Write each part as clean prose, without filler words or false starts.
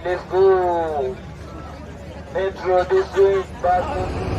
Let's go. Metro this way, Boston.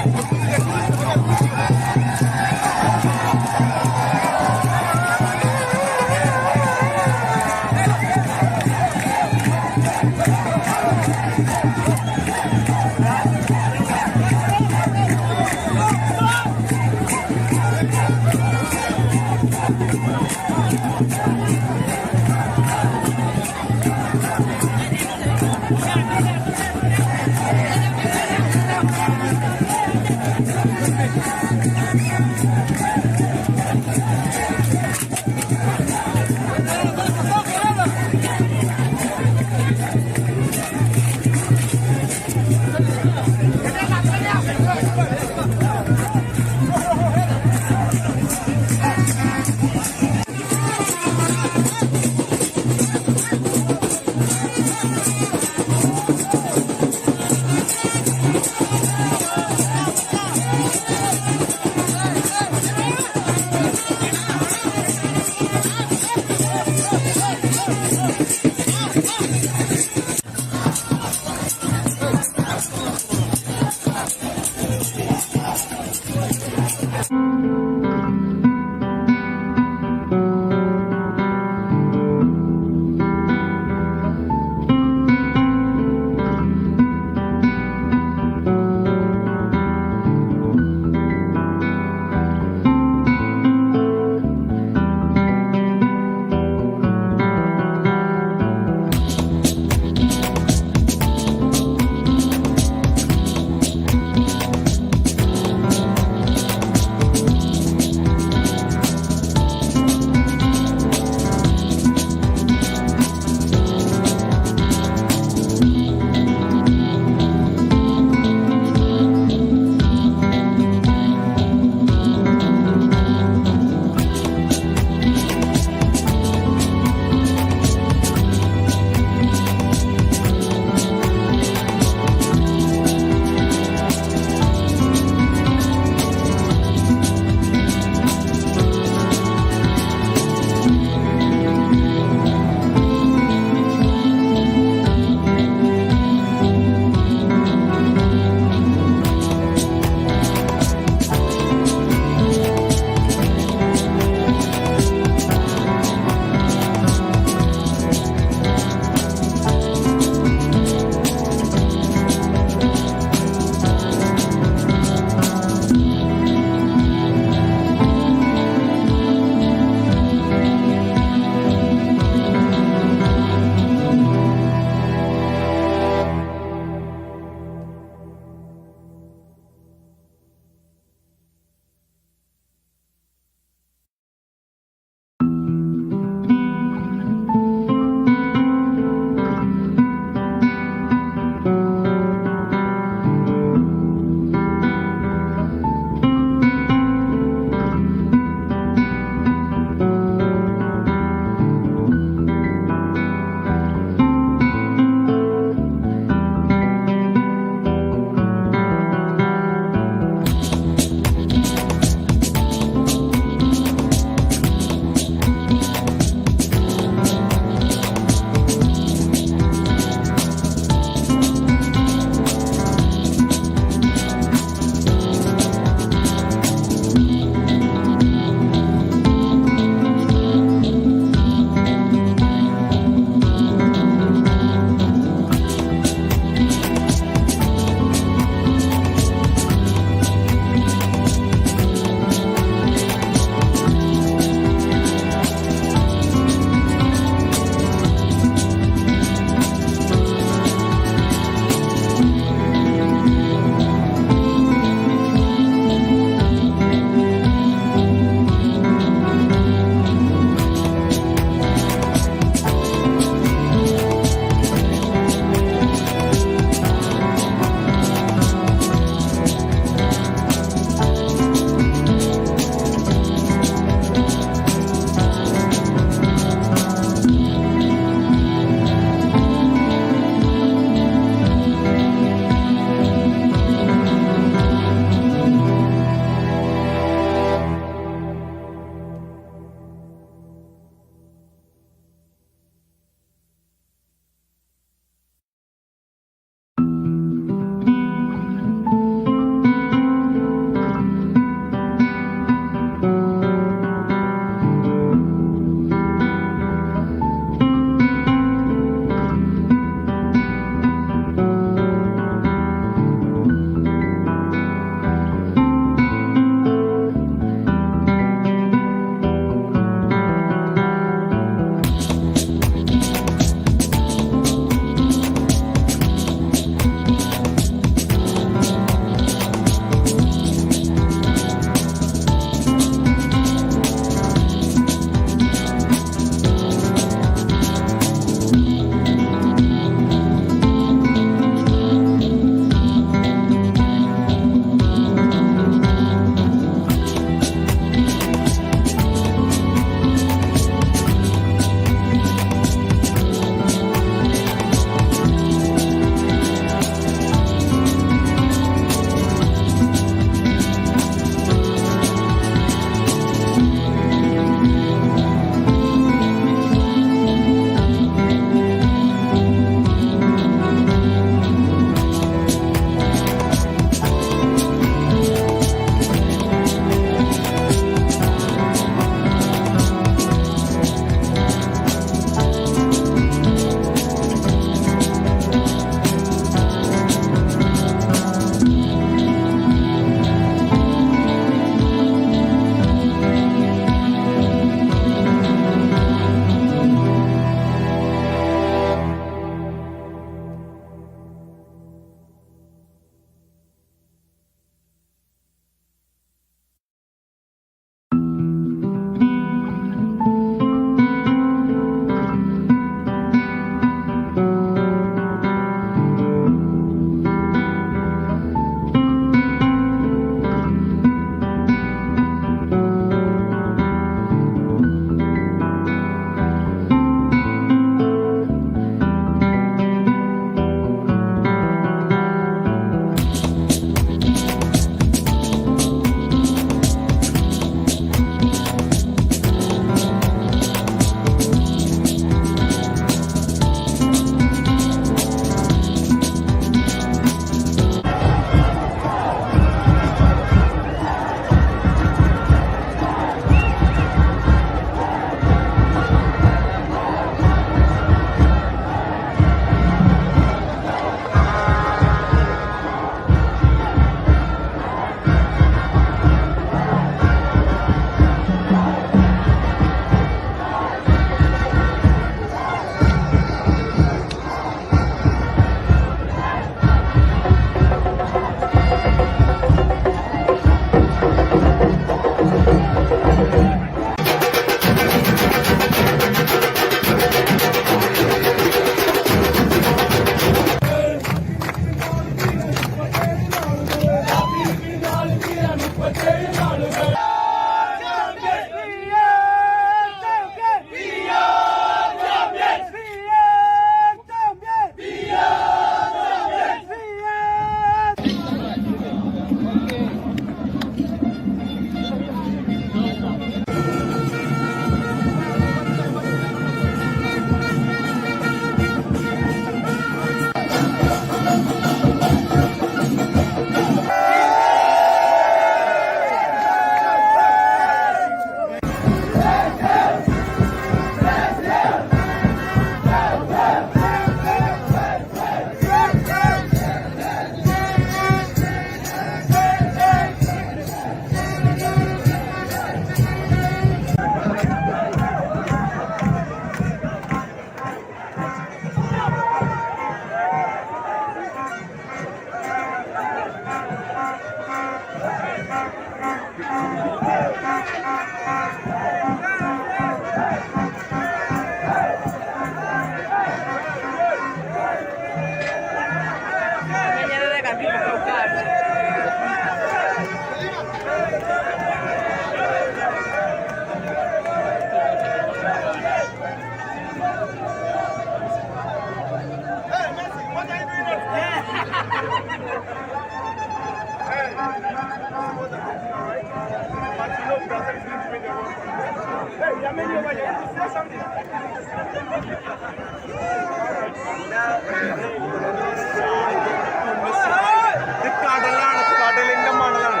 കടലിന്റെ മണലാണ്.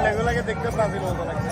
এগুলোকে দেখতে পাবি মতো লাগছে।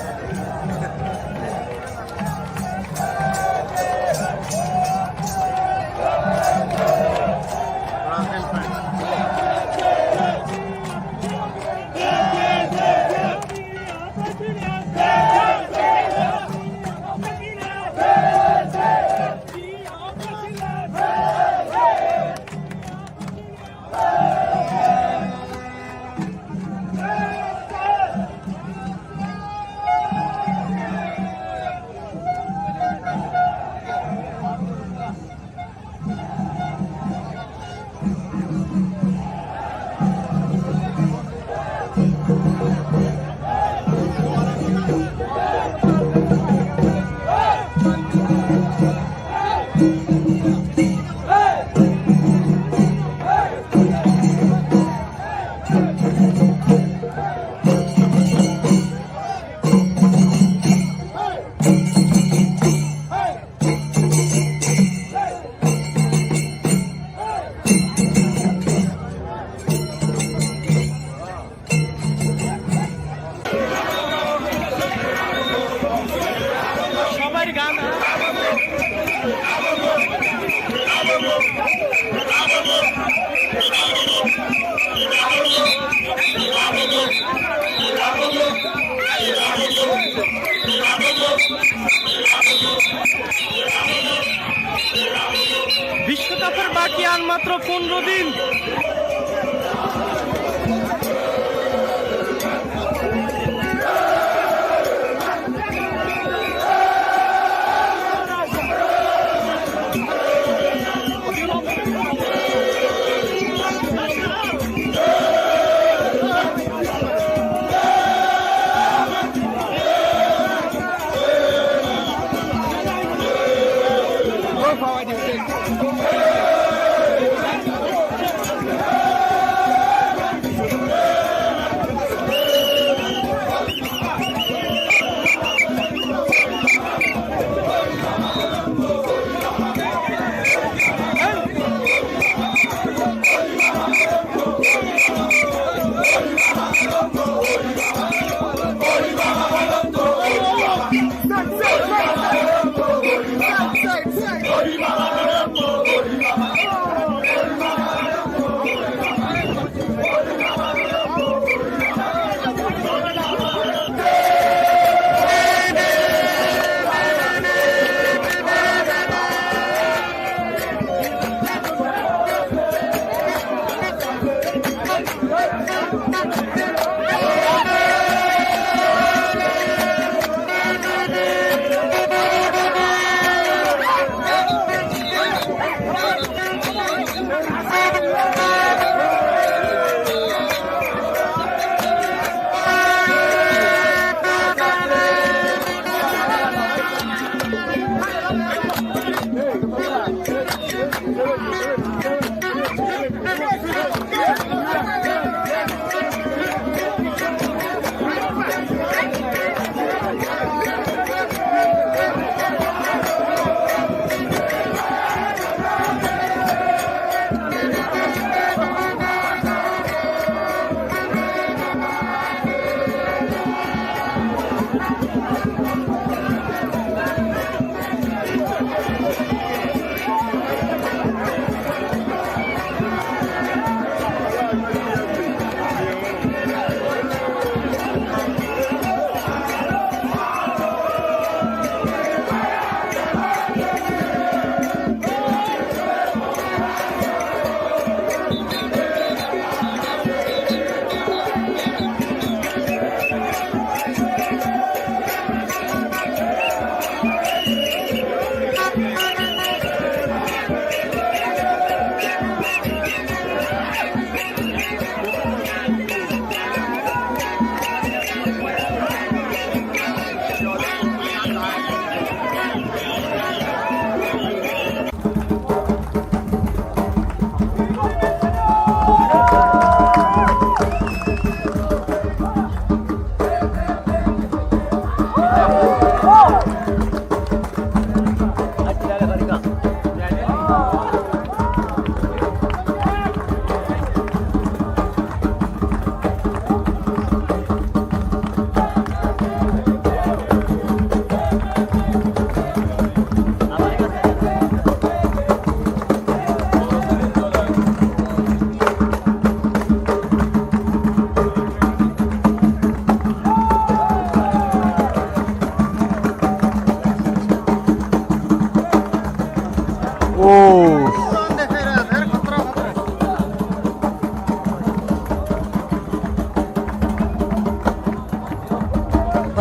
বিশ্বকাপের বাকি আর মাত্র 15 দিন।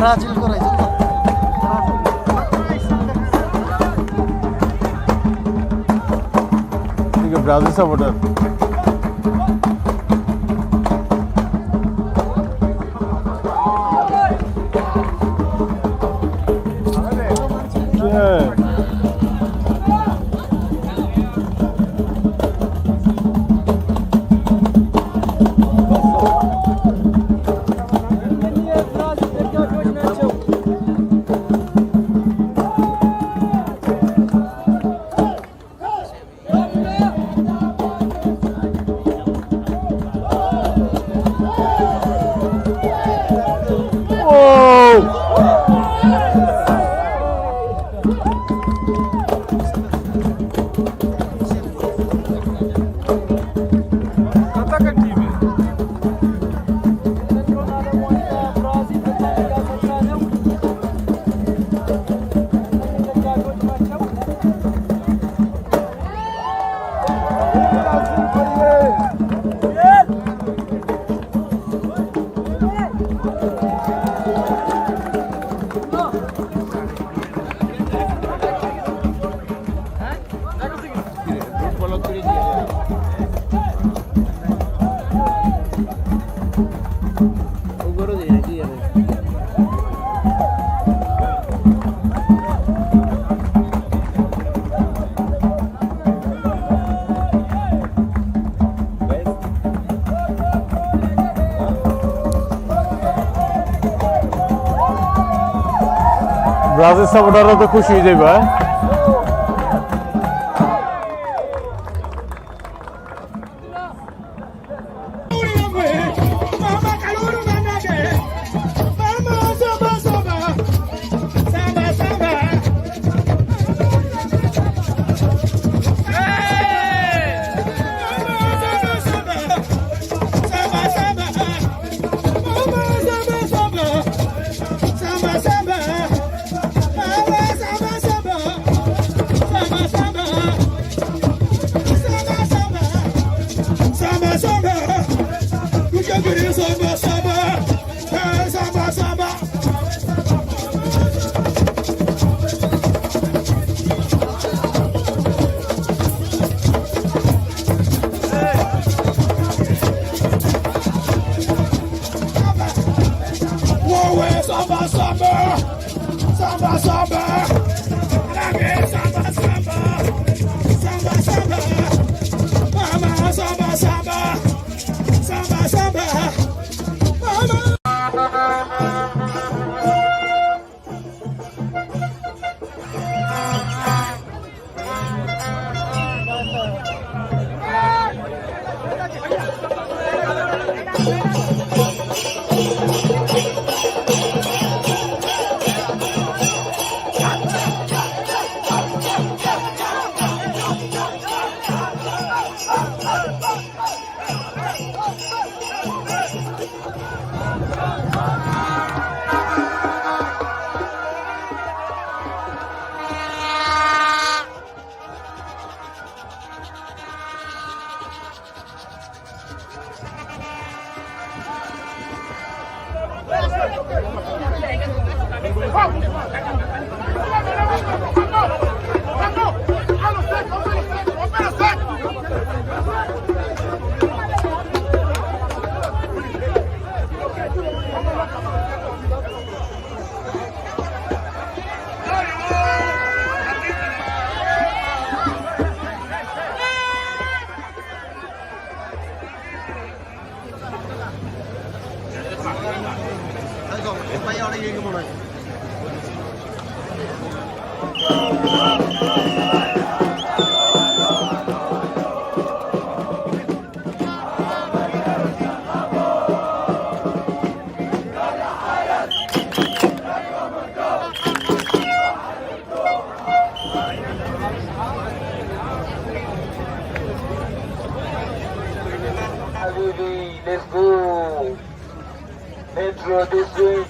ব্রাজিল করাইছে তো ঠিক আছে ব্রাজিল সাপোর্টার ব্রাজিল সাপোর্টাররা তো খুশি হয়ে যাবে Let's go. Intro this way,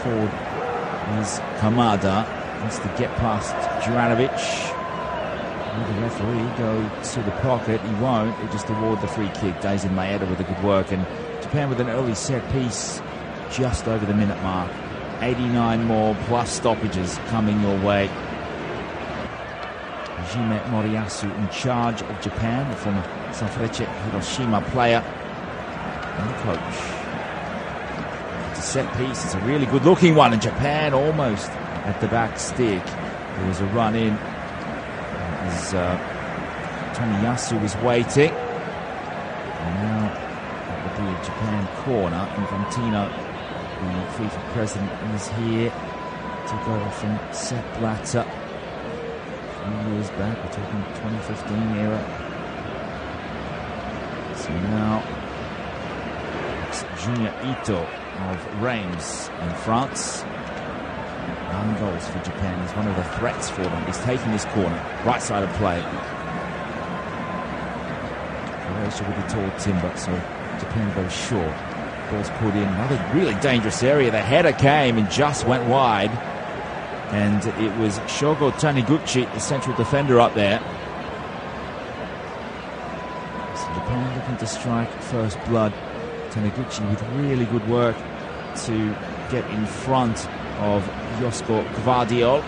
forward is Kamada. Wants to get past Juranovic. Will the referee go to the pocket? He won't. He just award the free kick. Daisen Maeda with a good work. And Japan with an early set piece just over the minute mark. 89 more plus stoppages coming your way. Hajime Moriyasu in charge of Japan, the former Sanfrecce Hiroshima player and coach. It's a set piece. It's a really good looking one, and Japan almost at the back stick. There was a run in as Tomiyasu was waiting. And now that will be a Japan corner. Infantino, the FIFA president, is here to go from Sepp Blatter. A few years back, we're talking 2015 era. So now it's Junior Ito of Reims in France. 9 goals for Japan. He's one of the threats for them. He's taking this corner, right side of play. Croatia with the tall timber, so Japan goes short. Ball's put in, another really dangerous area. The header came and just went wide. And it was Shogo Taniguchi, the central defender, up there. So Japan looking to strike first blood. Taniguchi with really good work to get in front of Josko Gvardiol.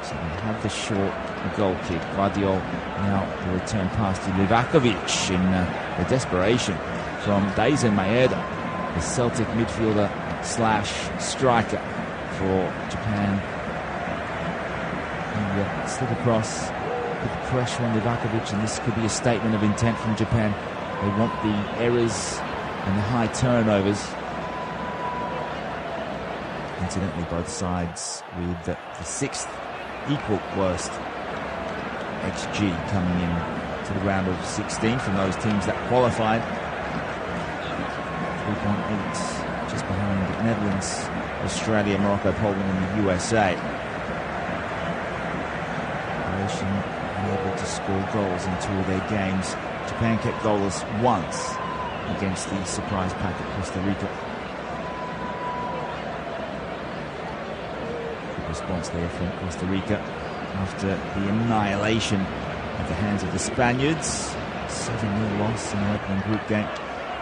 So they have the short goal kick. Gvardiol now the return pass to Livakovic in the desperation from Daisen Maeda, the Celtic midfielder slash striker for Japan. And slip across Put pressure on Livakovic, and this could be a statement of intent from Japan. They want the errors and the high turnovers. Incidentally, both sides with the sixth equal worst XG coming in to the round of 16 from those teams that qualified. 3.8, just behind the Netherlands, Australia, Morocco, Poland and the USA. Croatia unable to score goals in two of their games. Japan kept goalless once against the surprise pack at Costa Rica. Good response there from Costa Rica after the annihilation at the hands of the Spaniards. 7-0 loss in the opening group game.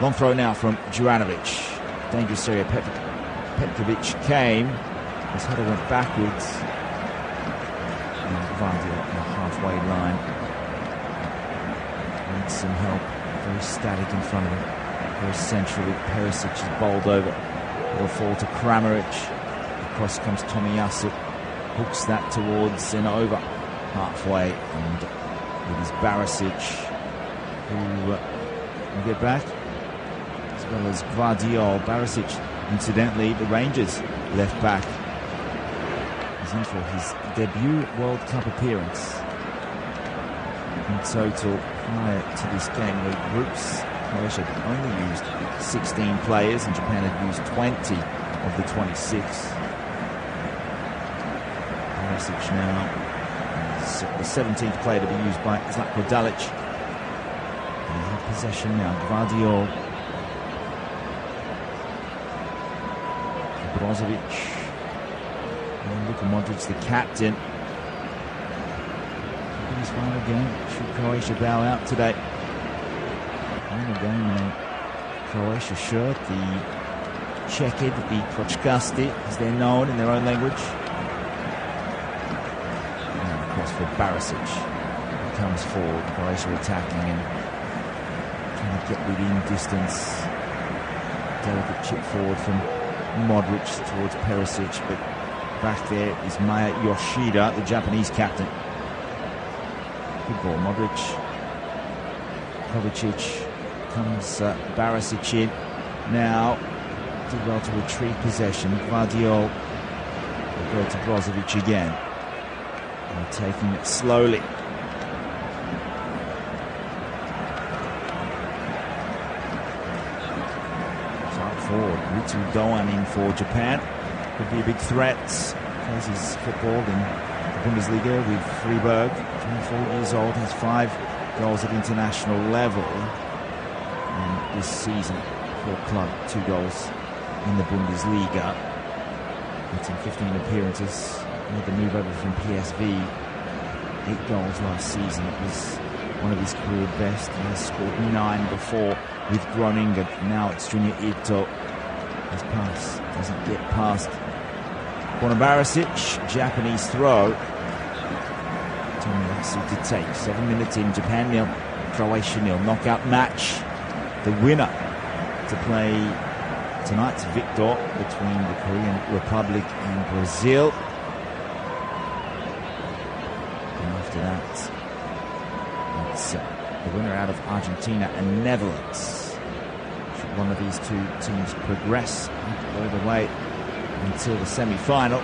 Long throw now from Juranovic. Dangerous area. Petkovic came. His header went backwards. And Vardy on the halfway line. Needs some help. Very static in front of him. Very centrally. Perisic is bowled over. It'll fall to Kramaric. Across comes Tomiyasu. Hooks that towards and over halfway. And it is Barisic who will get back. As well as Gvardiol. Barisic, incidentally, the Rangers left back. He's in for his debut World Cup appearance. In total, prior to this game, the groups, Croatia had only used 16 players and Japan had used 20 of the 26. Barisic now is the 17th player to be used by Zlatko Dalic. And they have possession now. Gvardiol. Brozovic. And Luka Modric, the captain. In his final game, should Croatia bow out today? Final game in a Croatia shirt, the checkered, the Prochkasti, as they're known in their own language. And of course for Barisic, he comes forward, Croatia attacking and trying to get within distance. Delicate chip forward from Modric towards Perisic, but back there is Maya Yoshida, the Japanese captain. Good ball, Modric. Kovacic comes Barisic in. Now, did well to retrieve possession. Gvardiol will go to Brozovic again. And taking it slowly. Forward, Ritu Doan in for Japan. Could be a big threat. Plays his football in the Bundesliga with Freiburg. 24 years old, has 5 goals at international level. And this season, for club, 2 goals in the Bundesliga. It's in 15 appearances. Made the move over from PSV. 8 goals last season. It was one of his career best. He has scored 9 before with Groningen. Now it's Junior Ito. His pass doesn't get past Borna Barisic. Japanese throw. Tomiyasu to take. 7 minutes in. Japan 0, Croatia 0. Knockout match. The winner to play tonight's victor between the Korean Republic and Brazil. And after that, it's the winner out of Argentina and Netherlands. Should one of these two teams progress all the way until the semi-final.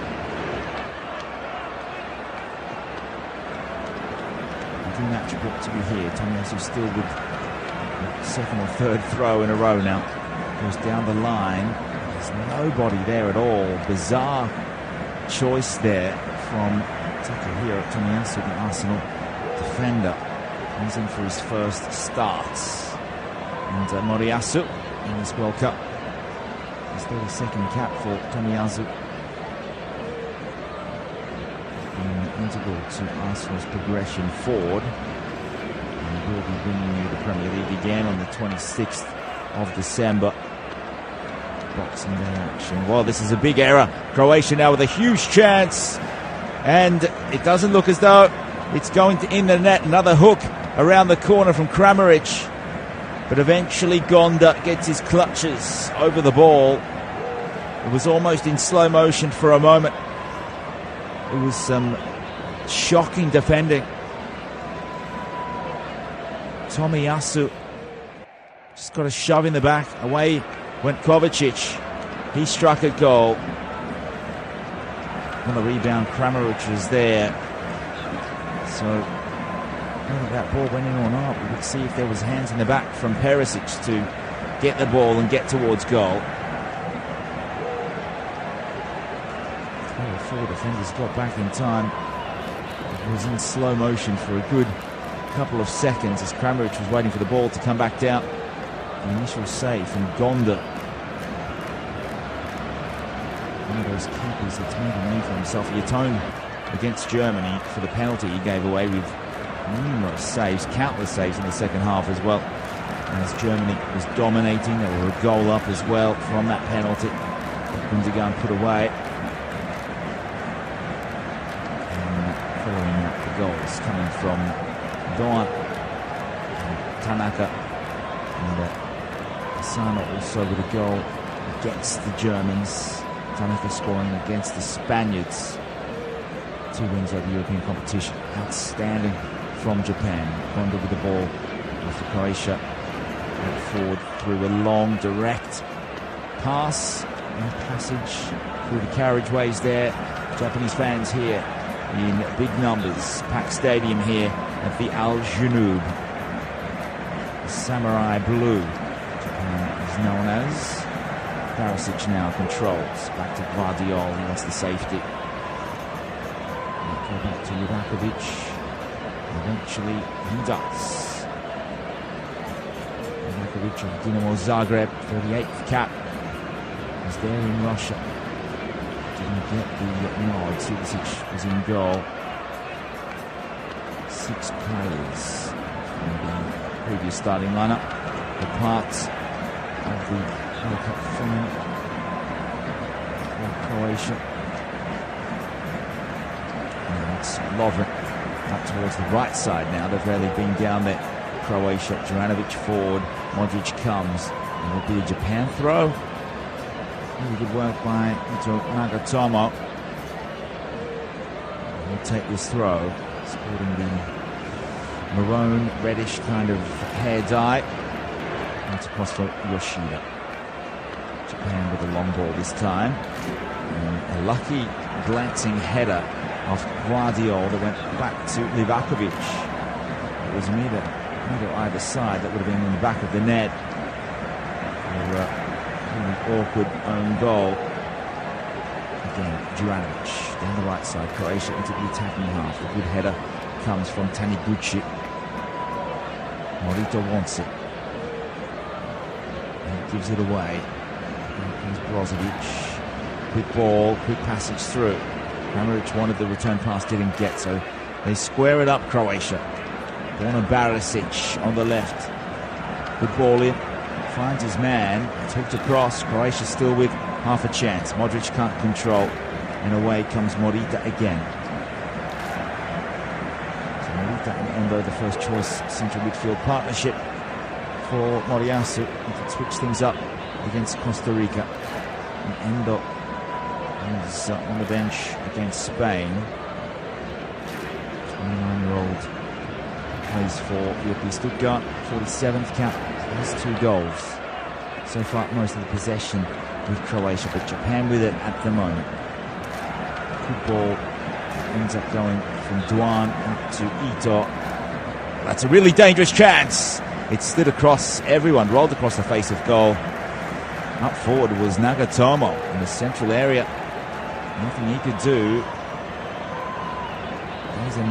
Match brought to be here. Tomiyasu still with the second or third throw in a row now. Goes down the line. There's nobody there at all. Bizarre choice there from Takahiro Tomiyasu, the Arsenal defender. He's in for his first starts. And Moriyasu in this World Cup. His 32nd cap for Tomiyasu. Integral to Arsenal's progression forward. And we'll be bringing you the Premier League again on the 26th of December. Boxing Day action. Well, this is a big error. Croatia now with a huge chance. And it doesn't look as though it's going to in the net. Another hook around the corner from Kramaric. But eventually Gonda gets his clutches over the ball. It was almost in slow motion for a moment. It was some shocking defending Tomiyasu just got a shove in the back. Away went Kovacic. He struck a goal. On the rebound, Kramaric was there. So whether that ball went in or not, we would see if there was hands in the back from Perisic to get the ball and get towards goal. 4 defenders got back in time. It was in slow motion for a good couple of seconds as Kramaric was waiting for the ball to come back down. The initial save from Gonda. One of those keepers that's made a name for himself. Yatone against Germany for the penalty he gave away with numerous saves, countless saves in the second half as well. As Germany was dominating, they were a goal up as well from that penalty. Gundogan put away. Following the goals coming from Doan, Tanaka, and Asano also with a goal against the Germans. Tanaka scoring against the Spaniards. 2 wins over European competition. Outstanding from Japan. Honda with the ball after Croatia went forward through a long direct pass and passage through the carriageways there. Japanese fans here in big numbers. Packed stadium here at the Al Junub. The Samurai Blue, Japan is known as. Perisic now controls. Back to Guardiola, he wants the safety. Go back to Livakovic. Eventually he does. Livakovic of Dinamo Zagreb, 38th cap. Was there in Russia. Didn't get the nod. Subasic was in goal. 6 players from the previous starting lineup were part of the World Cup final for Croatia. And that's Lovren up towards the right side now. They've rarely been down there. Croatia, Juranovic forward. Modric comes. It will be a Japan throw. Really good work by Ito Nagatomo. He'll take this throw, sporting the maroon, reddish kind of hair dye. And it's across for Yoshida. Japan with a long ball this time. And a lucky glancing header off Guardiola that went back to Livakovic. It was either either side. That would have been in the back of the net. Really awkward own goal. Again, Juranovic down the right side. Croatia into the attacking half. A good header comes from Taniguchi. Morita wants it. And gives it away. Here comes Brozovic. Quick ball, quick passage through. Kramaric wanted the return pass, didn't get, so they square it up, Croatia. Borna Barisic on the left. Good ball in. Finds his man. It's hooked across. Croatia still with half a chance. Modric can't control. And away comes Morita again. So Morita and Endo, the first choice central midfield partnership for Moriyasu. He could switch things up against Costa Rica. And Endo is on the bench against Spain. 29-year-old plays for VfB Stuttgart, 47th cap. Has 2 goals. So far, most of the possession with Croatia, but Japan with it at the moment. Good ball ends up going from Duan up to Ito. That's a really dangerous chance. It slid across everyone, rolled across the face of goal. Up forward was Nagatomo in the central area. Nothing he could do.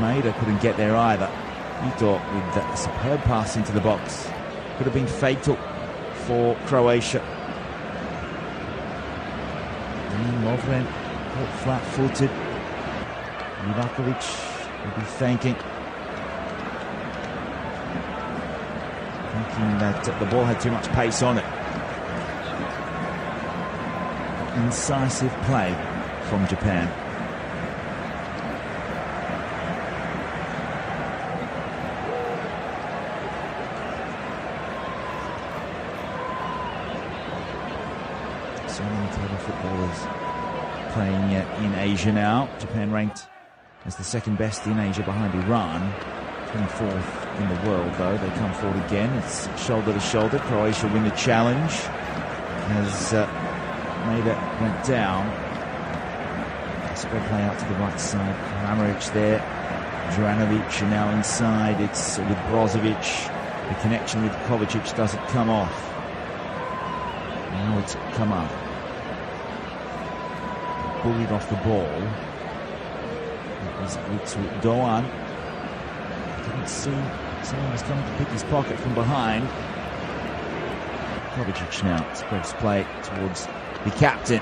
Maeda couldn't get there either. Ito with that superb pass into the box. Could have been fatal for Croatia. Dean Lovren caught flat-footed. Livakovic will be thinking that the ball had too much pace on it. Incisive play from Japan. So many table footballers playing in Asia now. Japan ranked as the second best in Asia behind Iran, 24th in the world, though. They come forward again. It's shoulder to shoulder. Croatia win the challenge as Maida went down. Spread play out to the right side. Kramaric there. Juranovic are now inside. It's with Brozovic. The connection with Kovacic doesn't come off. Now it's come up. Bullied off the ball. It was with Doan. Didn't see someone was coming to pick his pocket from behind. Kovacic now spreads play towards the captain.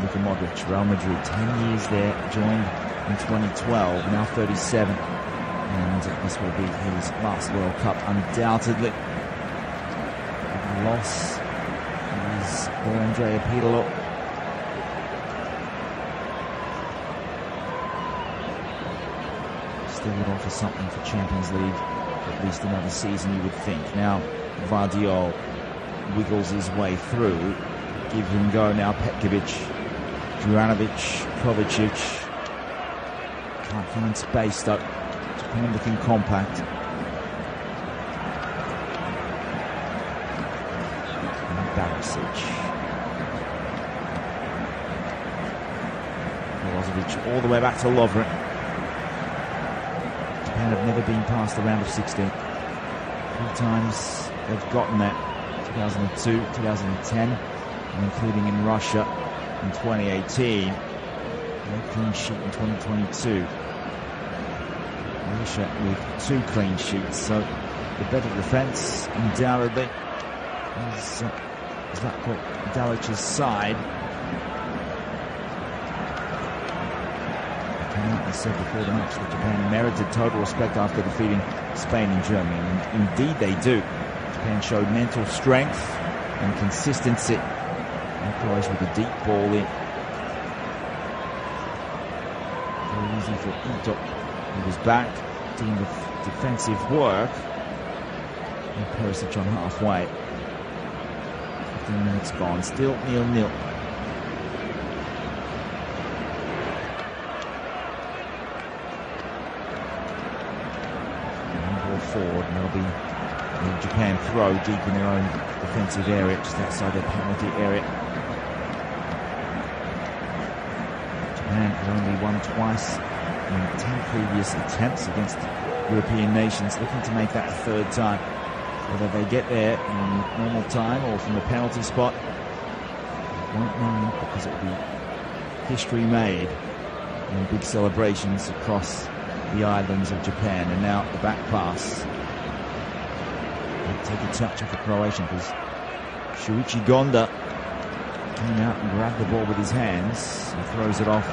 Luka Modric, Real Madrid, 10 years there, joined in 2012, now 37. And this will be his last World Cup, undoubtedly. The loss is for Andrea Pirlo. Still would offer something for Champions League, for at least another season, you would think. Now, Vardiol wiggles his way through. Give him go now, Petkovic, Juranovic, Kovacic. Can't find space though. Japan looking compact. And Barisic. Brozovic all the way back to Lovren. Japan have never been past the round of 16. 3 times they've gotten there. 2002, 2010, and including in Russia in 2018. No clean sheet in 2022. Russia with 2 clean sheets, so the better defence undoubtedly is Zlatko Dalic's side. I said before the match that Japan merited total respect after defeating Spain and Germany, and indeed they do. Japan showed mental strength and consistency. And Croatia with a deep ball in. Very easy for Ito. He was back doing the defensive work. And Perisic on halfway. 15 minutes gone. Still 0-0. Forward, and that'll be the Japan throw deep in their own defensive area, just outside their penalty area. Japan have only won twice in 10 previous attempts against European nations, looking to make that a 3rd time. Whether they get there in normal time or from the penalty spot, won't mind, because it will be history made and big celebrations across the islands of Japan. And now the back pass. They'll take a touch off of Croatian, because Shuichi Gonda came out and grabbed the ball with his hands and throws it off.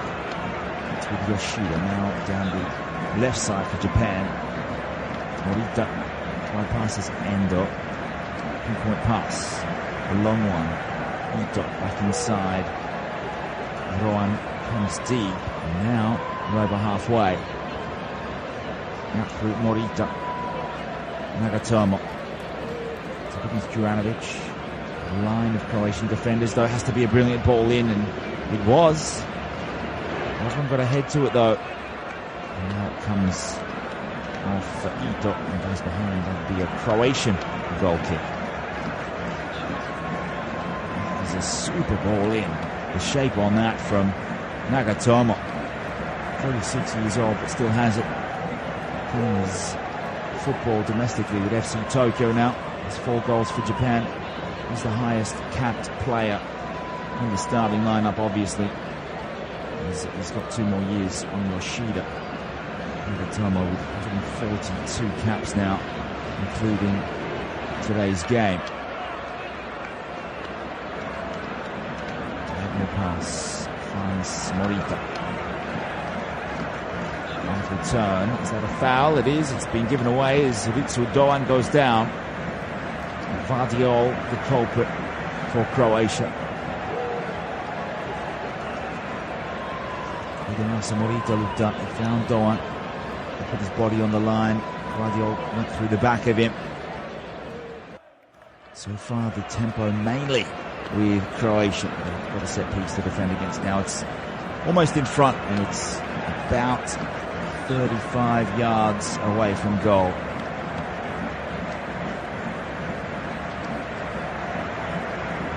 It's with Yoshida now down the left side for Japan. Morita bypasses Endo. Pinpoint pass. A long one. Ito back inside. Rohan comes deep. And now over halfway. Out through Morita. Nagatomo. So it is Juranovic. A line of Croatian defenders, though. It has to be a brilliant ball in, and it was. Osman got a head to it, though. And now it comes off Ito and goes behind. That'll be a Croatian goal kick. There's a super ball in. The shape on that from Nagatomo. 36 years old, but still has it. Playing his football domestically with FC Tokyo now. There's 4 goals for Japan. He's the highest capped player in the starting lineup, obviously. He's got 2 more years on Yoshida. Nagatomo with 142 caps now, including today's game. Diagonal pass finds Morita. Return. Is that a foul? It is. It's been given away as Ritsu Doan goes down. Vardiol, the culprit for Croatia. Morita looked up. He found Doan. He put his body on the line. Vardiol went through the back of him. So far, the tempo mainly with Croatia. They've got a set piece to defend against. Now it's almost in front, and it's about 35 yards away from goal.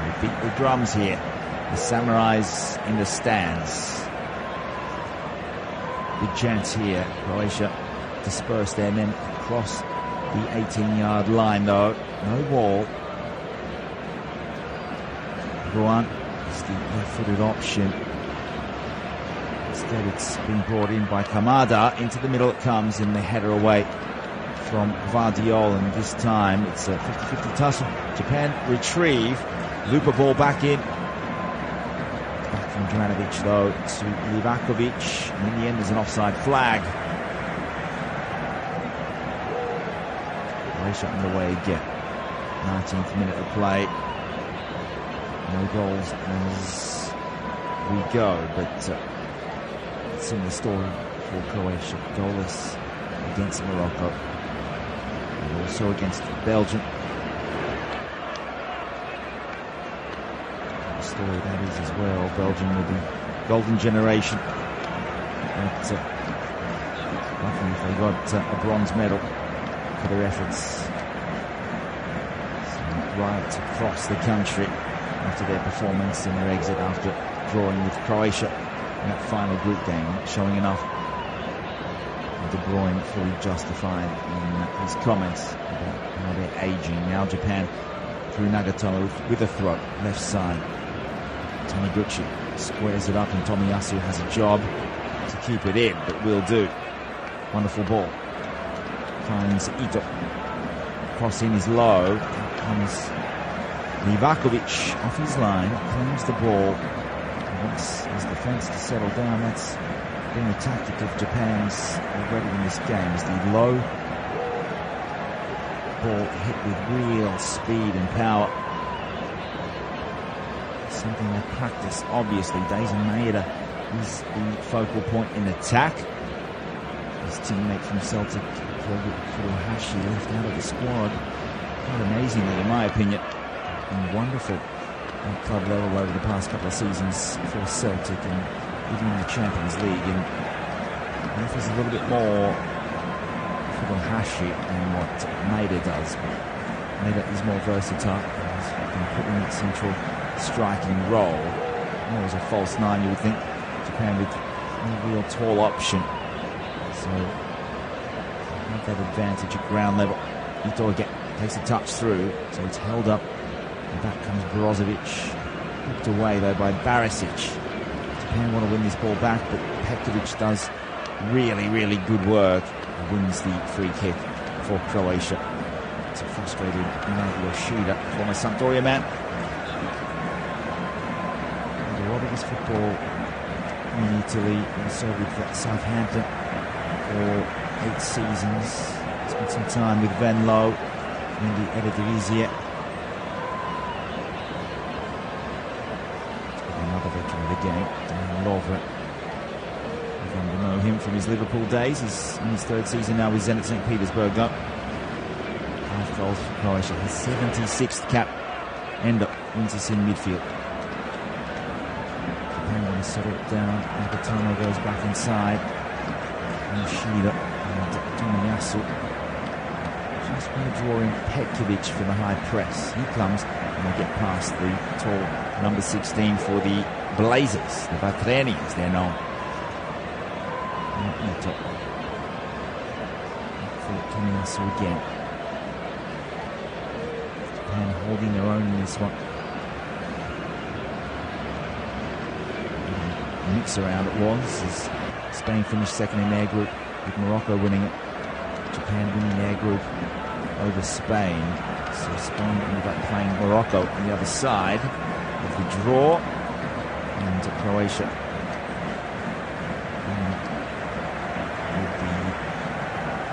They beat the drums here. The Samurais in the stands. Big chance here. Croatia disperse their men across the 18-yard line, though. No ball. Ruan is the left-footed option. Instead, it's been brought in by Kamada. Into the middle it comes, and the header away from Vardiol. And this time it's a 50-50 tussle. Japan retrieve. Loop a ball back in. Back from Juranovic, though, to Livakovic. And in the end, there's an offside flag. Croatia underway again. 19th minute of play. No goals as we go, but similar story for Croatia. Goalless against Morocco, and also against Belgium. The story that is as well. Belgium with the golden generation. But luckily they got a bronze medal for their efforts. So right across the country after their performance and their exit after drawing with Croatia in that final group game, showing enough. De Bruyne fully justified in his comments about how they're aging. Now Japan through Nagatomo with a throw, left side. Taniguchi squares it up, and Tomiyasu has a job to keep it in, but will do. Wonderful ball. Finds Ito. Crossing is low. Here comes Livakovic off his line, claims the ball, and wants his defence to settle down. That's been a tactic of Japan's already in this game, is the low ball hit with real speed and power. Something they practice, obviously. Daisen Maeda is the focal point in attack. His teammate from Celtic, Furuhashi, left out of the squad. Quite amazingly, in my opinion. Been wonderful at club level over the past couple of seasons for Celtic, and even in the Champions League, and offers a little bit more for the Hashi than what Maeda does. But Maeda is more versatile. He's been put in that central striking role. More as a false nine, you would think. Japan with no real tall option, so have that advantage at ground level. Ito again takes a touch through, so it's held up. And back comes Brozovic. Whipped away though by Barisic. Japan want to win this ball back, but Petkovic does really, really good work. He wins the free kick for Croatia. It's a frustrated Yoshida, former Sampdoria man. And a lot of his football in Italy, also with Southampton for 8 seasons. Spent some time with Venlo in the Eredivisie. Another veteran of the game, Dan Lovren. Everyone will know him from his Liverpool days. He's in his 3rd season now with Zenit St. Petersburg. 5 goals for Croatia. His 76th cap. Endo wins this in midfield. Japan want to settle it down. Nakatomo goes back inside. Yoshida and Tomiyasu just want to draw in Petkovic for the high press. He comes and they get past the tall number 16 for the Blazers, the Vatreni as they're known. And Ito for Tomiyasu again. Japan holding their own in this one. Mix around it was as Spain finished second in their group with Morocco winning it. Japan winning their group over Spain. So Spain ended up playing Morocco on the other side of the draw. And Croatia with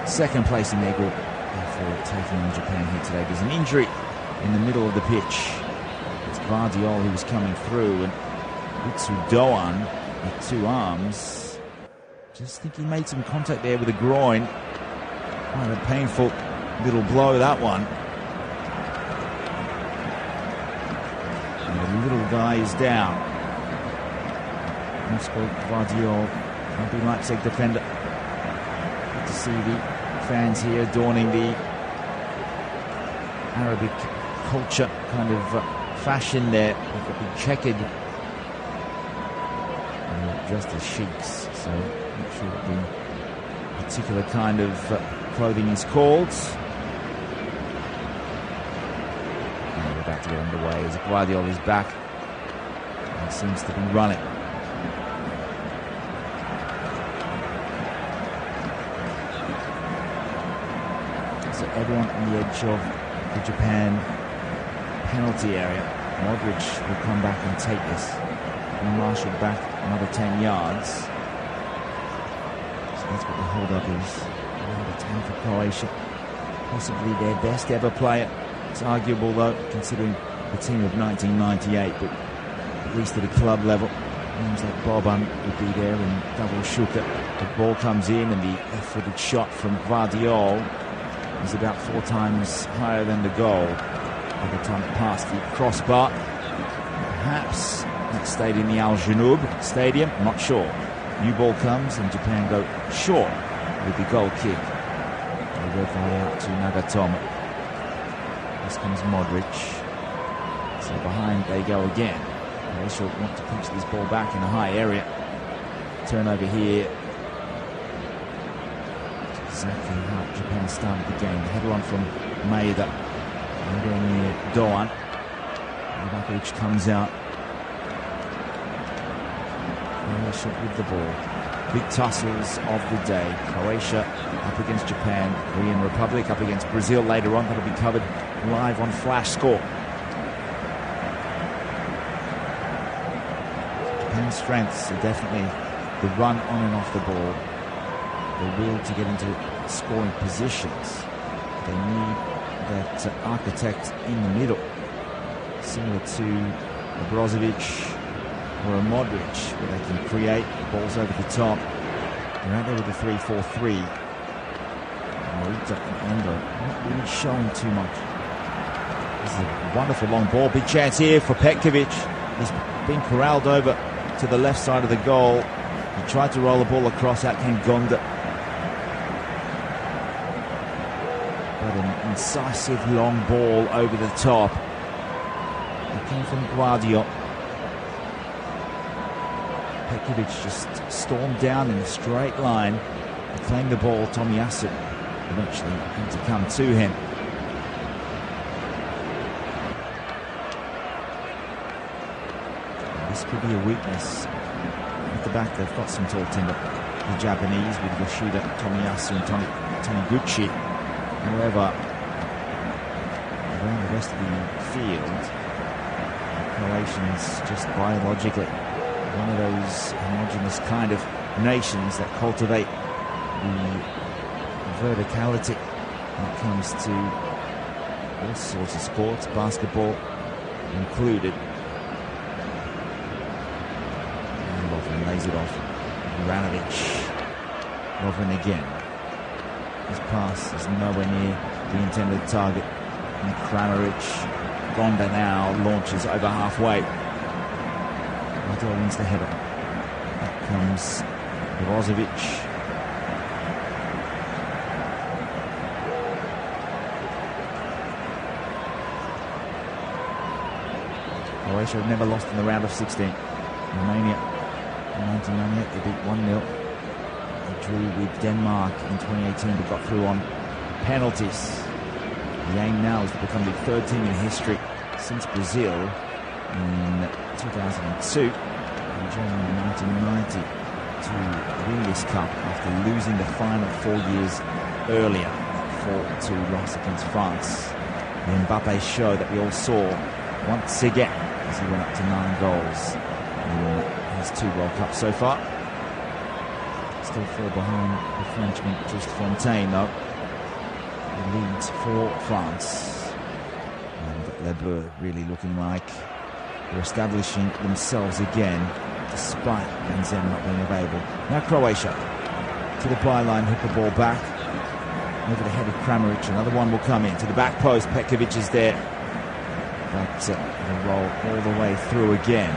the 2nd place in their group, therefore taking on Japan here today. There's an injury in the middle of the pitch. It's Vardiol who was coming through, and Utsu Doan with 2 arms. Just think he made some contact there with the groin. Quite a painful little blow, that one. And the little guy is down. Moscow Vardiol, RB Leipzig defender. see the fans here adorning the Arabic culture kind of fashion there. They've got the checkered dressed as sheiks, so not sure what the particular kind of clothing is called. And we're about to get underway as Guardiola is back and seems to be running. So everyone on the edge of the Japan penalty area. Modric will come back and take this. And marshalled back another 10 yards. So that's what the hold-up is. Another 10 for Croatia. Possibly their best ever player. It's arguable though, considering the team of 1998, but at least at a club level. Names like Boban would be there and double Shuka. The ball comes in and the left-footed shot from Guardiola is about 4 times higher than the goal. By the time it passed the crossbar, perhaps that stayed in the Al Janoub Stadium, I'm not sure. New ball comes and Japan go short with the goal kick. They work their way out to Nagatomo. This comes Modric. So behind they go again. They should want to pinch this ball back in a high area. Turnover here. Exactly how Japan started the game. The header on from Maeda. And then near Doan. Ivakovic comes out. Croatia with the ball. Big tussles of the day. Croatia up against Japan. Korean Republic up against Brazil later on. That'll be covered live on Flash Score. Japan's strengths are definitely the run on and off the ball. The will to get into scoring positions. They need that architect in the middle. Similar to a Brozovic or a Modric, where they can create balls over the top. They're out there with the 3-4-3. Morita and Endo not really showing too much. This is a wonderful long ball. Big chance here for Petkovic. He's been corralled over to the left side of the goal. He tried to roll the ball across. Out came Gonda. But an incisive long ball over the top. It came from Guardiola. Petkovic just stormed down in a straight line and claimed the ball. Tomiyasu eventually had to come to him. This could be a weakness. At the back they've got some tall timber. The Japanese with Yoshida, Tomiyasu and Taniguchi. However, around the rest of the field, the Croatians just biologically one of those homogenous kind of nations that cultivate the verticality when it comes to all sorts of sports, basketball included. And Lovren lays it off. Ivanovic. Lovren again. His pass is nowhere near the intended target. And Kramaric. Gonda now launches over halfway. Guardiola wins the header. Back comes Brozovic. Croatia have never lost in the round of 16. Romania in 1998 they beat 1-0. They drew with Denmark in 2018 but got through on penalties. The aim now is to become the third team in history since Brazil in 2002 and Germany in 1990 to win this cup after losing the final 4 years earlier. 4-2 loss against France. The Mbappe show that we all saw once again as he went up to 9 goals in his 2 World Cups so far. Still 4 behind the Frenchman Just Fontaine though. The lead for France. And Les Bleus really looking like they're establishing themselves again despite Benzema not being available. Now Croatia to the byline, hook the ball back over the head of Kramaric. Another one will come in to the back post. Petkovic is there, but they'll roll all the way through again.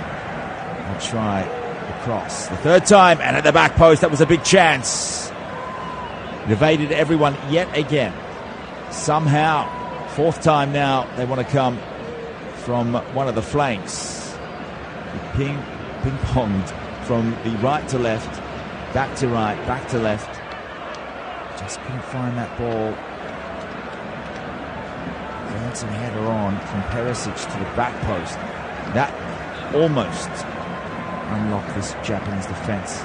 They'll try the cross the third time, and at the back post that was a big chance. evaded everyone yet again. Somehow, fourth time now, they want to come from one of the flanks. Ping-ponged from the right to left, back to right, back to left. Just couldn't find that ball. Bouncing header on from Perisic to the back post. That almost unlocked this Japanese defence.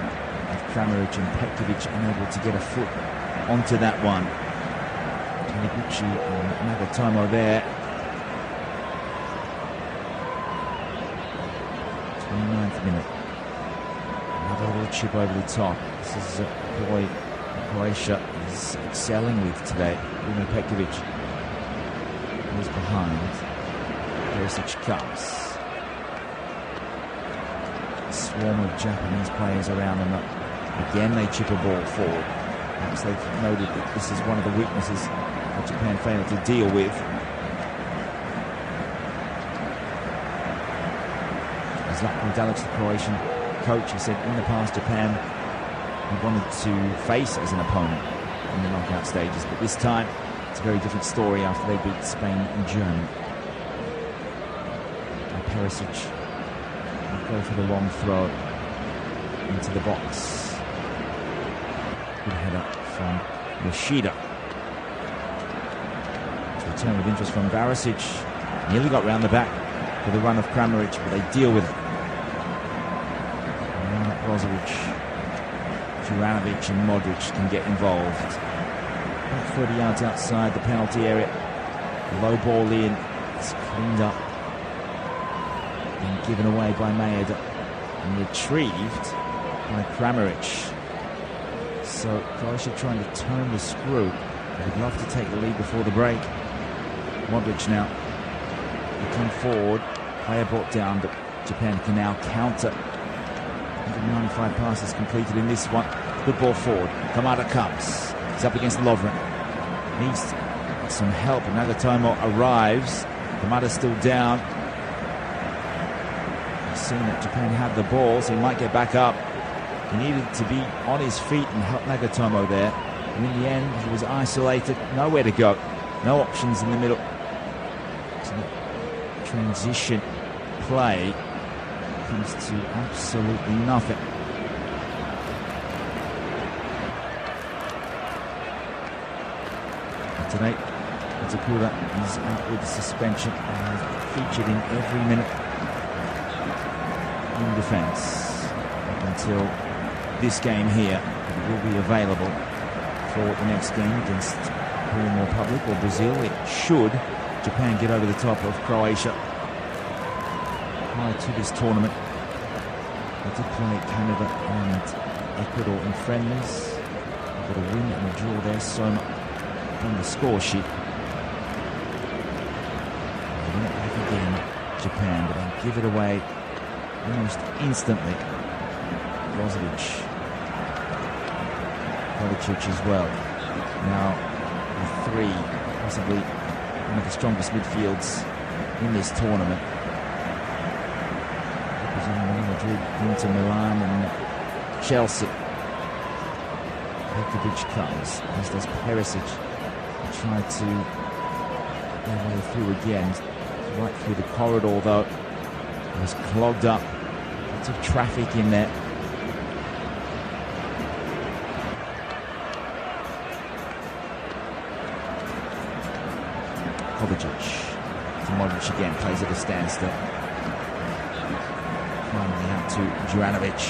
Kramaric and Petkovic unable to get a foot onto that one. Taniguchi and Nagatomo there. 29th minute. Another little chip over the top. This is a boy Croatia is excelling with today. Bruno Petkovic goes behind. Perisic comes. A swarm of Japanese players around them. Again, they chip a ball forward. Perhaps they've noted that this is one of the weaknesses that Japan failed to deal with. Zlatko Dalic, the Croatian coach, he said in the past Japan he wanted to face as an opponent in the knockout stages, but this time it's a very different story after they beat Spain and Germany. Perisic will go for the long throw into the box. Good header from Yoshida. To return with interest from Barisic. Nearly got round the back for the run of Kramaric, but they deal with it. Brozovic, Juranovic and Modric can get involved. About 30 yards outside the penalty area. Low ball in. It's cleaned up. Been given away by Maeda and retrieved by Kramaric. So Croatia trying to turn the screw. They would love to take the lead before the break. Modric now. They come forward. Player brought down, but Japan can now counter. 195 passes completed in this one. Good ball forward. Kamada comes. He's up against Lovren. Needs some help. Nagatomo arrives. Kamada's still down. He's seen that Japan had the ball, so he might get back up. He needed to be on his feet and help Nagatomo there. And in the end, he was isolated. Nowhere to go. No options in the middle. So the transition play comes to absolutely nothing. And today, Takura is out with suspension and featured in every minute in defence up until this game here. It will be available for the next game against Home Republic or Brazil. It should Japan get over the top of Croatia. Prior to this tournament, they did play Canada and Ecuador in friendlies. They've got a win and a draw there, so on the score sheet. They went back again, Japan, but they give it away almost instantly. Brozovic, Kovacic as well. Now, with three, possibly one of the strongest midfields in this tournament. Madrid, Inter Milan and Chelsea. Petkovic comes, as does Perisic. Try to get their way through again, right through the corridor though. It was clogged up, lots of traffic in there. Kovacic to Modric again, plays at a standstill. Finally out to Juranovic.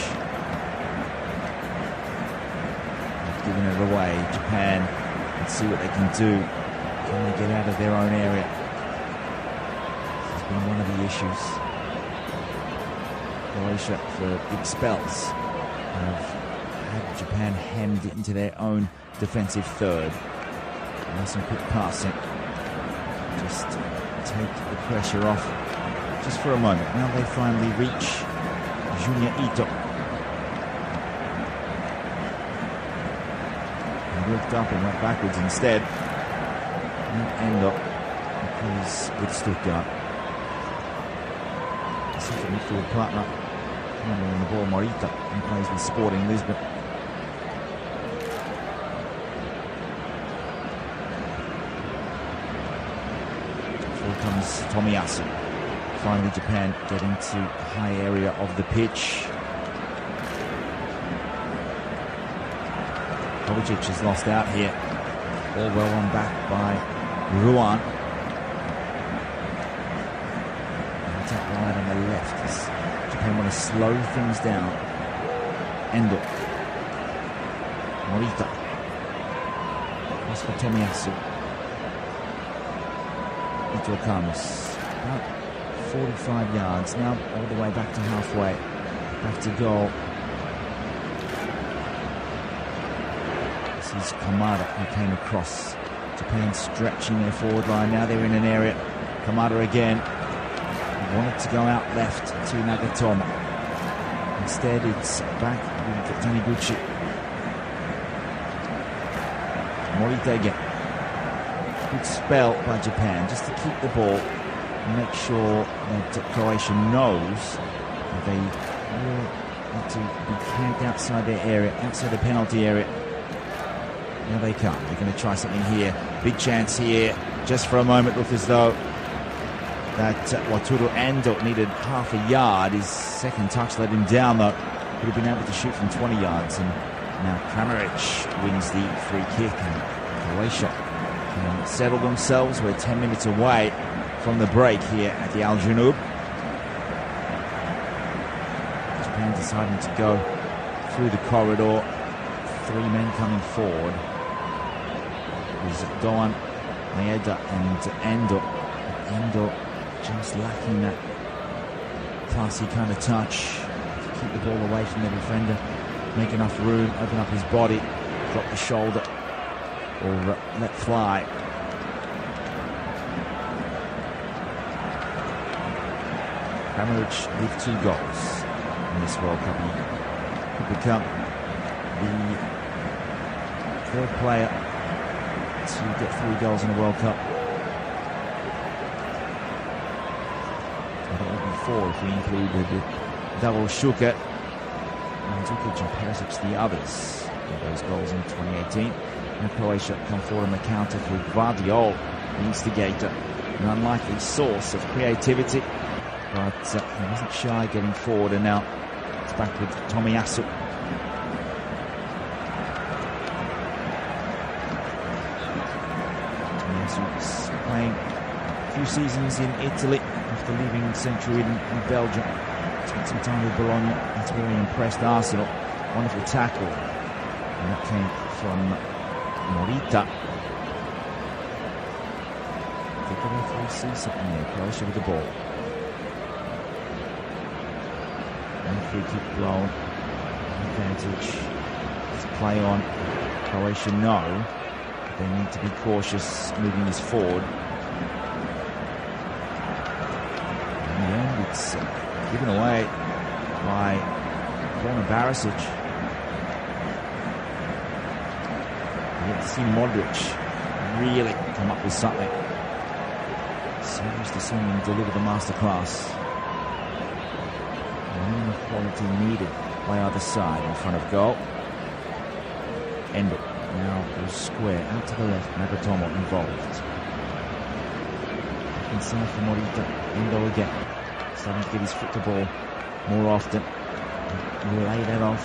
They've given it away. Japan, let's see what they can do. Can they get out of their own area? This has been one of the issues. Croatia, for big spells, have had Japan hemmed into their own defensive third. And some quick passing. Just take the pressure off just for a moment. Now they finally reach Junya Ito. He looked up and went backwards instead. Didn't end up because with Stuttgart. The central midfield partner handling the ball, Morita, and plays with Sporting Lisbon. comes Tomiyasu. Finally, Japan get into high area of the pitch. Kovacic is lost out here. All well on back by Ruan. Attack wide on the left. Japan want to slow things down. Endo. Morita. Pass for Tomiyasu. Ito comes. About 45 yards. Now all the way back to halfway. Back to goal. This is Kamada who came across. Japan stretching their forward line. Now they're in an area. Kamada again. Wanted to go out left to Nagatomo. Instead it's back with Taniguchi. Morita again. Good spell by Japan just to keep the ball and make sure that Croatia knows that they will need to be camped outside their area, outside the penalty area. Now they come. They're going to try something here. Big chance here. Just for a moment, looked as though that Wataru Endo needed half a yard. His second touch let him down, though. Could have been able to shoot from 20 yards. And now Kramaric wins the free kick. And Croatia can settle themselves. We're 10 minutes away from the break here at the Al Janoub. Japan deciding to go through the corridor. 3 men coming forward. There's Doan, Maeda and Endo. Endo just lacking that classy kind of touch to keep the ball away from the defender, make enough room, open up his body, drop the shoulder, or let fly. Kramaric with 2 goals in this World Cup. He could become the 3rd player to get 3 goals in a World Cup. That would be 4 if we include the double Shuka. Mandzukic and Perisic, the others, with those goals in 2018. Now Croatia come forward on the counter through Gvardiol, the instigator, an unlikely source of creativity, but he wasn't shy getting forward, and now it's back with Tomiyasu. Tomiyasu's playing a few seasons in Italy after leaving Centurion in Belgium. Spent some time with Bologna. That's really impressed Arsenal. Wonderful tackle. And that came from Morita. Did the referee see something there? Croatia with the ball. And free kick blown. Advantage. Let's play on. Croatia know they need to be cautious moving this forward. In the end, it's given away by Borna Barisic. You get to see Modric really come up with something. So used to seeing him deliver the masterclass. The quality needed by either side in front of goal. Endo now goes square out to the left. Nagatomo involved. Inside for Morita. Endo again. Starting to get his foot to ball more often. Lay that off.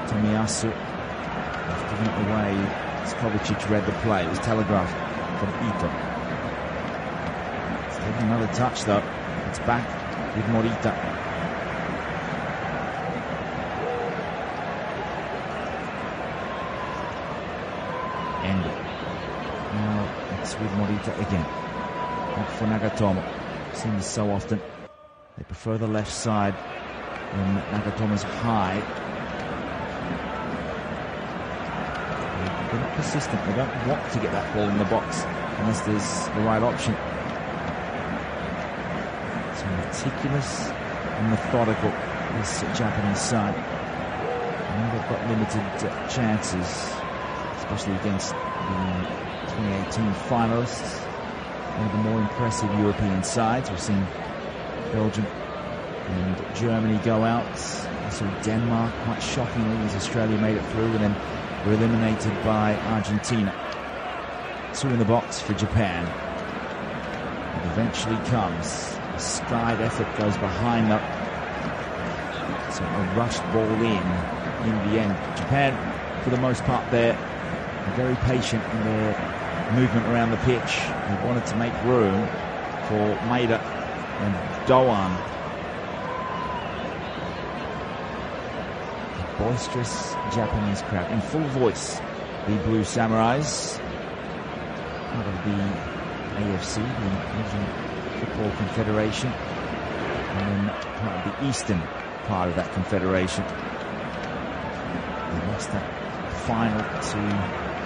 Tomiyasu. After giving it away, Kovacic read the play. It was telegraphed from Ito. It's taking another touch though. It's back with Morita. And now it's with Morita again. Back for Nagatomo. Seen this so often. They prefer the left side when Nagatomo's high. They're not persistent. They don't want to get that ball in the box unless there's the right option. So meticulous and methodical, this Japanese side. And they've got limited chances, especially against the 2018 finalists. One of the more impressive European sides. We've seen Belgium and Germany go out. Also Denmark, quite shockingly, as Australia made it through, and then were eliminated by Argentina. 2 in the box for Japan. It eventually comes. A skied effort goes behind them. So a rushed ball in the end. Japan, for the most part, they're very patient in their movement around the pitch. They wanted to make room for Maeda and Doan. A boisterous Japanese crowd in full voice. The Blue Samurais, part of the AFC, the Asian Football Confederation, and then part of the Eastern part of that confederation. They lost that final to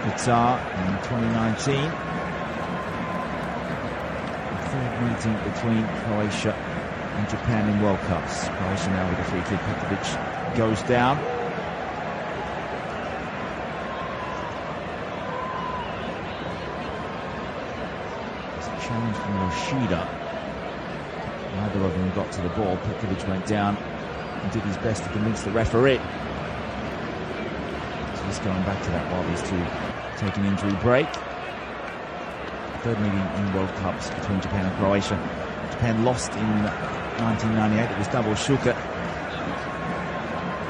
Qatar in 2019. The third meeting between Croatia and Japan in World Cups. Croatia now with a free kick. Petrovic goes down. Challenge from Yoshida. Neither of them got to the ball. Petkovic went down and did his best to convince the referee. So just going back to that while these two take an injury break. Third meeting in World Cups between Japan and Croatia. Japan lost in 1998. It was double Shuka.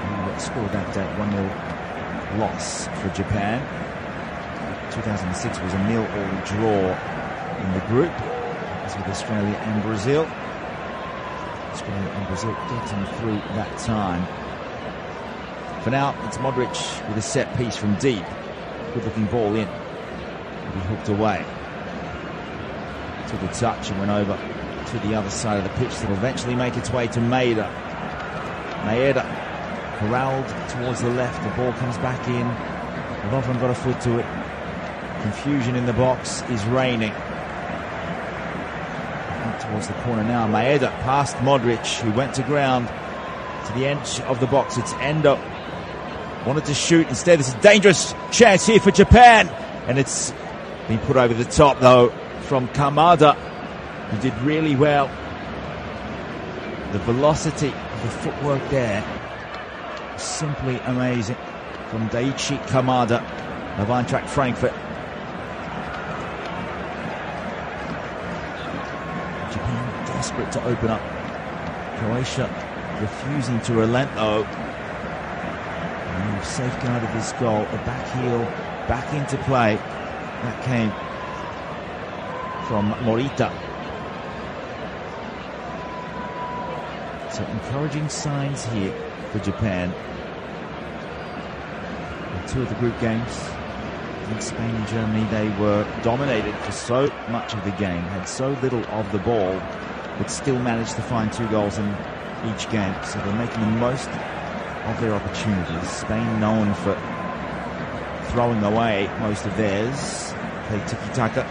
Who scored that 1-0 loss for Japan. 2006 was a 0-0 draw in the group, as with Australia and Brazil. Australia and Brazil getting through that time. For now, it's Modric with a set piece from deep. Good looking ball in. Will be hooked away. Took a touch and went over to the other side of the pitch that will eventually make its way to Maeda. Maeda corralled towards the left. The ball comes back in. They've often got a foot to it. Confusion in the box is reigning. Towards the corner now. Maeda past Modric, who went to ground to the edge of the box. It's Endo. Wanted to shoot. Instead, there's a dangerous chance here for Japan. And it's been put over the top, though, from Kamada, who did really well. The velocity of the footwork there, simply amazing. From Daichi Kamada of Eintracht Frankfurt. Desperate to open up. Croatia refusing to relent, though. And we've safeguarded this goal. A back heel back into play. That came from Morita. So encouraging signs here for Japan. In two of the group games against Spain and Germany, they were dominated for so much of the game, had so little of the ball, but still managed to find 2 goals in each game. So they're making the most of their opportunities. Spain known for throwing away most of theirs. Play tiki-taka.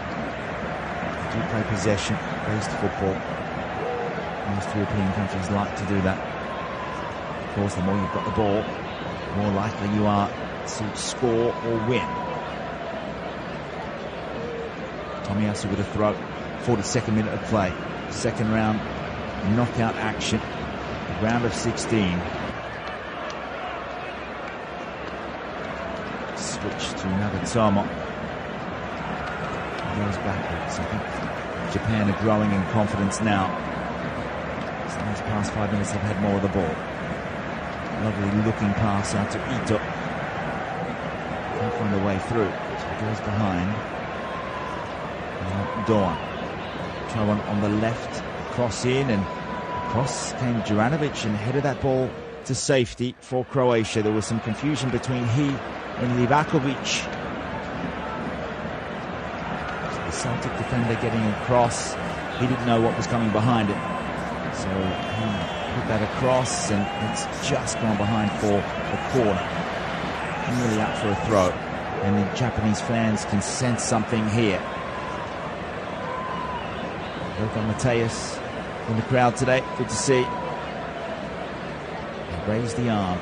Do play possession-based football. Most European countries like to do that. Of course, the more you've got the ball, the more likely you are to score or win. Tomiyasu with a throw. 42nd minute of play. Second round knockout action. Round of 16. Switch to Nagatomo. Goes backwards. I think Japan are growing in confidence now. So these past 5 minutes they've had more of the ball. Lovely looking pass out to Ito. Can't find a way through. So he goes behind. Doan. Try one on the left. Cross in, and across came Juranovic and headed that ball to safety for Croatia. There was some confusion between he and Livakovic. So the Celtic defender getting across. He didn't know what was coming behind it. So he put that across, and it's just gone behind for the corner. Nearly up for a throw. And the Japanese fans can sense something here. Lothar Matthäus in the crowd today. Good to see. They raise the arm.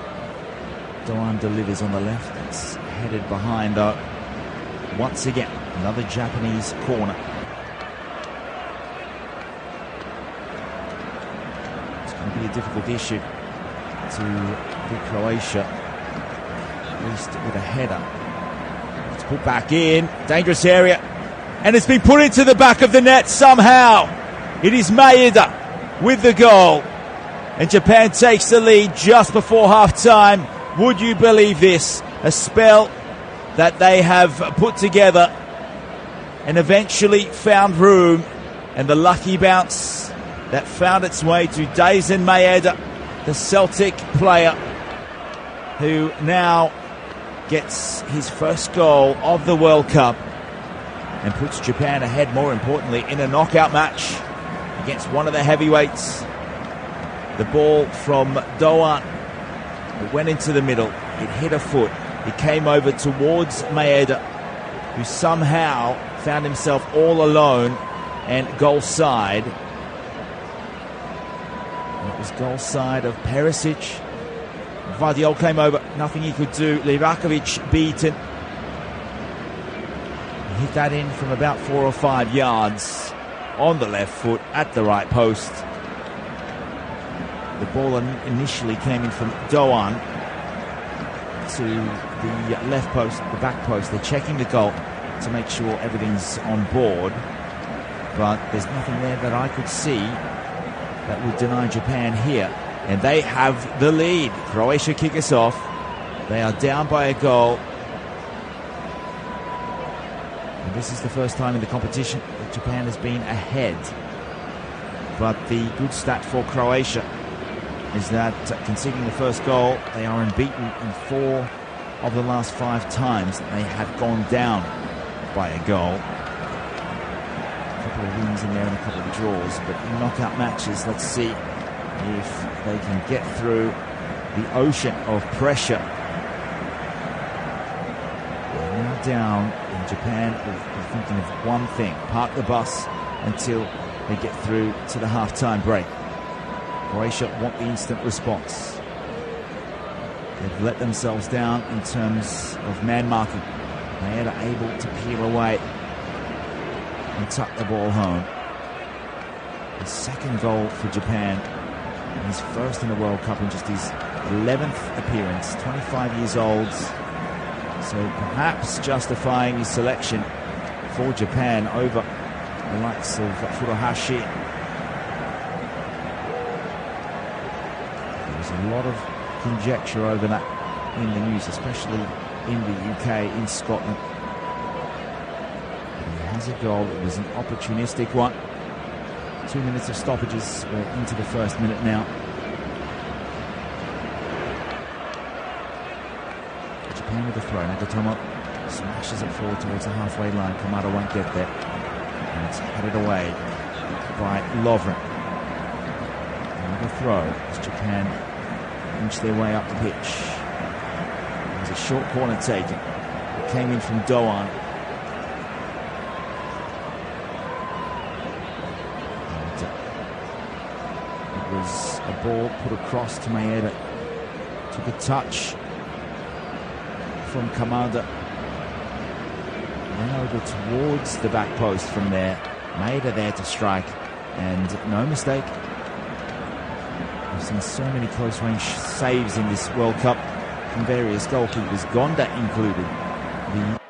Doan delivers on the left. It's headed behind, though. Once again, another Japanese corner. It's going to be a difficult issue to beat Croatia, at least with a header. It's put back in. Dangerous area. and it's been put into the back of the net somehow. It is Maeda with the goal, and Japan takes the lead just before half-time. Would you believe this? A spell that they have put together and eventually found room, and the lucky bounce that found its way to Daisen Maeda, the Celtic player, who now gets his first goal of the World Cup and puts Japan ahead, more importantly, in a knockout match against one of the heavyweights. The ball from Doan, it went into the middle, it hit a foot, it came over towards Maeda, who somehow found himself all alone and goal side. And it was goal side of Perisic. Vardiol came over, nothing he could do. Livakovic beaten. He hit that in from about 4 or 5 yards on the left foot at the right post. The ball initially came in from Doan to the left post, the back post. They're checking the goal to make sure everything's on board, but there's nothing there that I could see that would deny Japan here, and they have the lead. Croatia kick us off. They are down by a goal, and this is the first time in the competition that Japan has been ahead. But the good stat for Croatia is that conceding the first goal, they are unbeaten in 4 of the last 5 times that they have gone down by a goal. A couple of wins in there and a couple of draws, but in knockout matches, let's see if they can get through the ocean of pressure. They're now down, in Japan will be thinking of one thing: park the bus until they get through to the half-time break. Croatia want the instant response. They've let themselves down in terms of man marking. They are able to peel away and tuck the ball home. The second goal for Japan, his first in the World Cup in just his 11th appearance, 25 years old. So perhaps justifying his selection for Japan over the likes of Furuhashi. There's a lot of conjecture over that in the news, especially in the UK, in Scotland. He has a goal. It was an opportunistic one. 2 minutes of stoppages. We're into the first minute now. Japan with the throw. Nagatomo smashes it forward towards the halfway line. Kamada won't get there. And it's headed away by Lovren. Another throw as Japan inch their way up the pitch. It was a short corner taken. It came in from Doan. And it was a ball put across to Maeda. Took a touch from Kamada. Then over towards the back post from there. Maeda there to strike. And no mistake. We've seen so many close-range saves in this World Cup from various goalkeepers, Gonda included. The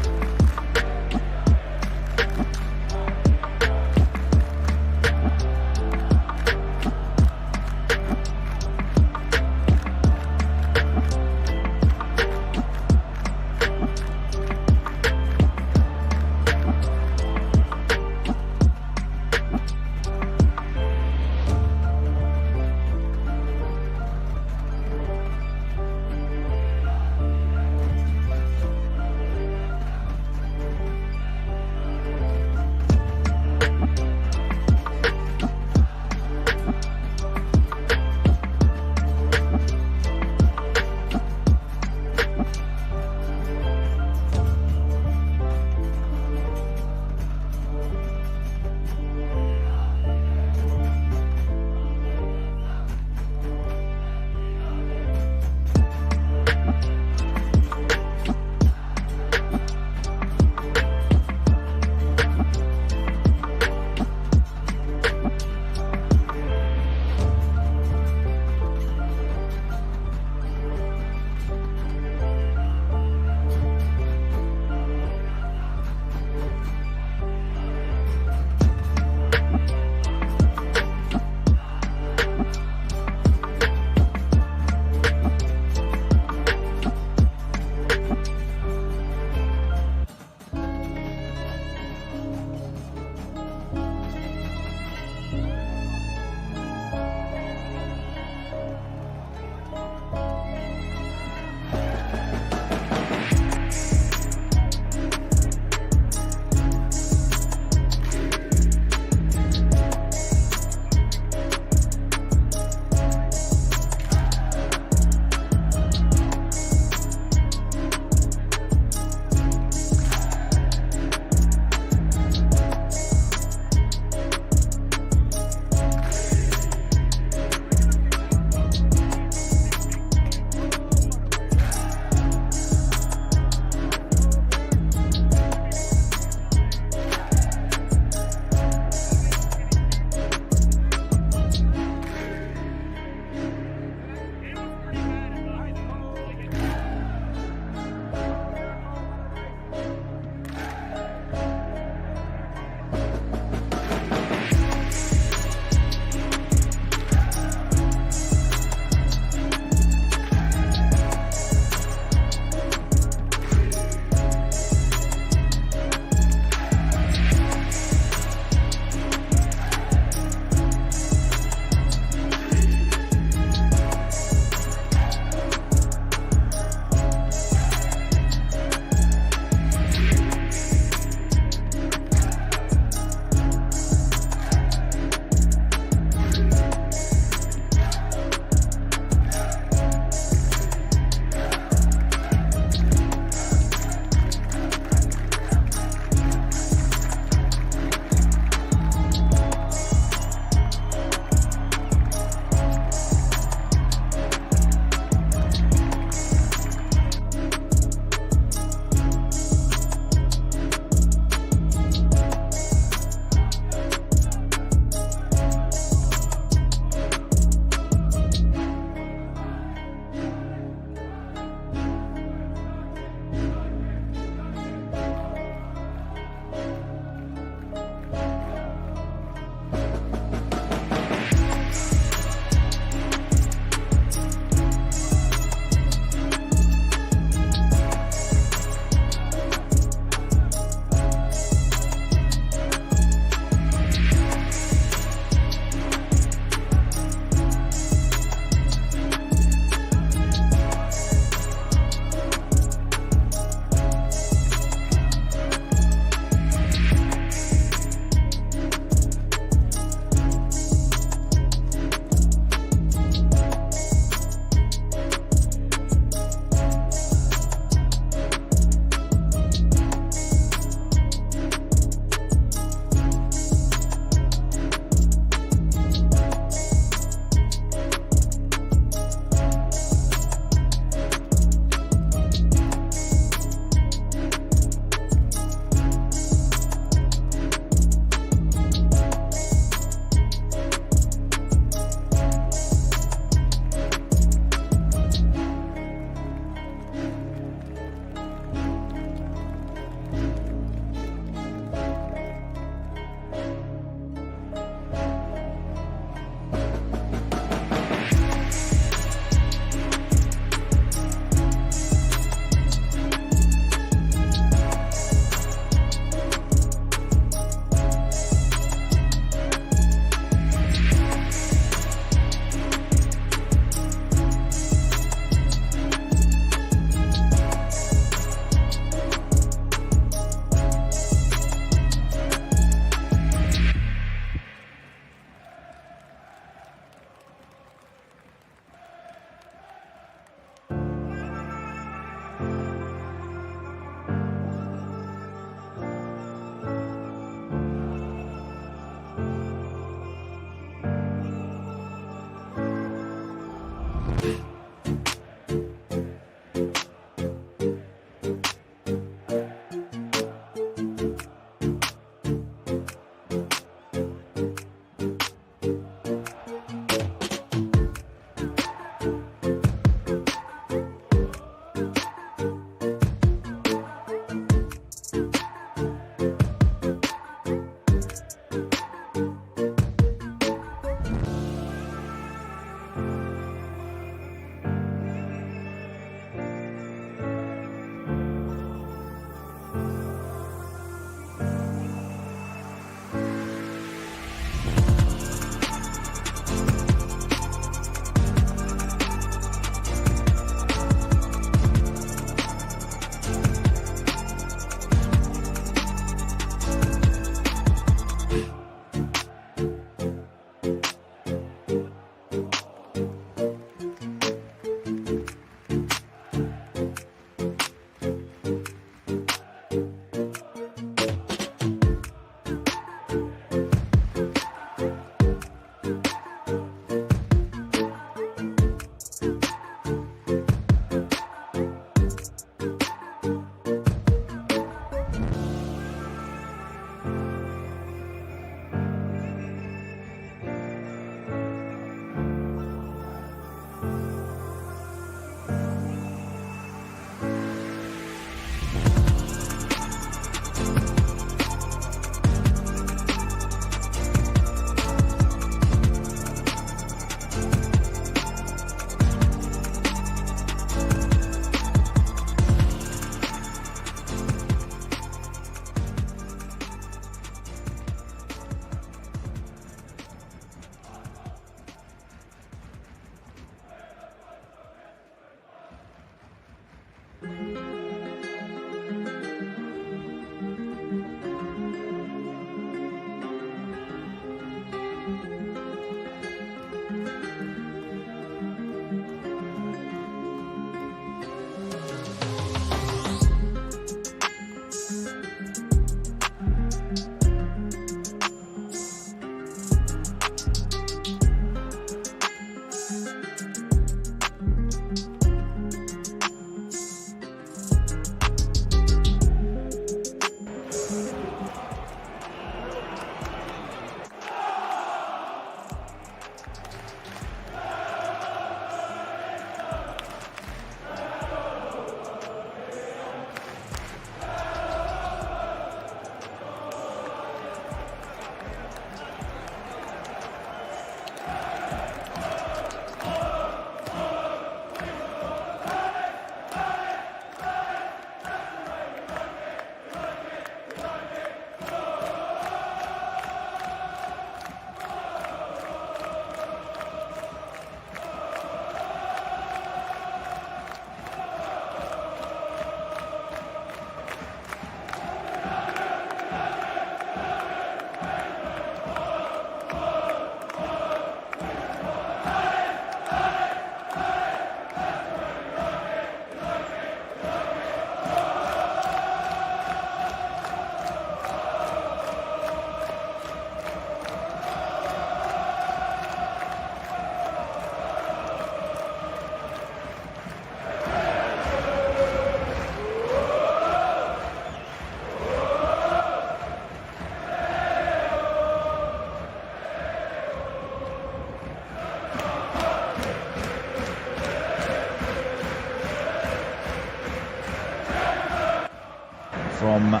from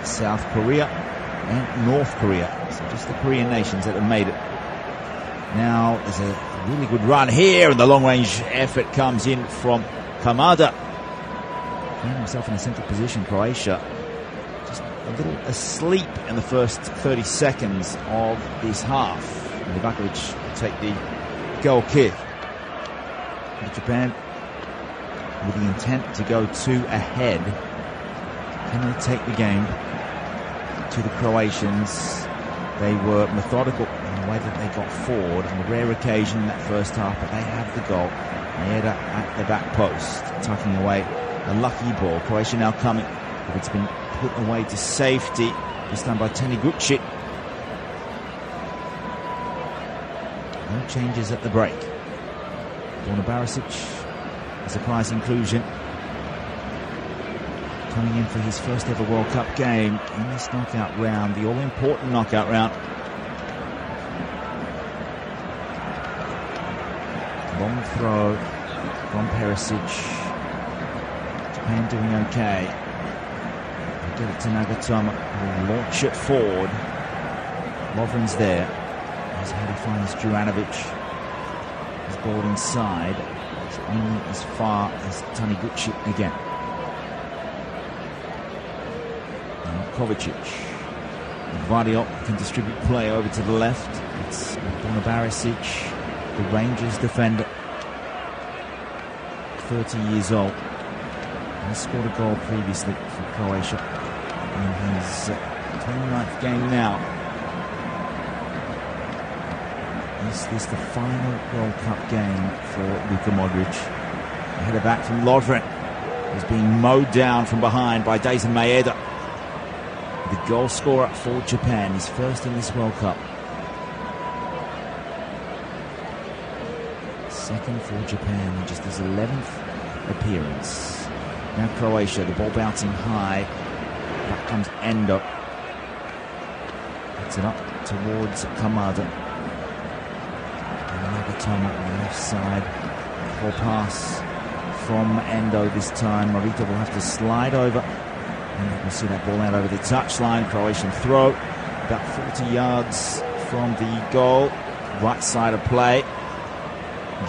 South Korea and North Korea. So just the Korean nations that have made it. Now there's a really good run here, and the long-range effort comes in from Kamada. Found himself in a central position. Croatia just a little asleep in the first 30 seconds of this half. And Livakovic will take the goal kick. And Japan, with the intent to go 2 ahead, can they take the game to the Croatians? They were methodical in the way that they got forward on the rare occasion in that first half, but they have the goal. Maeda at the back post, tucking away a lucky ball. Croatia now coming, but it's been put away to safety, this time by Taniguchi. No changes at the break. Borna Barisic, a surprise inclusion, coming in for his first ever World Cup game in this knockout round, the all-important knockout round. Long throw from Perisic. Japan doing okay. They get it to Nagatomo, who will launch it forward. Lovren's there. He's how he finds Juranovic. He's ball inside. It's only as far as Taniguchi again. Kovacic. Vardiop can distribute play over to the left. It's Borna Barisic, the Rangers defender, 30 years old. He scored a goal previously for Croatia in his 29th game now. Is this the final World Cup game for Luka Modric? A header back from Lovren, who's being mowed down from behind by Dejan Maeda. The goal scorer for Japan, his first in this World Cup. Second for Japan in just his 11th appearance. Now Croatia, the ball bouncing high. Back comes Endo. Puts it up towards Kamada. Nagatomo on the left side. Ball pass from Endo this time. Marita will have to slide over. And you can see that ball out over the touchline. Croatian throw, about 40 yards from the goal. Right side of play.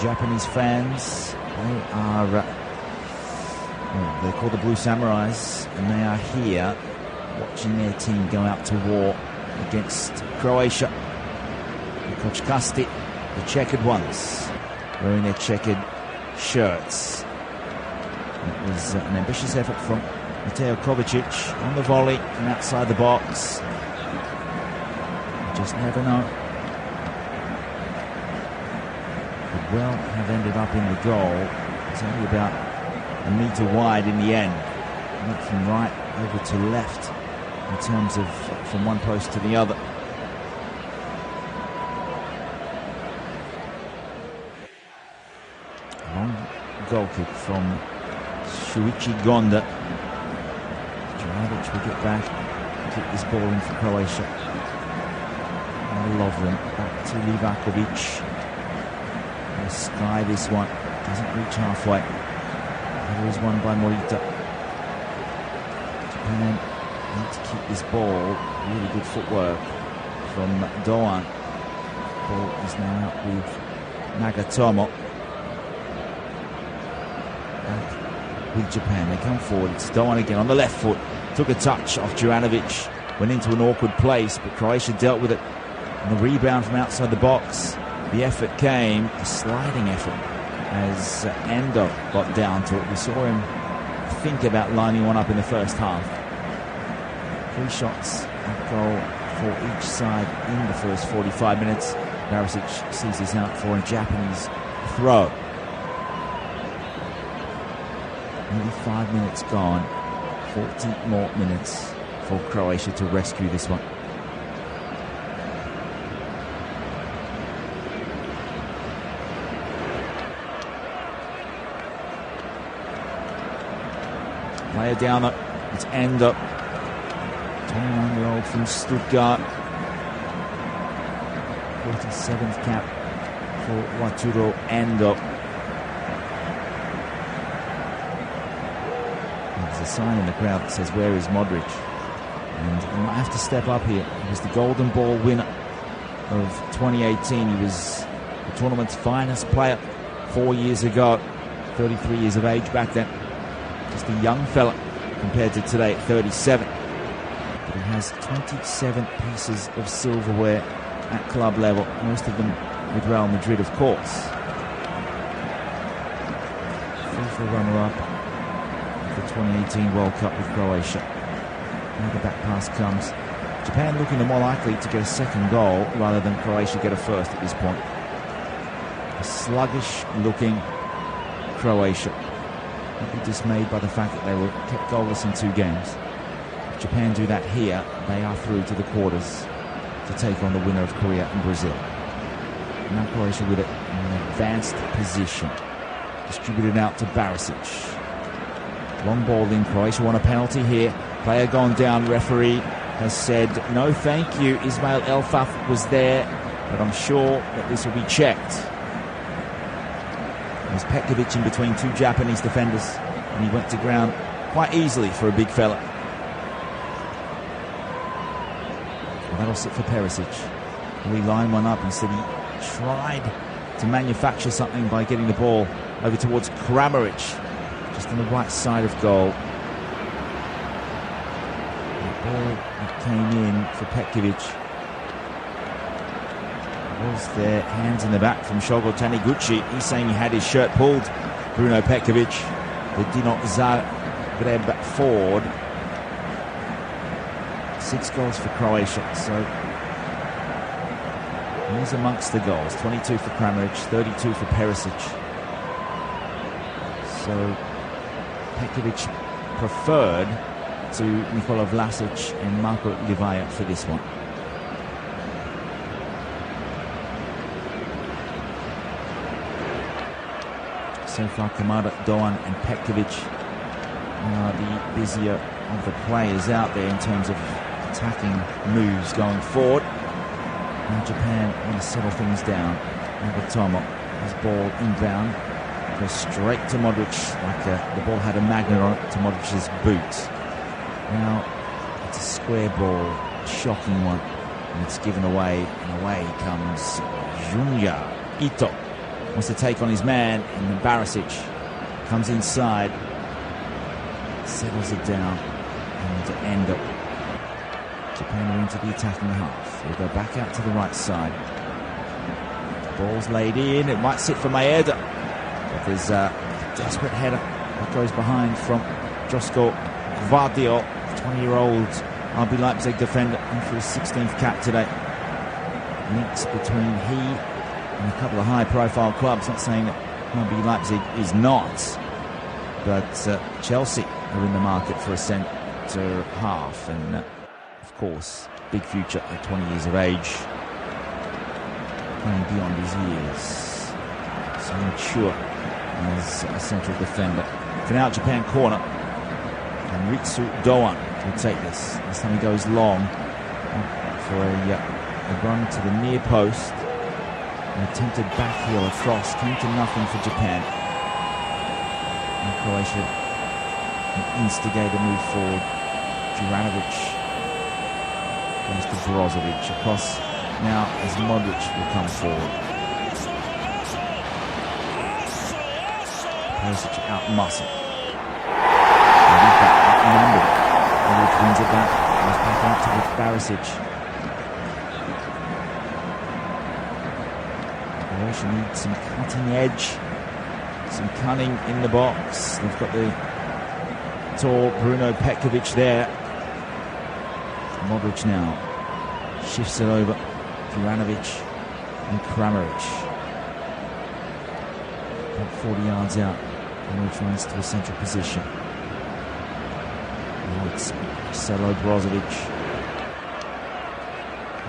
Japanese fans, they are, they're called the Blue Samurais, and they are here watching their team go out to war against Croatia. The Kochkasti, the checkered ones, wearing their checkered shirts. It was an ambitious effort from Mateo Kovacic on the volley from outside the box. You just never know. Could well have ended up in the goal. It's only about a metre wide in the end. Went from right over to left in terms of from one post to the other. Long goal kick from Shuichi Gonda. Juranovic will get back, kick this ball in for Croatia. Lovren back to Livakovic. They'll sky this one, doesn't reach halfway. It was won by Morita. Japan need to keep this ball. Really good footwork from Doan. Ball is now out with Nagatomo. Back with Japan. They come forward. It's Doan again on the left foot. Took a touch off Juranovic. Went into an awkward place, but Croatia dealt with it. And the rebound from outside the box. The effort came, a sliding effort, as Endo got down to it. We saw him think about lining one up in the first half. 3 shots at goal for each side in the first 45 minutes. Barisic sees this out for a Japanese throw. Nearly 5 minutes gone. 40 more minutes for Croatia to rescue this one. Player down, it's Endo, 29-year-old from Stuttgart, 47th cap for Waturo Endo. There's a sign in the crowd that says, "Where is Modric?" And he might have to step up here. He was the Golden Ball winner of 2018. He was the tournament's finest player 4 years ago, 33 years of age back then. Just a young fella compared to today at 37. But he has 27 pieces of silverware at club level, most of them with Real Madrid, of course. FIFA runner-up of the 2018 World Cup with Croatia. Now the back pass comes. Japan looking the more likely to get a second goal rather than Croatia get a first at this point. A sluggish-looking Croatia. Don't be dismayed by the fact that they were kept goalless in 2 games. If Japan do that here, they are through to the quarters to take on the winner of Korea and Brazil. Now Croatia with it in an advanced position. Distributed out to Barisic. Long ball in. Croatia won a penalty here. Player gone down. Referee has said no thank you. Ismail Elfaf was there, but I'm sure that this will be checked. There's Petkovic in between 2 Japanese defenders, and he went to ground quite easily for a big fella. Well, that'll sit for Perisic. Will he line one up? Instead he tried to manufacture something by getting the ball over towards Kramaric, just on the right side of goal. The ball that came in for Petkovic was there, hands in the back from Shogo Taniguchi. He's saying he had his shirt pulled. Bruno Petkovic, the Dinamo Zagreb forward. 6 goals for Croatia, so he's amongst the goals. 22 for Kramaric, 32 for Perisic. So Petkovic preferred to Nikola Vlasic and Marko Livaja for this one. So far, Kamada, Doan and Petkovic are the busier of the players out there in terms of attacking moves going forward. Now Japan want to settle things down. Nagatomo, his ball inbound, goes straight to Modric like the ball had a magnet on it, to Modric's boot. Now it's a square ball, shocking one, and it's given away, and away comes Junya Ito. Wants to take on his man, and Barisic comes inside, settles it down, and end up. Japan are into the attacking half. They'll go back out to the right side. The ball's laid in. It might sit for Maeda, but there's a desperate header It goes behind from Josko Gvardiol, 20-year-old RB Leipzig defender, in for his 16th cap today. Links between he and a couple of high-profile clubs. Not saying that RB Leipzig is not, but Chelsea are in the market for a centre half, and of course, big future at 20 years of age, playing beyond his years, so mature as a central defender. For now, Japan corner, and Ritsu Doan will take this. This time he goes long for a run to the near post. An attempted back heel across, came to nothing for Japan. And Croatia can instigate a move forward. Juranovic goes to Brozovic. Across now as Modric will come forward. Perisic out-muscled. Outnumbered. Modric wins it back. Goes back out to Barisic. Croatia needs some cutting edge, some cunning in the box. They've got the tall Bruno Petkovic there. Modric now shifts it over to Juranovic and Kramaric. About 40 yards out. Modric runs to a central position. Now it's Marcelo Brozovic.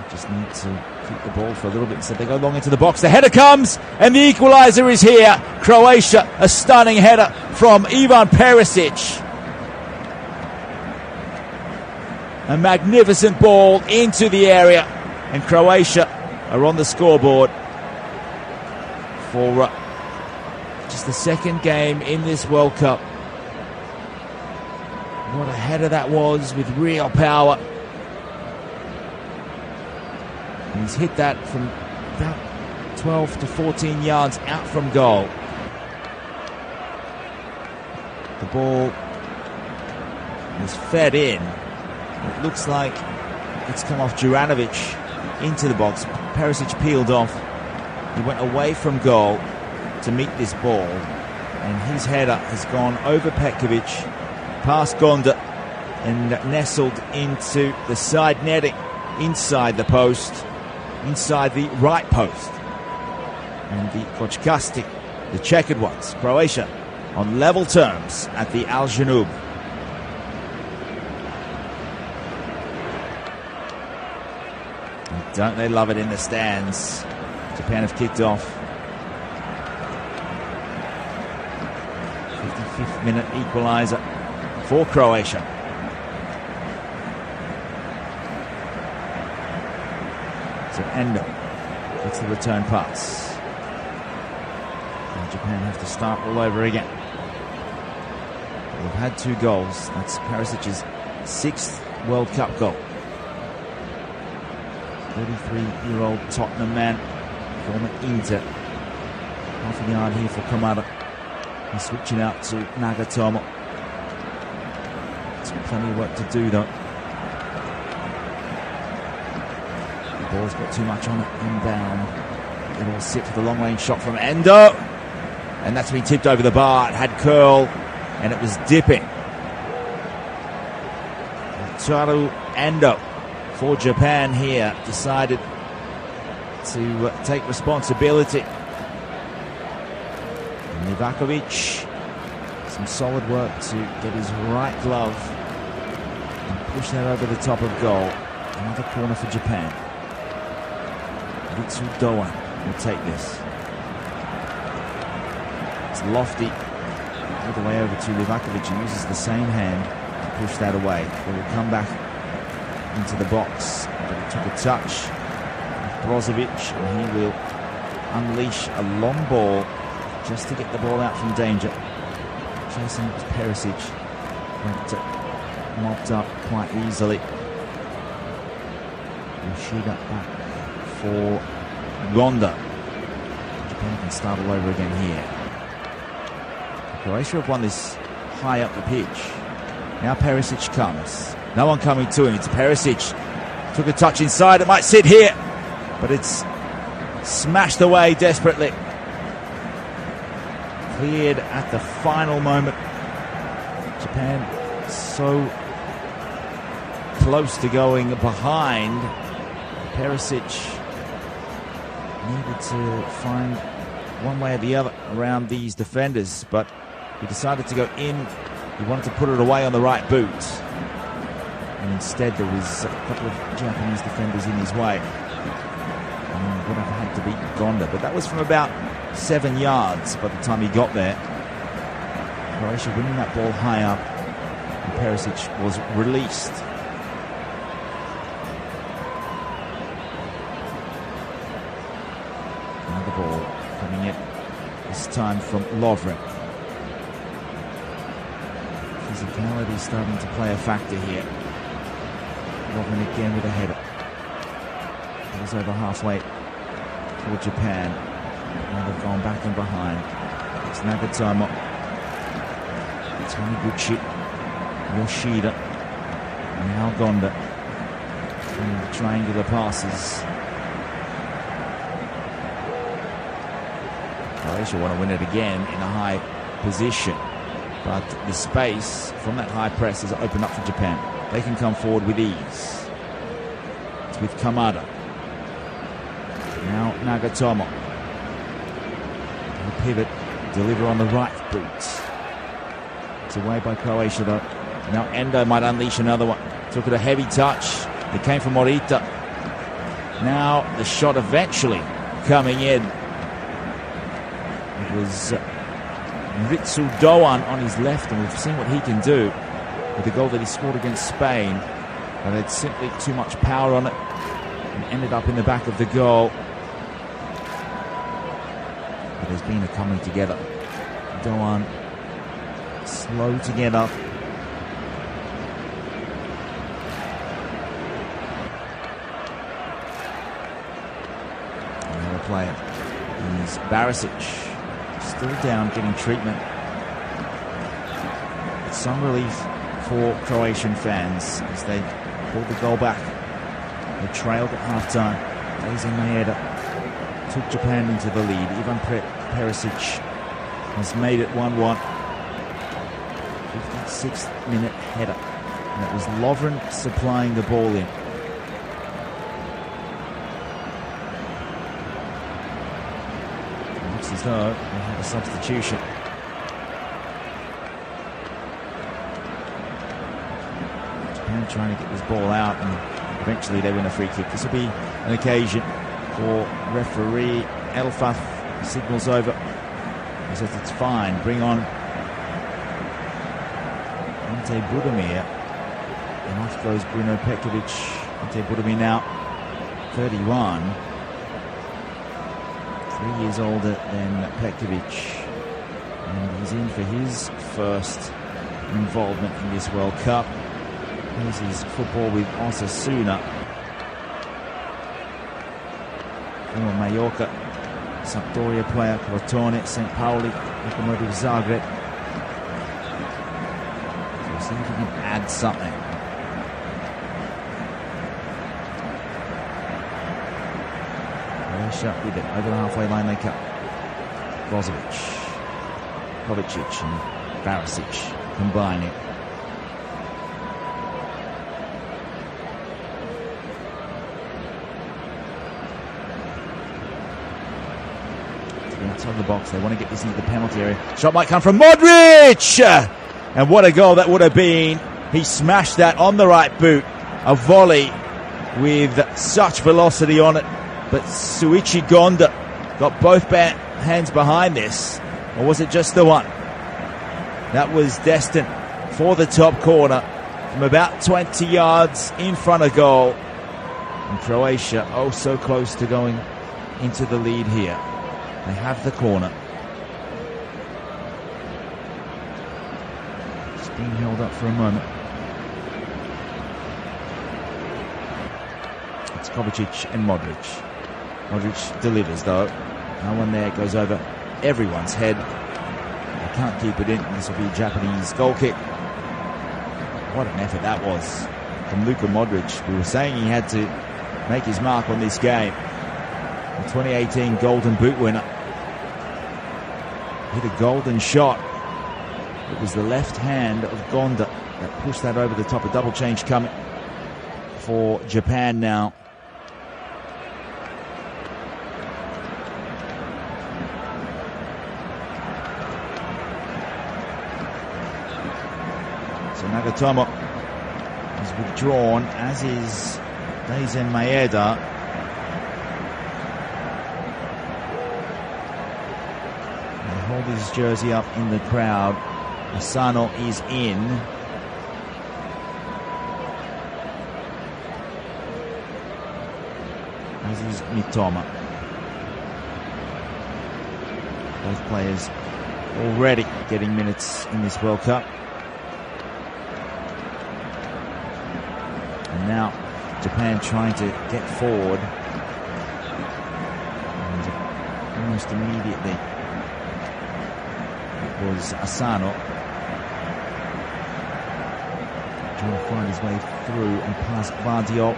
Just need to keep the ball for a little bit, so they go long into the box. The header comes, and the equaliser is here. Croatia, a stunning header from Ivan Perisic. A magnificent ball into the area, and Croatia are on the scoreboard for just the second game in this World Cup. What a header that was, with real power. And he's hit that from about 12 to 14 yards out from goal. The ball is fed in. It looks like it's come off Juranovic into the box. Perisic peeled off. He went away from goal to meet this ball, and his header has gone over Petkovic, past Gonda, and nestled into the side netting, inside the post, inside the right post. And the Kočkasti, the checkered ones, Croatia, on level terms at the Al Janoub. Don't they love it in the stands? Japan have kicked off. 55th minute equaliser for Croatia. So Endo gets the return pass. And Japan have to start all over again. They've had 2 goals. That's Perisic's 6th World Cup goal. 33-year-old Tottenham man, former Inter. Half a yard here for Kamada. He's switching out to Nagatomo. It's plenty of work to do though. The ball's got too much on it, inbound. It all sit for the long-range shot from Endo. And that's been tipped over the bar. It had curl, and it was dipping. Taru Endo for Japan here decided to take responsibility. Livakovic, some solid work to get his right glove and push that over the top of goal. Another corner for Japan. Ritsu Doan will take this. It's lofty all the way over to Livakovic, and uses the same hand to push that away. It will come back into the box, but he took a touch with Brozovic, and he will unleash a long ball just to get the ball out from danger. Chasing Perisic, but mopped up quite easily. Yoshida back for Gonda. Japan can start all over again here. Croatia have won this high up the pitch. Now Perisic comes. No one coming to him. It's Perisic. Took a touch inside. It might sit here, but it's smashed away desperately. Cleared at the final moment Japan so close to going behind. Perisic needed to find one way or the other around these defenders, but he decided to go in. He wanted to put it away on the right boot, and instead there was a couple of Japanese defenders in his way. And would have had to beat Gonda, but that was from about 7 yards by the time he got there. Croatia winning that ball high up, and Perisic was released. Another ball coming in, this time from Lovren. Physicality starting to play a factor here. Lovren again with a header. It was over halfway for Japan. Now they've gone back and behind. It's Nagatomo, Taniguchi, Yoshida, and now Gonda. And the triangular passes. Croatia want to win it again in a high position, but the space from that high press is opened up for Japan. They can come forward with ease. It's with Kamada. Now Nagatomo. The pivot, deliver on the right boot. It's away by Croatia though. Now Endo might unleash another one. Took it a heavy touch. It came from Morita. Now the shot eventually coming in. It was Ritsu Doan on his left, and we've seen what he can do with the goal that he scored against Spain. And it's simply too much power on it and ended up in the back of the goal. But there's been a coming together. Doan slow to get up. Another player is Barisic, still down, getting treatment. It's some relief for Croatian fans as they pulled the goal back. They trailed at half-time. Daisy Maeda took Japan into the lead. Ivan Perisic has made it 1-1. 56th minute header. And it was Lovren supplying the ball in. It looks as though they have a substitution. Japan trying to get this ball out, and eventually they win a free kick. This will be an occasion for referee Elfath. Signals over. He says it's fine. Bring on Ante Budimir. And off goes Bruno Petkovic. Ante Budimir now 31. 3 years older than Petkovic. And he's in for his first involvement in this World Cup. Here's his football with Osasuna. Former Mallorca, Sampdoria player, Crotone, St. Pauli, Lokomotiv Zagreb. So see if he can add something. Croatia with it over the halfway line they come. Brozovic, Kovacic and Barisic combining. Outside the box, they want to get this into the penalty area. Shot might come from Modric! And what a goal that would have been. He smashed that on the right boot. A volley with such velocity on it. But Suichi Gonda got both hands behind this. Or was it just the one? That was destined for the top corner from about 20 yards in front of goal. And Croatia, oh so close to going into the lead here. They have the corner. It's being held up for a moment. It's Kovacic and Modric. Modric delivers though. No one there, goes over everyone's head. They can't keep it in. This will be a Japanese goal kick. What an effort that was from Luka Modric. We were saying he had to make his mark on this game. The 2018 Golden Boot winner. Hit a golden shot It was the left hand of Gonda that pushed that over the top. A double change coming for Japan now. So Nagatomo is withdrawn, as is Daisen Maeda. They hold his jersey up in the crowd. Asano is in. As is Mitoma. Both players already getting minutes in this World Cup. And now Japan trying to get forward. And almost immediately it was Asano trying to find his way through and past Vardio.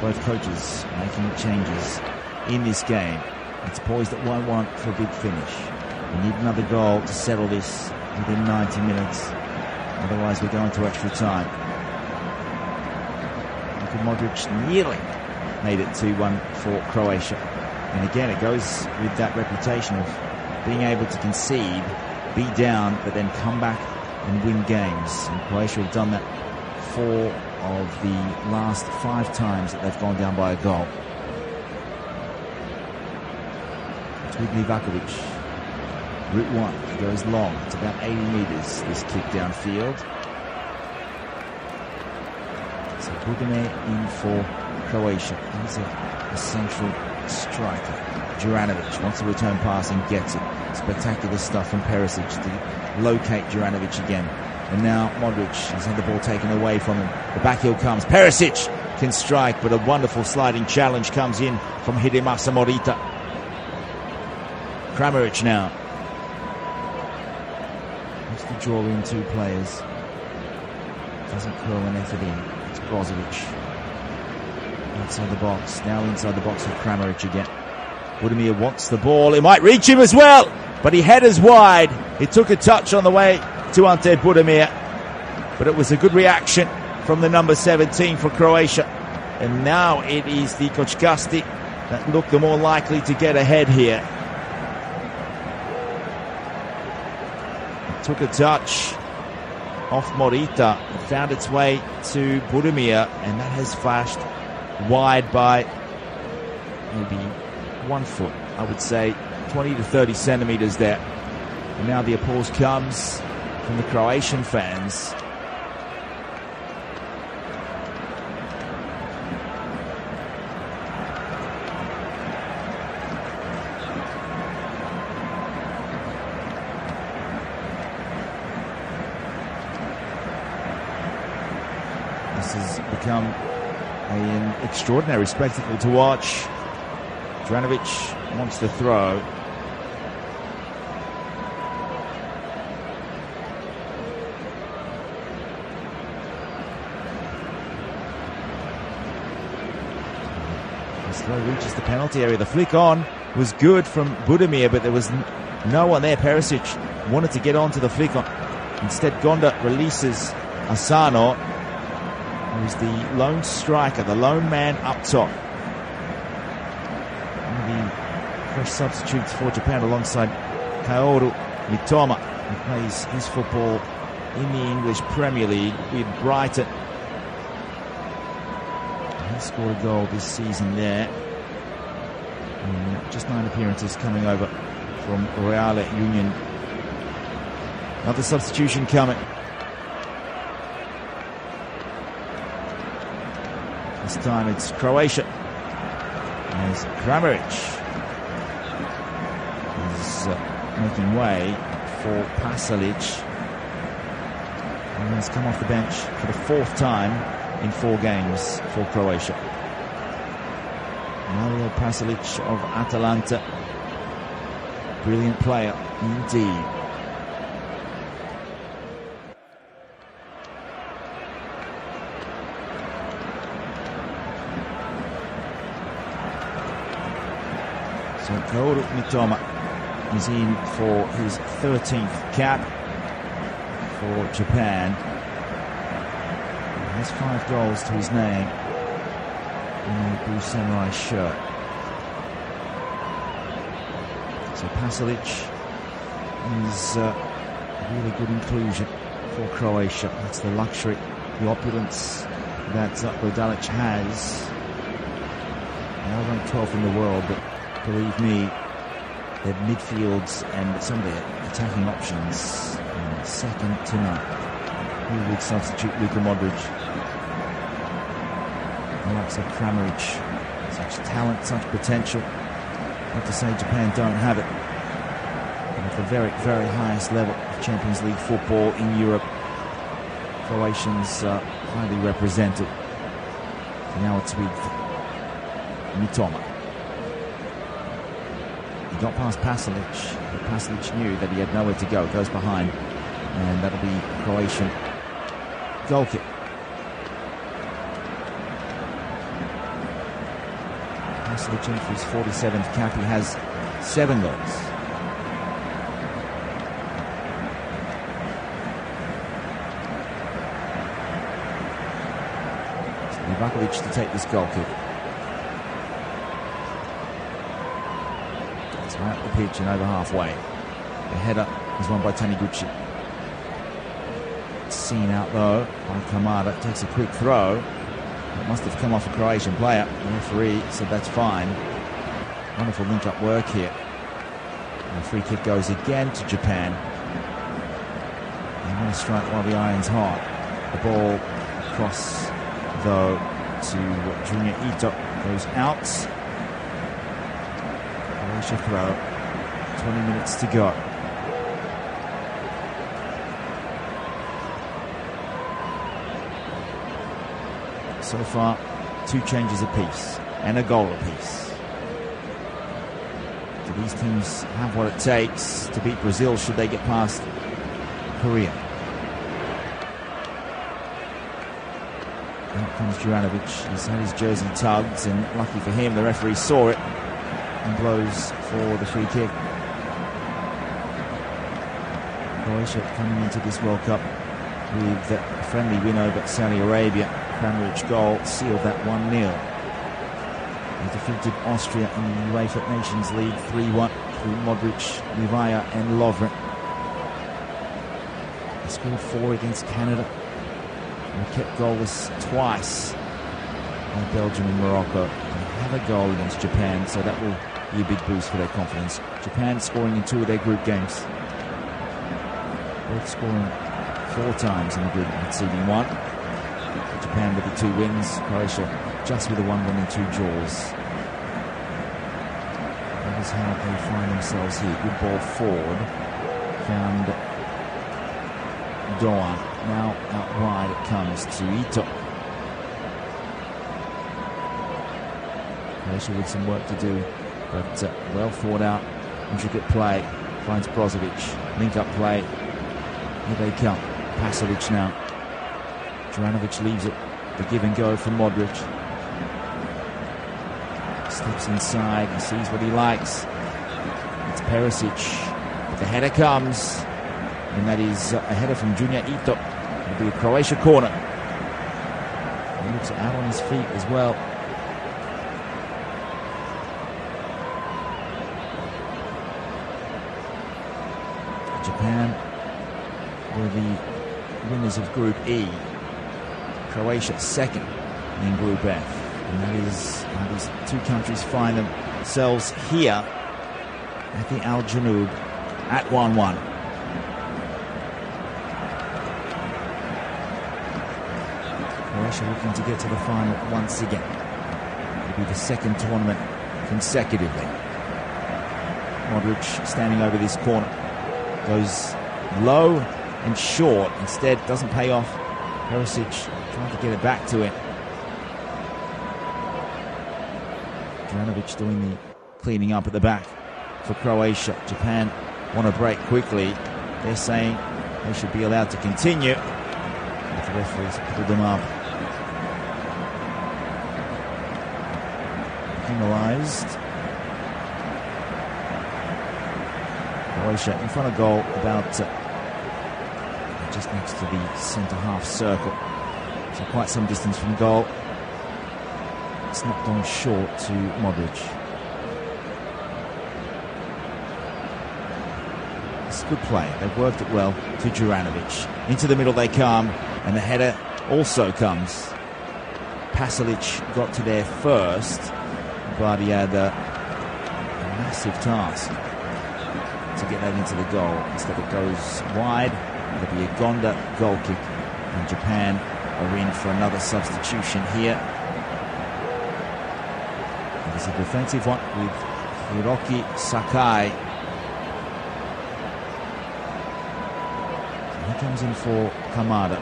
Both coaches making changes in this game. It's poised at 1-1 for a big finish. We need another goal to settle this within 90 minutes. Otherwise we're going to extra time. Luka Modric nearly made it 2-1 for Croatia. And again, it goes with that reputation of being able to concede, be down, but then come back and win games. And Croatia have done that 4 of the last 5 times that they've gone down by a goal. It's with Livakovic. Route 1, it goes long. It's about 80 metres, this kick downfield. So Budimir in for Croatia. He's a central striker. Juranovic wants to return pass and gets it. Spectacular stuff from Perisic to locate Juranovic again. And now Modric has had the ball taken away from him. The back heel comes. Perisic can strike, but a wonderful sliding challenge comes in from Hidemasa Morita. Kramaric now. Wants to draw in 2 players. Doesn't curl an effort in. It's Brozovic. Outside the box. Now inside the box with Kramaric again. Budimir wants the ball. It might reach him as well, but he headers wide. He took a touch on the way to Ante Budimir, but it was a good reaction from the number 17 for Croatia. And now it is the Kočkasti that look the more likely to get ahead here. It took a touch off Morita, it found its way to Budimir, and that has flashed wide by maybe 1 foot, I would say 20 to 30 centimeters there. And now the applause comes from the Croatian fans. This has become an extraordinary spectacle to watch. Juranovic wants to throw. Throw reaches the penalty area. The flick on was good from Budimir, but there was no one there. Perisic wanted to get onto the flick on. Instead, Gonda releases Asano, who's the lone striker, the lone man up top. One of the fresh substitutes for Japan alongside Kaoru Mitoma, who plays his football in the English Premier League with Brighton. He scored a goal this season there. Just 9 appearances coming over from Reale Union. Another substitution coming. This time it's Croatia. As Kramaric is making way for Pasalic. And he's come off the bench for the 4th time in 4 games for Croatia. Mario Pasalic of Atalanta. Brilliant player indeed. Toru Mitoma is in for his 13th cap for Japan. He has 5 goals to his name in a blue samurai shirt. So Pasalic is a really good inclusion for Croatia. That's the luxury, the opulence that Rodalic has. Now ranked 12th in the world, but believe me, their midfields and some of their attacking options are second to none. Who would substitute Luka Modric? The likes of Kramaric, such talent, such potential. Not to say Japan don't have it. But at the very, very highest level of Champions League football in Europe, Croatians are highly represented. So now it's with Mitoma. He got past Pasalic, but Pasalic knew that he had nowhere to go. Goes behind, and that'll be Croatian goal kick. Pasalic in for his 47th cap. He has 7 goals. Livakovic to take this goal kick. It's right up the pitch and over halfway. The header is won by Taniguchi. It's seen out though by Kamada. Takes a quick throw. It must have come off a Croatian player. The referee said that's fine. Wonderful link-up work here. And the free kick goes again to Japan. They want to strike while the iron's hot. The ball across though to Junior Ito, goes out. Croatia throw. 20 minutes to go. So far, 2 changes apiece and a goal apiece. Do these teams have what it takes to beat Brazil should they get past Korea? Out comes Juranovic. He's had his jersey tugged, and lucky for him, the referee saw it and blows for the free kick. Croatia coming into this World Cup with a friendly win over Saudi Arabia. Kramaric goal sealed that 1-0. They defeated Austria in the UEFA Nations League 3-1 through Modric, Livaya and Lovren. They scored 4 against Canada. They kept goalless twice by Belgium and Morocco. They have a goal against Japan, so that will be a big boost for their confidence. Japan scoring in 2 of their group games. Both scoring 4 times in the group, conceding 1. Japan with the 2 wins, Croatia just with a 1 win and 2 draws. That is how they find themselves here. Good ball forward. Found Doan. Now out wide it comes to Ito. Croatia with some work to do, but well thought out, intricate play. Finds Brozovic. Link up play. Here they come. Pasalic now. Juranovic leaves it. The give and go from Modric. Steps inside. He sees what he likes. It's Perisic. But the header comes. And that is a header from Junior Ito. It'll be a Croatia corner. He looks out on his feet as well. Japan were the winners of Group E. Croatia second in Group F. And that is how these 2 countries find themselves here at the Al Janoub at 1-1. Croatia looking to get to the final once again. It'll be the 2nd tournament consecutively. Modric standing over this corner. Goes low and short. Instead, doesn't pay off. Perisic trying to get it back to it. Juranovic doing the cleaning up at the back for Croatia. Japan want to break quickly. They're saying they should be allowed to continue. But the referees pulled them up. Penalised. Croatia in front of goal, about just next to the centre-half circle. So quite some distance from goal. It's knocked on short to Modric. It's a good play. They've worked it well to Juranovic. Into the middle they come, and the header also comes. Pasalic got to there first, but he had a massive task to get that into the goal. Instead it goes wide. It'll be a Gonda goal kick, and Japan are in for another substitution here. It's a defensive one with Hiroki Sakai. So he comes in for Kamada.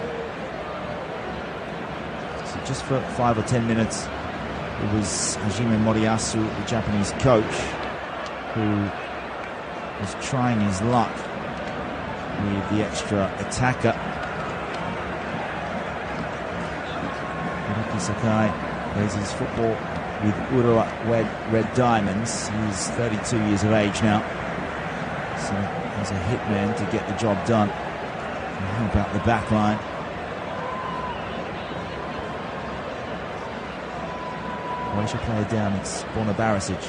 So just for 5 or 10 minutes, it was Hajime Moriyasu, the Japanese coach, who was trying his luck with the extra attacker. Hiroki Sakai plays his football with Urawa Red Diamonds. He's 32 years of age now, so he's a hitman to get the job done. And how about the back line? Croatia player down, it's Borna Barisic.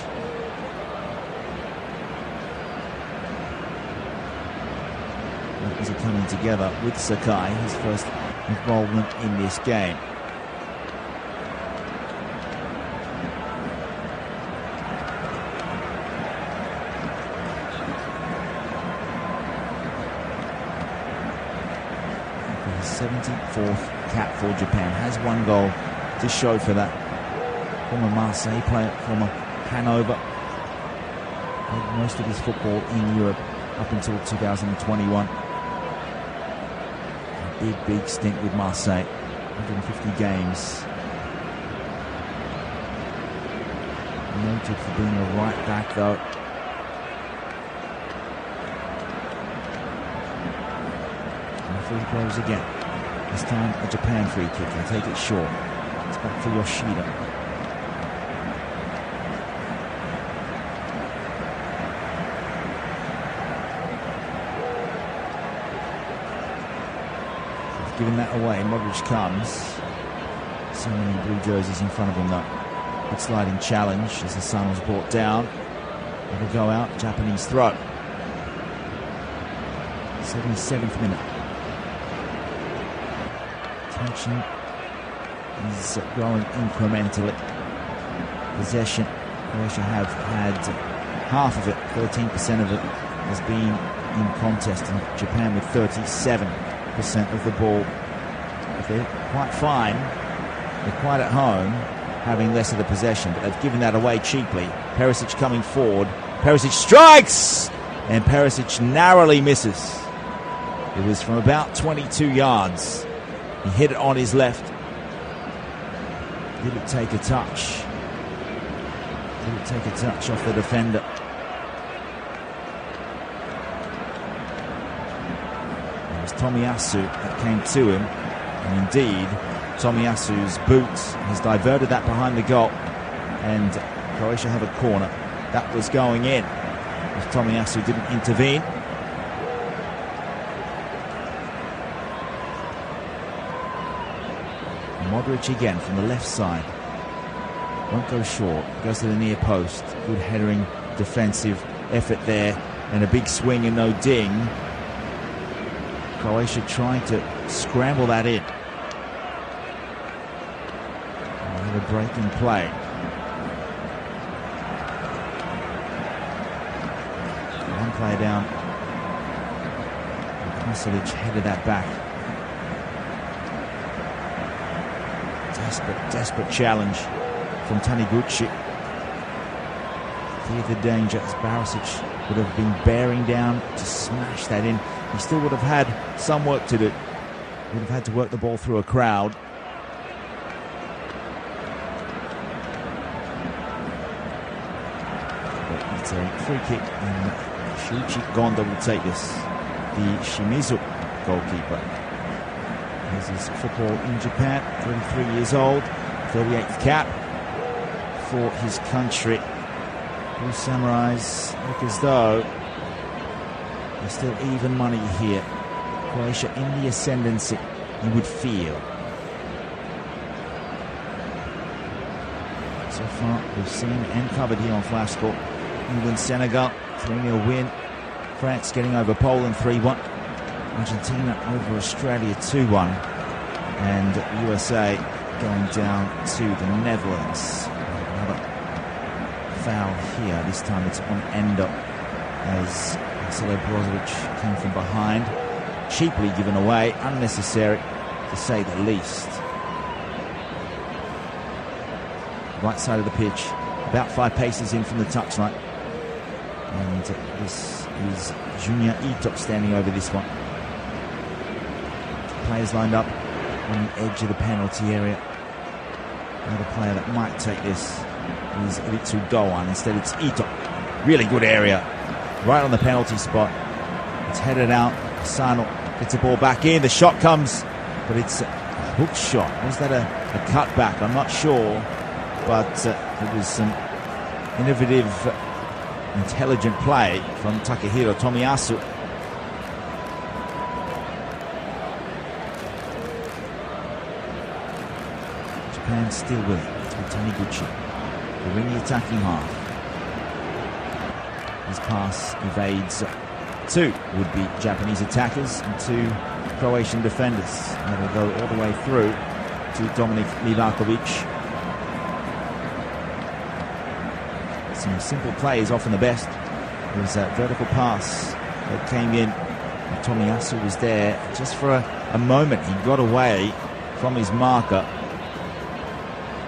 As are coming together with Sakai, his first involvement in this game. His 74th cap for Japan, has one goal to show for that. Former Marseille player, former Hanover, played most of his football in Europe up until 2021. Big stint with Marseille, 150 games. Noted for being a right back though. And free throws again. This time a Japan free kick, and take it short. It's back for Yoshida. Giving that away, Modric comes. So many blue jerseys in front of him though. Good sliding challenge as the sun was brought down. It'll go out, Japanese throw. 77th minute. Tension is growing incrementally. Possession, Croatia have had half of it, 13% of it has been in contest, and Japan with 37% of the ball. If they're quite fine, they're quite at home, having less of the possession, but they've given that away cheaply. Perisic coming forward. Perisic strikes, and Perisic narrowly misses. It was from about 22 yards. He hit it on his left. Did it take a touch? Did it take a touch off the defender? Tomiyasu that came to him, and indeed Tomiyasu's boot has diverted that behind the goal, and Croatia have a corner that was going in if Tomiyasu didn't intervene. Modric again from the left side, won't go short, goes to the near post. Good headering defensive effort there, and a big swing and no ding. Croatia trying to scramble that in. And a break in play. One player down. Pasalic headed that back. Desperate challenge from Taniguchi. Feared the danger as Barisic would have been bearing down to smash that in. He still would have had some work to do. Would have had to work the ball through a crowd. But it's a free kick, and Shuichi Gonda will take this. The Shimizu goalkeeper. This is football in Japan, 33 years old, 38th cap for his country. Blue Samurais look as though There's still even money here. Croatia in the ascendancy, you would feel. So far, we've seen and covered here on Flash Score. England, Senegal, 3-0 win. France getting over Poland 3-1. Argentina over Australia 2-1. And USA going down to the Netherlands. Another foul here. This time it's on Endo as Marcelo Brozovic came from behind. Cheaply given away, unnecessary to say the least. Right side of the pitch, about 5 paces in from the touchline. And this is Junior Ito standing over this one. Players lined up on the edge of the penalty area. Another player that might take this is Ritsu Doan. Instead it's Ito. Really good area. Right on the penalty spot. It's headed out. Sano gets the ball back in. The shot comes, but it's a hook shot. Was that a cutback? I'm not sure. But it was some innovative, intelligent play from Takehiro Tomiyasu. Japan still with it. It's with Taniguchi. They're in the attacking half. His pass evades 2 would-be Japanese attackers and 2 Croatian defenders. And they'll go all the way through to Dominik Livakovic. Some simple play is often the best. There was a vertical pass that came in. And Tomiyasu was there just for a moment. He got away from his marker.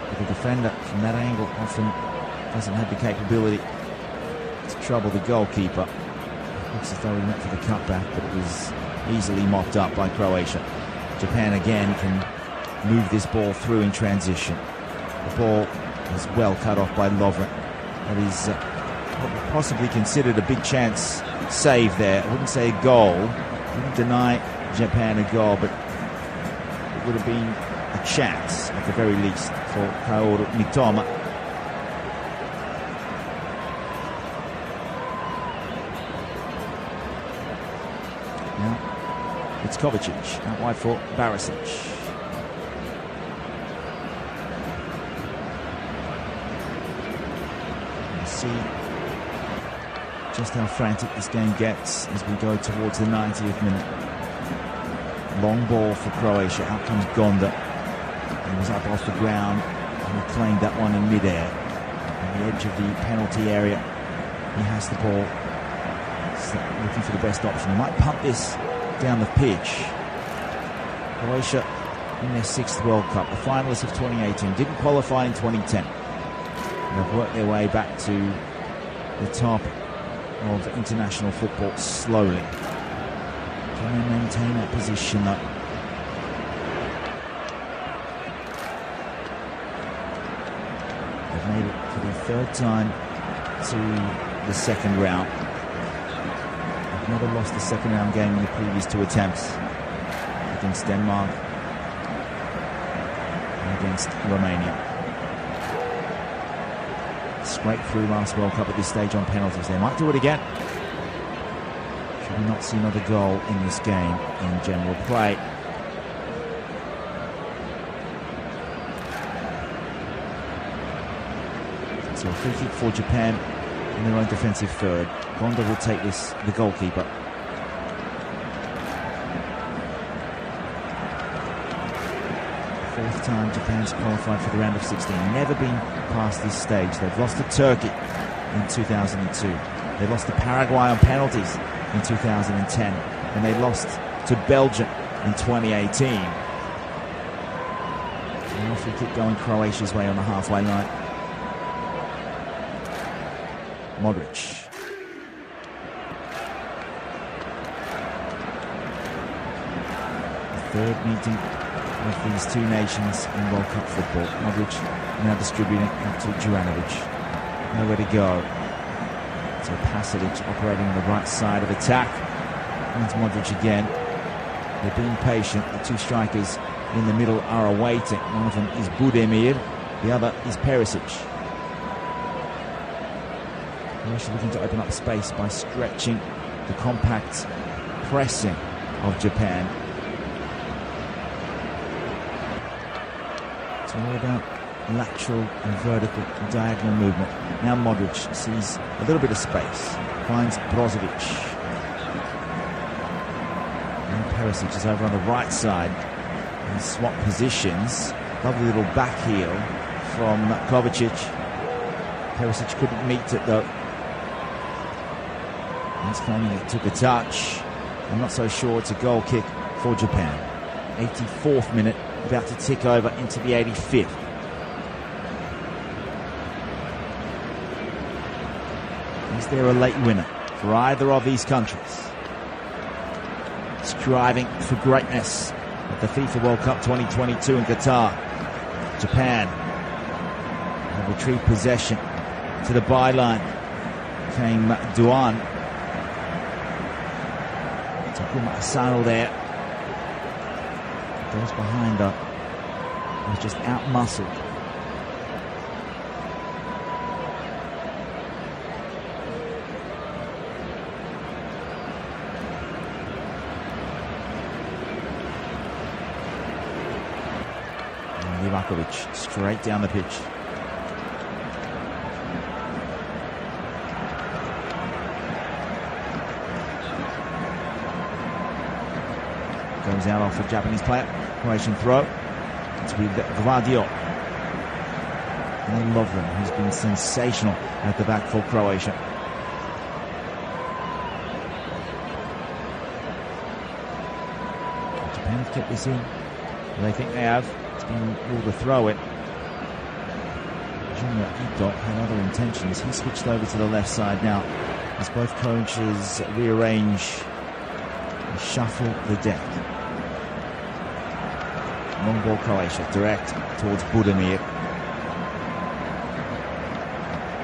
But the defender from that angle often doesn't have the capability to trouble the goalkeeper. It looks as though he went for the cutback, but it was easily mopped up by Croatia. Japan again can move this ball through in transition. The ball is well cut off by Lovren. That is what was possibly considered a big chance save there. I wouldn't say a goal. Wouldn't deny Japan a goal, but it would have been a chance at the very least for Kaoru Mitoma. Now it's Kovacic out wide for Barisic. See just how frantic this game gets as we go towards the 90th minute. Long ball for Croatia. Out comes Gonda. He was up off the ground and he claimed that one in midair. On the edge of the penalty area, he has the ball. So looking for the best option. He might pump this down the pitch. Croatia in their 6th World Cup, the finalists of 2018, didn't qualify in 2010. They've worked their way back to the top of international football slowly. Can they maintain that position though? They've made it for the 3rd time to the 2nd round. They've never lost the 2nd round game in the previous 2 attempts against Denmark and against Romania. Scraped through last World Cup at this stage on penalties. They might do it again. Should we not see another goal in this game in general play? So a free kick for Japan in their own defensive third. Gonda will take this, the goalkeeper. Fourth time Japan's qualified for the round of 16. Never been past this stage. They've lost to Turkey in 2002. They lost to Paraguay on penalties in 2010. And they lost to Belgium in 2018. And off we keep going Croatia's way on the halfway line. Modric. The 3rd meeting of these 2 nations in World Cup football. Modric now distributing out to Juranovic. Nowhere to go. So Pasalic operating on the right side of attack. And it's Modric again. They're being patient. The 2 strikers in the middle are awaiting. One of them is Budimir. The other is Perisic. Croatia looking to open up space by stretching the compact pressing of Japan. It's all about lateral and vertical and diagonal movement. Now Modric sees a little bit of space, finds Brozovic. And Perisic is over on the right side. And swap positions. Lovely little back heel from Kovacic. Perisic couldn't meet it though. He's claiming it took a touch. I'm not so sure it's a goal kick for Japan. 84th minute, about to tick over into the 85th. Is there a late winner for either of these countries? Striving for greatness at the FIFA World Cup 2022 in Qatar. Japan have retrieved possession to the byline. Came Duan. Takuma Asano there. Goes behind her. He's just out-muscled. Livakovic straight down the pitch. Goes out off a Japanese player. Croatian throw. It's with Gvardiol. And Lovren, who's been sensational at the back for Croatia. Japan have kept this in. They think they have. It's been ruled to throw it. Junior Ito had other intentions. He switched over to the left side now as both coaches rearrange and shuffle the deck. Long ball Croatia, direct towards Budimir.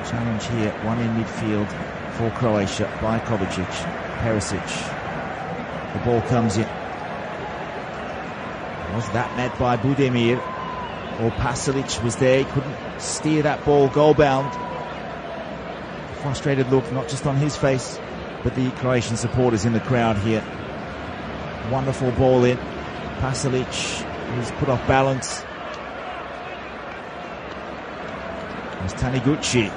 Challenge here, one in midfield for Croatia by Kovacic. Perisic. The ball comes in. Was that met by Budimir? Or Pasalic was there, he couldn't steer that ball goal bound. Frustrated look, not just on his face, but the Croatian supporters in the crowd here. Wonderful ball in. Pasalic was put off balance. There's Taniguchi.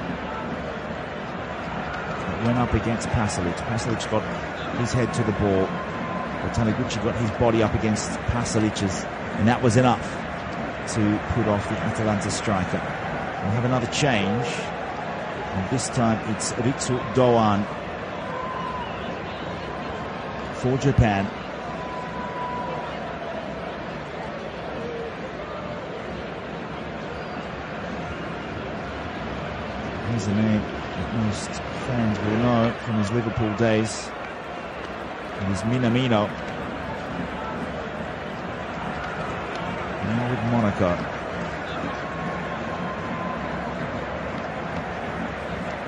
It went up against Pasalic. Pasalic got his head to the ball. But Taniguchi got his body up against Pasalic's, and that was enough to put off the Atalanta striker. We'll have another change, and this time it's Ritsu Doan for Japan. He's a name that most fans will know from his Liverpool days. It is Minamino. Now with Monaco.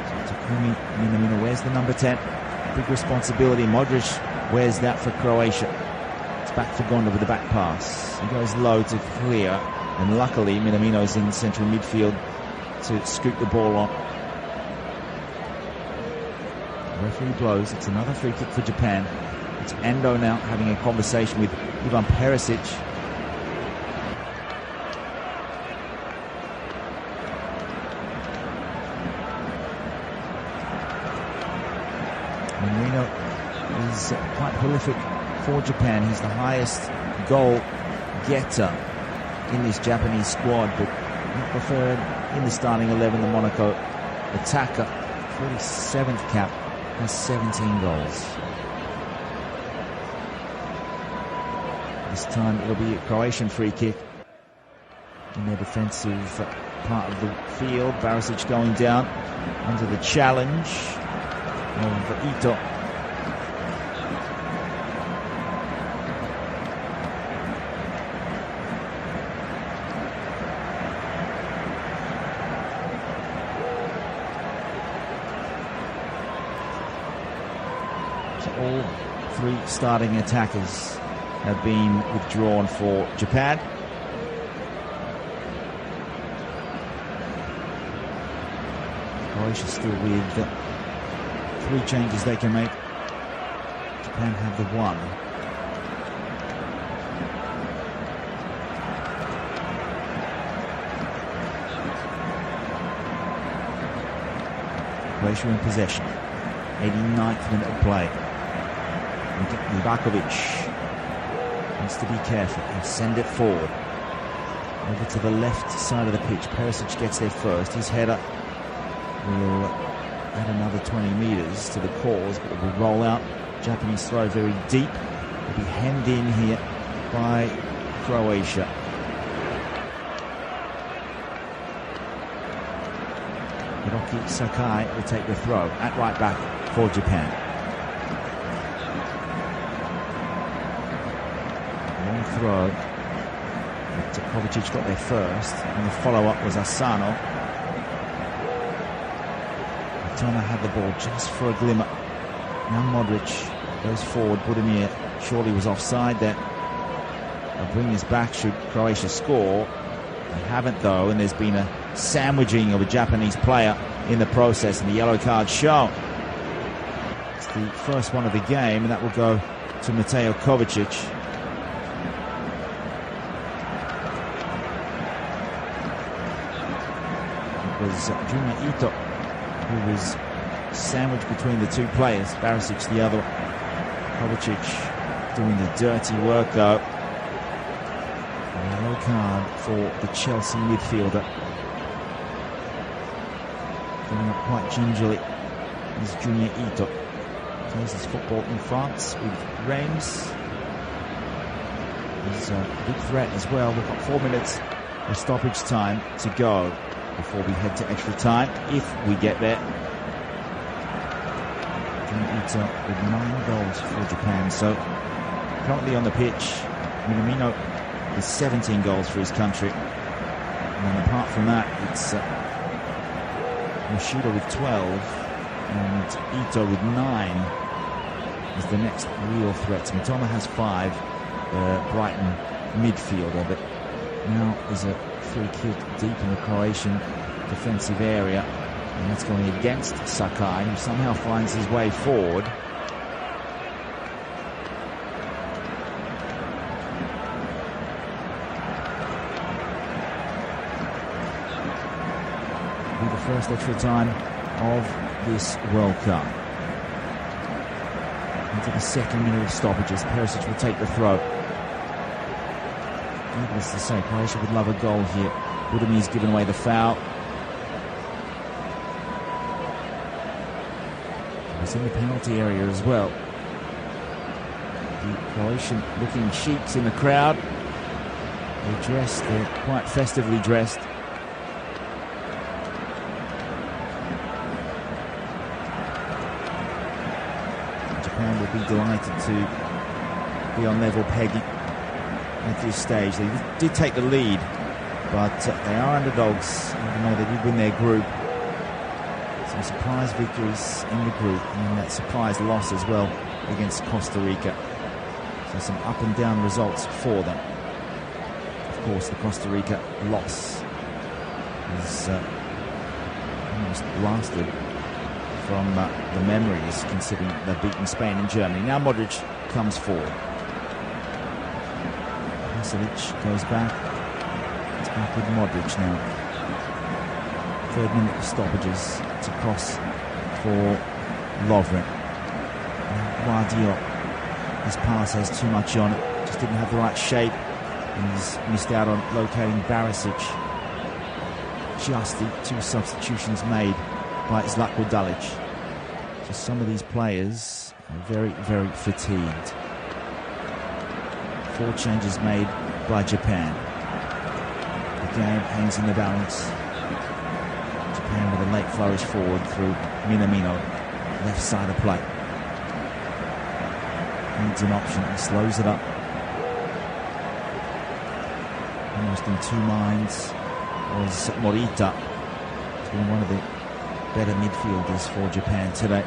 So Takumi Minamino wears the number 10. Big responsibility. Modric wears that for Croatia. It's back for Gonda with the back pass. He goes low to clear. And luckily Minamino's in central midfield to scoop the ball on. The referee blows. It's another free kick for Japan. It's Endo now having a conversation with Ivan Perisic. Marino is quite prolific for Japan. He's the highest goal getter in this Japanese squad, but not preferred in the starting 11. The Monaco attacker, 47th cap, has 17 goals. This time it'll be a Croatian free kick in their defensive part of the field. Barisic going down under the challenge of Ito. So all three starting attackers have been withdrawn for Japan. Croatia still with 3 changes they can make. Japan have the one. Croatia in possession. 89th minute of play. Livakovic needs to be careful and send it forward. Over to the left side of the pitch. Perisic gets there first. His header will add another 20 metres to the cause, but it will roll out. Japanese throw very deep. Will be hemmed in here by Croatia. Hiroki Sakai will take the throw at right back for Japan. Long throw. But Kovacic got there first, and the follow-up was Asano. Tona had the ball just for a glimmer. Now Modric goes forward. Budimir surely was offside there. They'll bring this back should Croatia score. They haven't though, and there's been a sandwiching of a Japanese player in the process, and the yellow card shown. It's the first one of the game, and that will go to Mateo Kovacic. It was Junior Ito who was sandwiched between the two players. Barisic the other. Kovacic doing the dirty work though. A yellow card for the Chelsea midfielder. Coming up quite gingerly is Junior Ito. Plays his football in France with Reims. He's a big threat as well. We've got 4 minutes of stoppage time to go before we head to extra time, if we get there. Junior Ito with 9 goals for Japan. So currently on the pitch, Minamino with 17 goals for his country. And then apart from that, it's Yoshida with 12 and Ito with 9 is the next real threat. Mitoma has 5, Brighton midfielder, but now there's a free kick deep in the Croatian defensive area, and that's going against Sakai, who somehow finds his way forward. Be the first extra time of this World Cup. Into the second minute of stoppages, Perisic will take the throw. Needless to say, Croatia would love a goal here. Budimir's given away the foul. He was in the penalty area as well. The Croatian looking sheiks in the crowd. They're dressed, they're quite festively dressed. Japan will be delighted to be on level pegging at this stage. They did take the lead, but they are underdogs, even though they did win their group. Some surprise victories in the group, and that surprise loss as well against Costa Rica. So some up and down results for them. Of course, the Costa Rica loss is almost blasted from the memories, considering they've beaten Spain and Germany. Now Modric comes forward. Pasalic goes back. It's back with Modric now. 3rd minute of stoppages to cross for Lovren. Guardiola, his pass has too much on it. Just didn't have the right shape. And he's missed out on locating Barisic. Just the 2 substitutions made by Zlatko Dalic. So some of these players are very, very fatigued. 4 changes made by Japan. The game hangs in the balance. Japan with a late flourish forward through Minamino, left side of play. Needs an option, he slows it up. Almost in 2 minds was Morita. He's been one of the better midfielders for Japan today.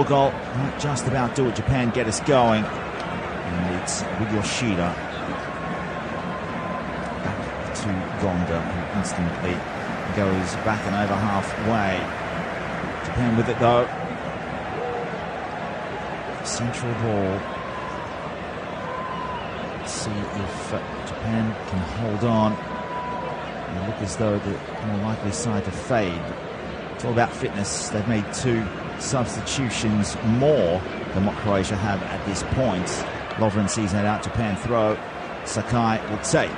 Goal might just about do it. Japan get us going. And it's with Yoshida. Back to Gonda, who instantly goes back and over halfway. Japan with it though. Central ball. Let's see if Japan can hold on. They look as though the more likely side to fade. It's all about fitness. They've made 2 substitutions more than what Croatia have at this point. Lovren sees that out. Japan throw. Sakai will take.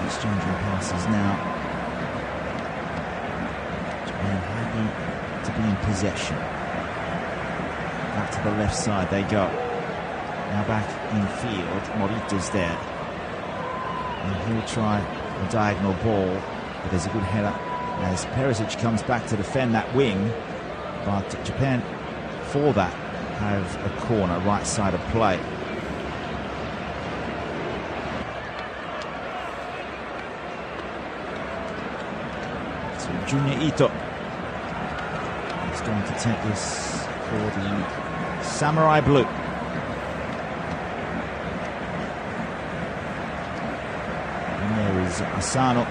Exchanging passes now. Japan happy to be in possession. Back to the left side they go. Now back in field. Morita's there. And he'll try a diagonal ball, but there's a good header as Perisic comes back to defend that wing. But Japan, for that, have a corner right side of play. So Junior Ito is going to take this for the Samurai Blue. Asano,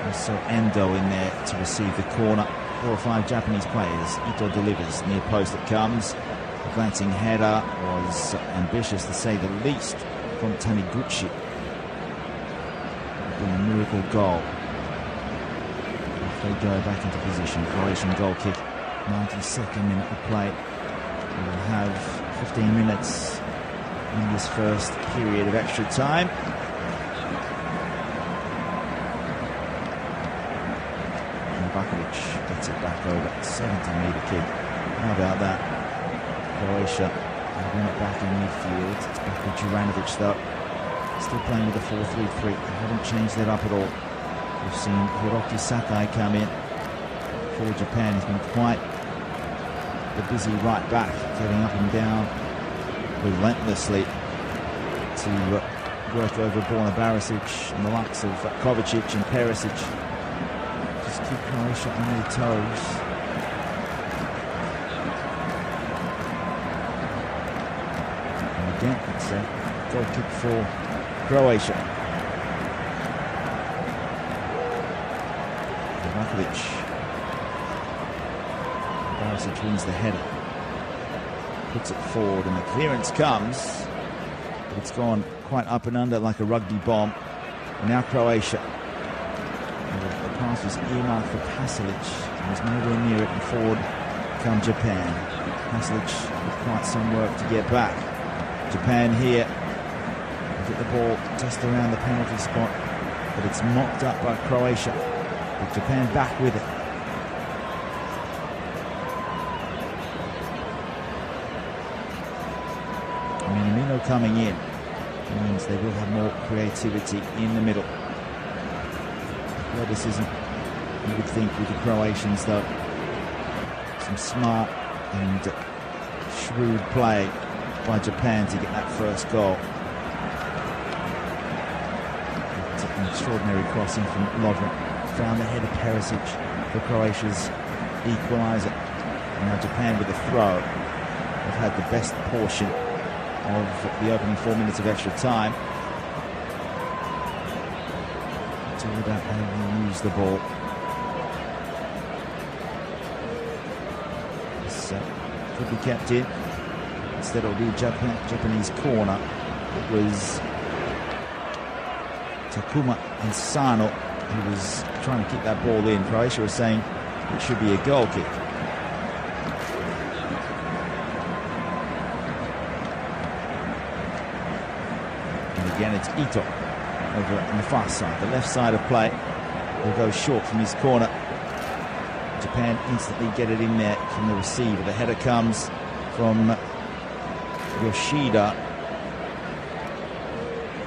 also Endo in there to receive the corner. 4 or 5 Japanese players. Ito delivers, near post it comes. The glancing header was ambitious to say the least from Taniguchi. Been a miracle goal. If they go back into position, Croatian goal kick, 92nd minute of play. We will have 15 minutes in this first period of extra time. Gets it back over, 70-metre kick. How about that? Croatia win it back in midfield. It's back with Juranovic though. Still playing with a 4-3-3. They haven't changed that up at all. We've seen Hiroki Sakai come in for Japan. He's been quite the busy right back, getting up and down relentlessly to work over Borna Barisic and the likes of Kovacic and Perisic. Keep Croatia on their toes. And again, it's a goal kick for Croatia. Rakovic. Barisic wins the header. Puts it forward and the clearance comes. But it's gone quite up and under like a rugby bomb. And now Croatia. The pass was earmarked for Pasalic. He was nowhere near it, and forward come Japan. Pasalic with quite some work to get back. Japan here. Get the ball just around the penalty spot, but it's mocked up by Croatia. With Japan back with it. Minamino coming in means they will have more creativity in the middle. Athleticism, you would think, with the Croatians though. Some smart and shrewd play by Japan to get that first goal. An extraordinary crossing from Lovren. Found the head of Perisic for Croatia's equaliser. And now Japan with a throw. They've had the best portion of the opening 4 minutes of extra time. It's all about how you use the ball. This could be kept in. Instead it'll be a Japanese corner. It was Takuma and Sano who was trying to kick that ball in. Croatia was saying it should be a goal kick. And again it's Ito over on the far side, the left side of play. Will go short from his corner. Japan instantly get it in there from the receiver. The header comes from Yoshida.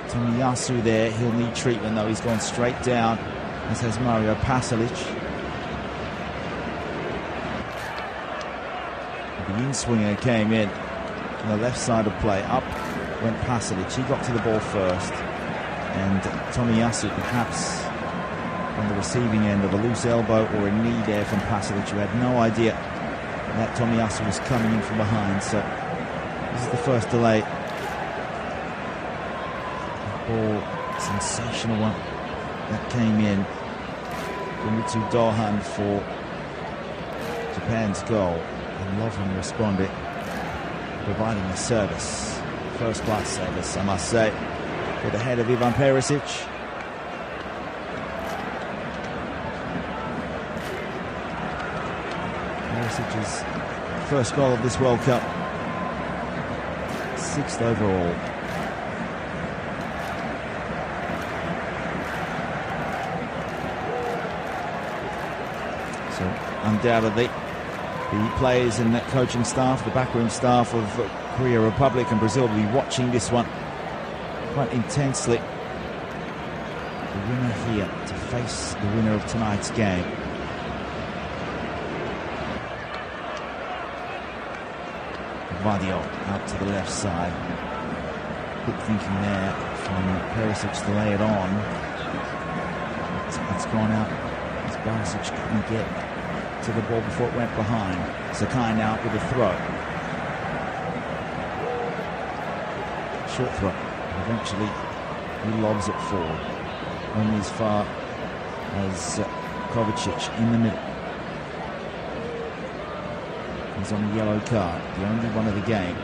Tomiyasu there, he'll need treatment though. He's gone straight down, as has Mario Pasalic. The in-swinger came in on the left side of play. Up went Pasalic. He got to the ball first, and Tomiyasu perhaps on the receiving end of a loose elbow or a knee there from Pasalic, who had no idea that Tomiyasu was coming in from behind. So this is the first delay. Ball, sensational one that came in. Mitsu Dohan for Japan's goal. And Lovren responded, providing a service. First class service, I must say, for the head of Ivan Perisic. Perisic's first goal of this World Cup, 6th overall. So undoubtedly the players and that coaching staff, the backroom staff of Korea Republic and Brazil will be watching this one quite intensely. The winner here to face the winner of tonight's game. Vadio out to the left side. Quick thinking there from Perisic to lay it on. It's gone out as Barisic couldn't get to the ball before it went behind. Sakai now with a throw. Short throw. Eventually he lobs it forward. Only as far as Kovacic in the middle. He's on a yellow card, the only one of the game.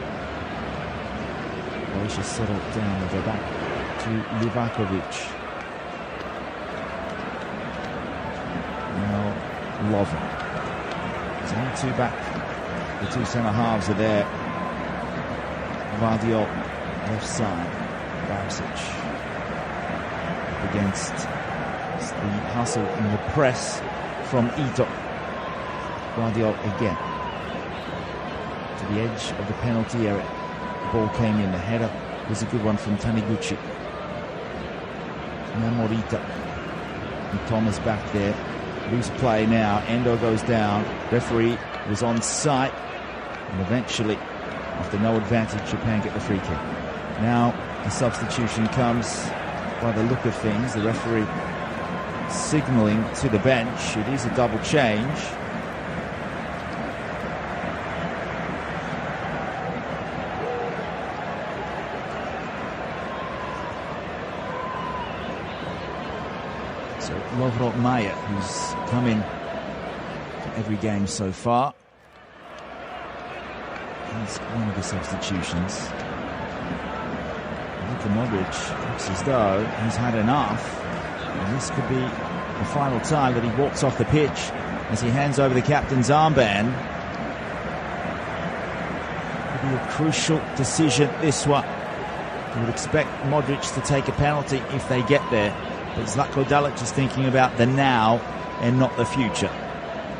Croatia settled down. They go back to Livakovic. Now Lovren. There's only two back. The two centre halves are there. Vardiol left side. Barisic up against the hustle and the press from Ito. Vardiol again to the edge of the penalty area. The ball came in. The header was a good one from Taniguchi. Now Morita and Thomas back there. Loose play now. Endo goes down. Referee was on site, and eventually, after no advantage, Japan get the free kick. Now a substitution comes. By the look of things, the referee signalling to the bench. It is a double change. So Lovro Maya, who's come in for every game so far, he's one of the substitutions. Luka Modric looks as though he's had enough, and this could be the final time that he walks off the pitch as he hands over the captain's armband. Could be a crucial decision, this one. You would expect Modric to take a penalty if they get there, but Zlatko Dalic is thinking about the now and not the future.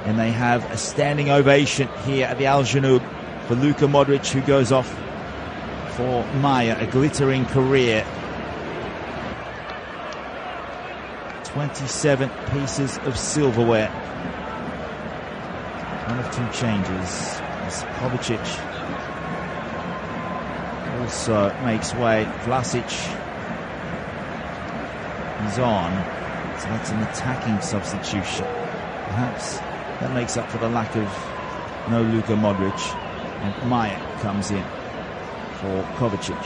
And they have a standing ovation here at the Al Janoub for Luka Modric, who goes off for Maya, a glittering career. 27 pieces of silverware. One of two changes as Kovacic also makes way. Vlasic is on, so that's an attacking substitution. Perhaps that makes up for the lack of no Luka Modric, and Maya comes in for Kovacic.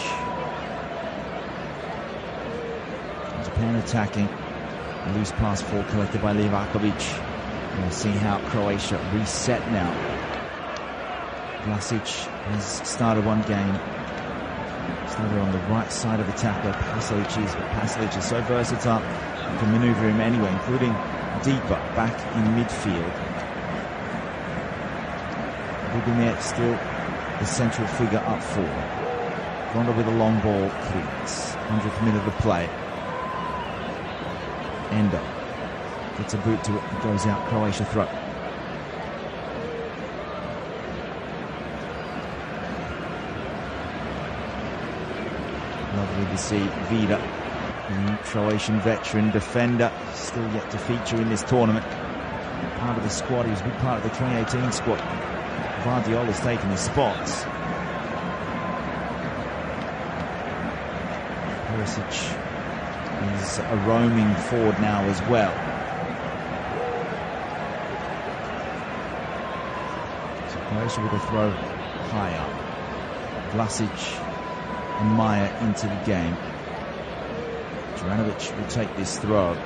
Japan attacking. A loose pass forward collected by Livakovic. We'll see how Croatia reset now. Vlasic has started one game. Started on the right side of the tackler. Pasalic is so versatile. You can maneuver him anywhere, including deeper back in midfield. Bugumir still the central figure up forward. Gonda with a long ball clearance. 100th minute of play. Endo gets a boot to it. It goes out. Croatia throw. Lovely to see Vida, the Croatian veteran defender, still yet to feature in this tournament. Part of the squad. He was a big part of the 2018 squad. Vardiola's taken his spots. Perisic is a roaming forward now as well. Croatia with a throw high up. Vlasic and Maya into the game. Juranovic will take this throw.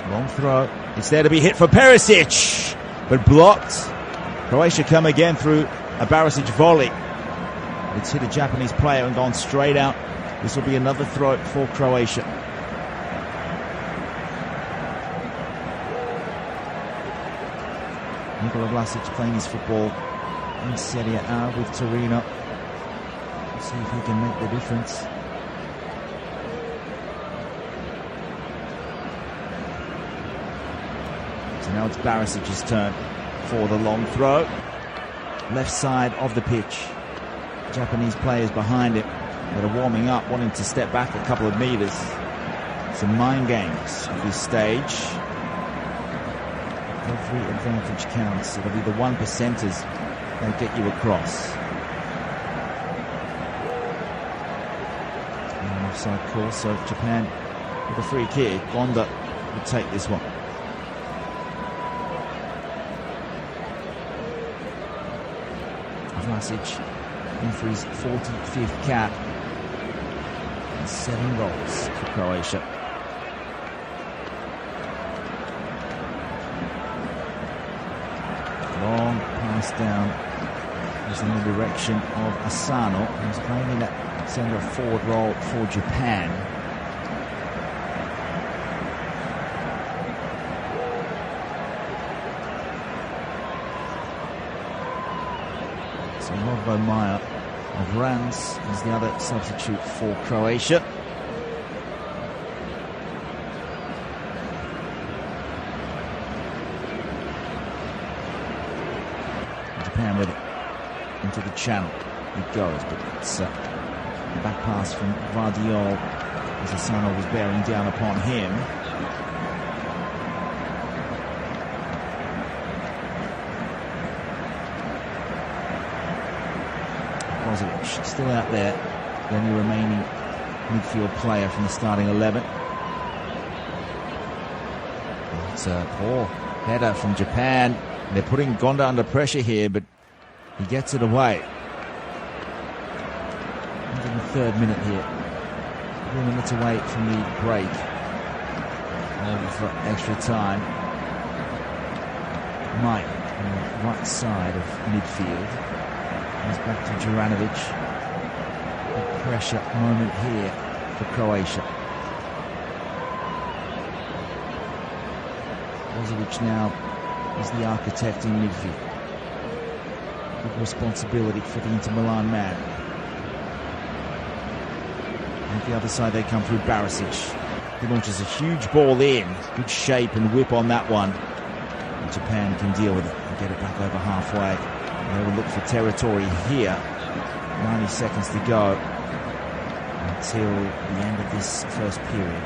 Long throw. It's there to be hit for Perisic, but blocked. Croatia come again through a Barisic volley. It's hit a Japanese player and gone straight out. This will be another throw for Croatia. Nikola Vlasic playing his football in Serie A with Torino. Let's see if he can make the difference. So now it's Barisic's turn for the long throw. Left side of the pitch. Japanese players behind him that are warming up, wanting to step back a couple of meters. Some mind games at this stage. Every advantage counts. It'll be the 1%ers that get you across. An offside call, so Japan with a free kick. Gonda will take this one. Vlasic in for his 45th cap. And 7 goals for Croatia. Long pass down is in the direction of Asano, who's playing in that centre forward role for Japan. So Lovbo Maya of Rans is the other substitute for Croatia. Japan with it into the channel. It goes, but it's a back pass from Vardiol as Asano was bearing down upon him. Brozovic still out there, the only remaining midfield player from the starting 11. It's a poor header from Japan. They're putting Gonda under pressure here, but he gets it away. 103rd minute here. 3 minutes away from the break. Over for extra time. Mike on the right side of midfield. He's back to Juranovic. Big pressure moment here for Croatia. Brozovic now is the architect in midfield. Big responsibility for the Inter Milan man. And the other side they come through Barisic. He launches a huge ball in. Good shape and whip on that one. And Japan can deal with it and get it back over halfway. And they will look for territory here. 90 seconds to go until the end of this first period.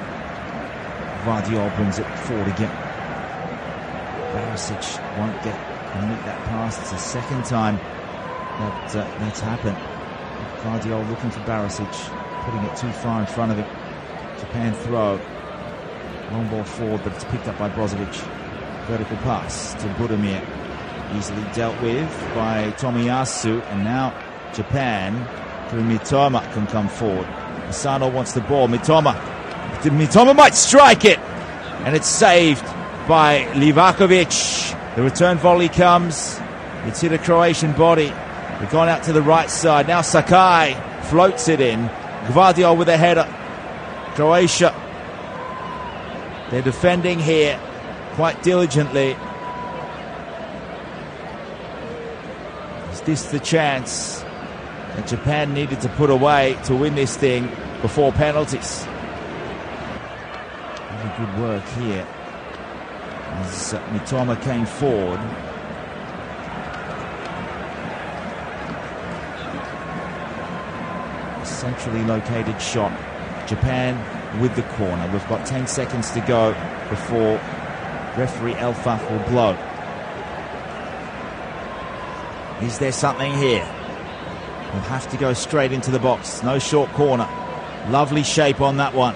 Vardiol brings it forward again. Barisic won't get and meet that pass. It's the second time that that's happened. Vardiol looking for Barisic, putting it too far in front of him. Japan throw. Long ball forward, but it's picked up by Brozovic. Vertical pass to Budimir. Easily dealt with by Tomiyasu. And now Japan, through Mitoma, can come forward. Asano wants the ball. Mitoma might strike it. And it's saved by Livakovic. The return volley comes. It's hit a Croatian body. They've gone out to the right side. Now Sakai floats it in. Gvardiol with a header. Croatia. They're defending here quite diligently. Is this the chance that Japan needed to put away to win this thing before penalties? Really good work here as Mitoma came forward. A centrally located shot. Japan with the corner. We've got 10 seconds to go before referee Elfaf will blow. Is there something here? We'll have to go straight into the box. No short corner. Lovely shape on that one.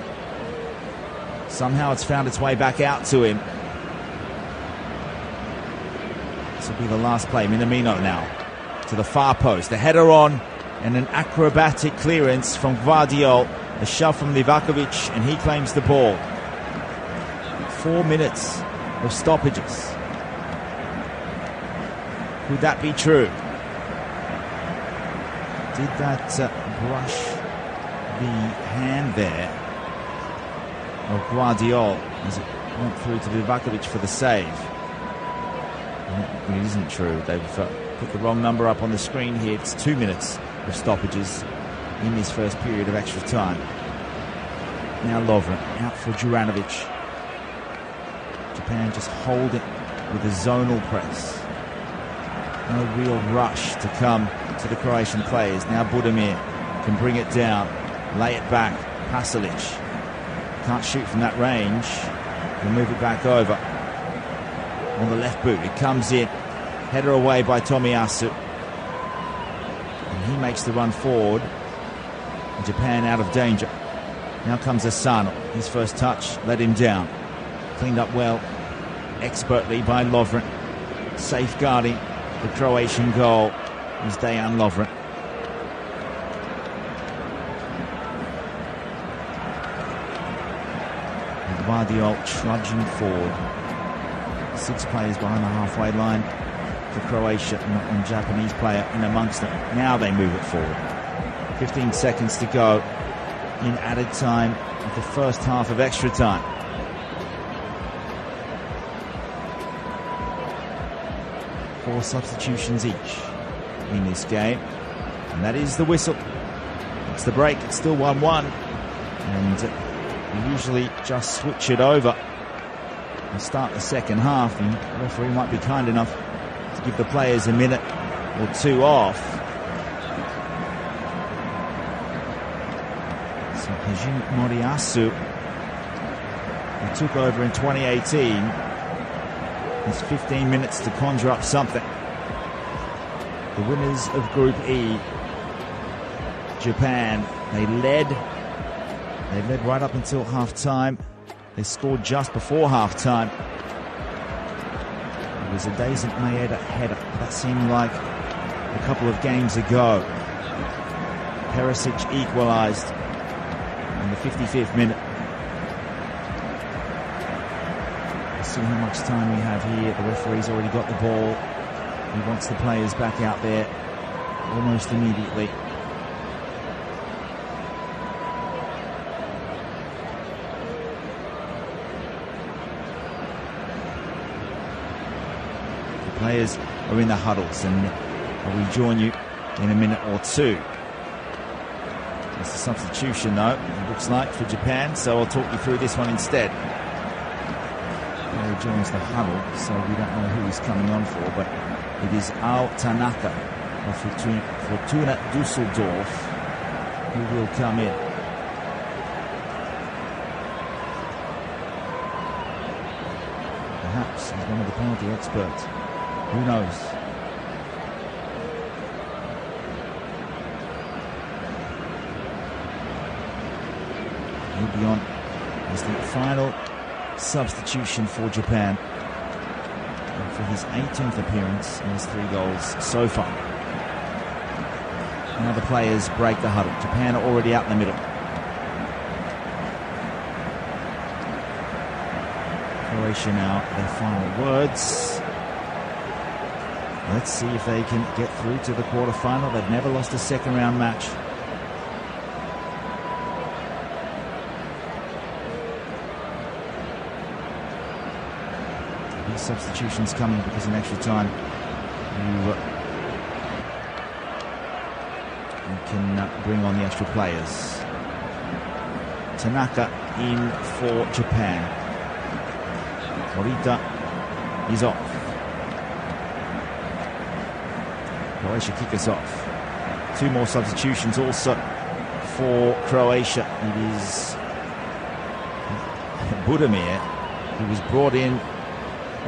Somehow it's found its way back out to him. This will be the last play. Minamino now to the far post. The header on and an acrobatic clearance from Gvardiol. A shove from Livakovic, and he claims the ball. 4 minutes of stoppages. Could that be true? Did that brush the hand there of Gvardiol as it went through to Livakovic for the save? It isn't true. They've put the wrong number up on the screen here. It's 2 minutes of stoppages in this first period of extra time. Now Lovren out for Juranovic. Japan just hold it with a zonal press. No real rush to come to the Croatian players. Now Budimir can bring it down, lay it back. Pasalic can't shoot from that range. He'll move it back over on the left boot. It comes in, header away by Tomiyasu, and he makes the run forward. Japan out of danger. Now comes Asano. His first touch let him down. Cleaned up well, expertly by Lovren. Safeguarding the Croatian goal is Dejan Lovren. Gvardiol trudging forward. 6 players behind the halfway line for Croatia, not one Japanese player in amongst them. Now they move it forward. 15 seconds to go in added time of the first half of extra time. Four substitutions each in this game, and that is the whistle. It's the break. It's still 1-1, and we usually just switch it over and start the second half, and the referee might be kind enough to give the players a minute or two off. So Hajime Moriyasu, who took over in 2018, has 15 minutes to conjure up something. The winners of Group E, Japan, they led right up until half-time. They scored just before half-time. It was a Daisen Maeda header. That seemed like a couple of games ago. Perisic equalised in the 55th minute. Let's see how much time we have here. The referee's already got the ball. He wants the players back out there almost immediately. The players are in the huddles, and I will join you in a minute or two. It's a substitution, though, it looks like, for Japan, so I'll talk you through this one instead. He joins the huddle, so we don't know who he's coming on for, but it is Ao Tanaka of Fortuna Düsseldorf who will come in. Perhaps he's one of the penalty experts. Who knows? He'll be on as the final substitution for Japan. And for his 18th appearance and his 3 goals so far. Now the players break the huddle. Japan are already out in the middle. Croatia now, their final words. Let's see if they can get through to the quarterfinal. They've never lost a second round match. These substitutions coming because in extra time you can bring on the extra players. Tanaka in for Japan. Morita is off. Croatia kick us off. 2 more substitutions also for Croatia. It is Budimir, who was brought in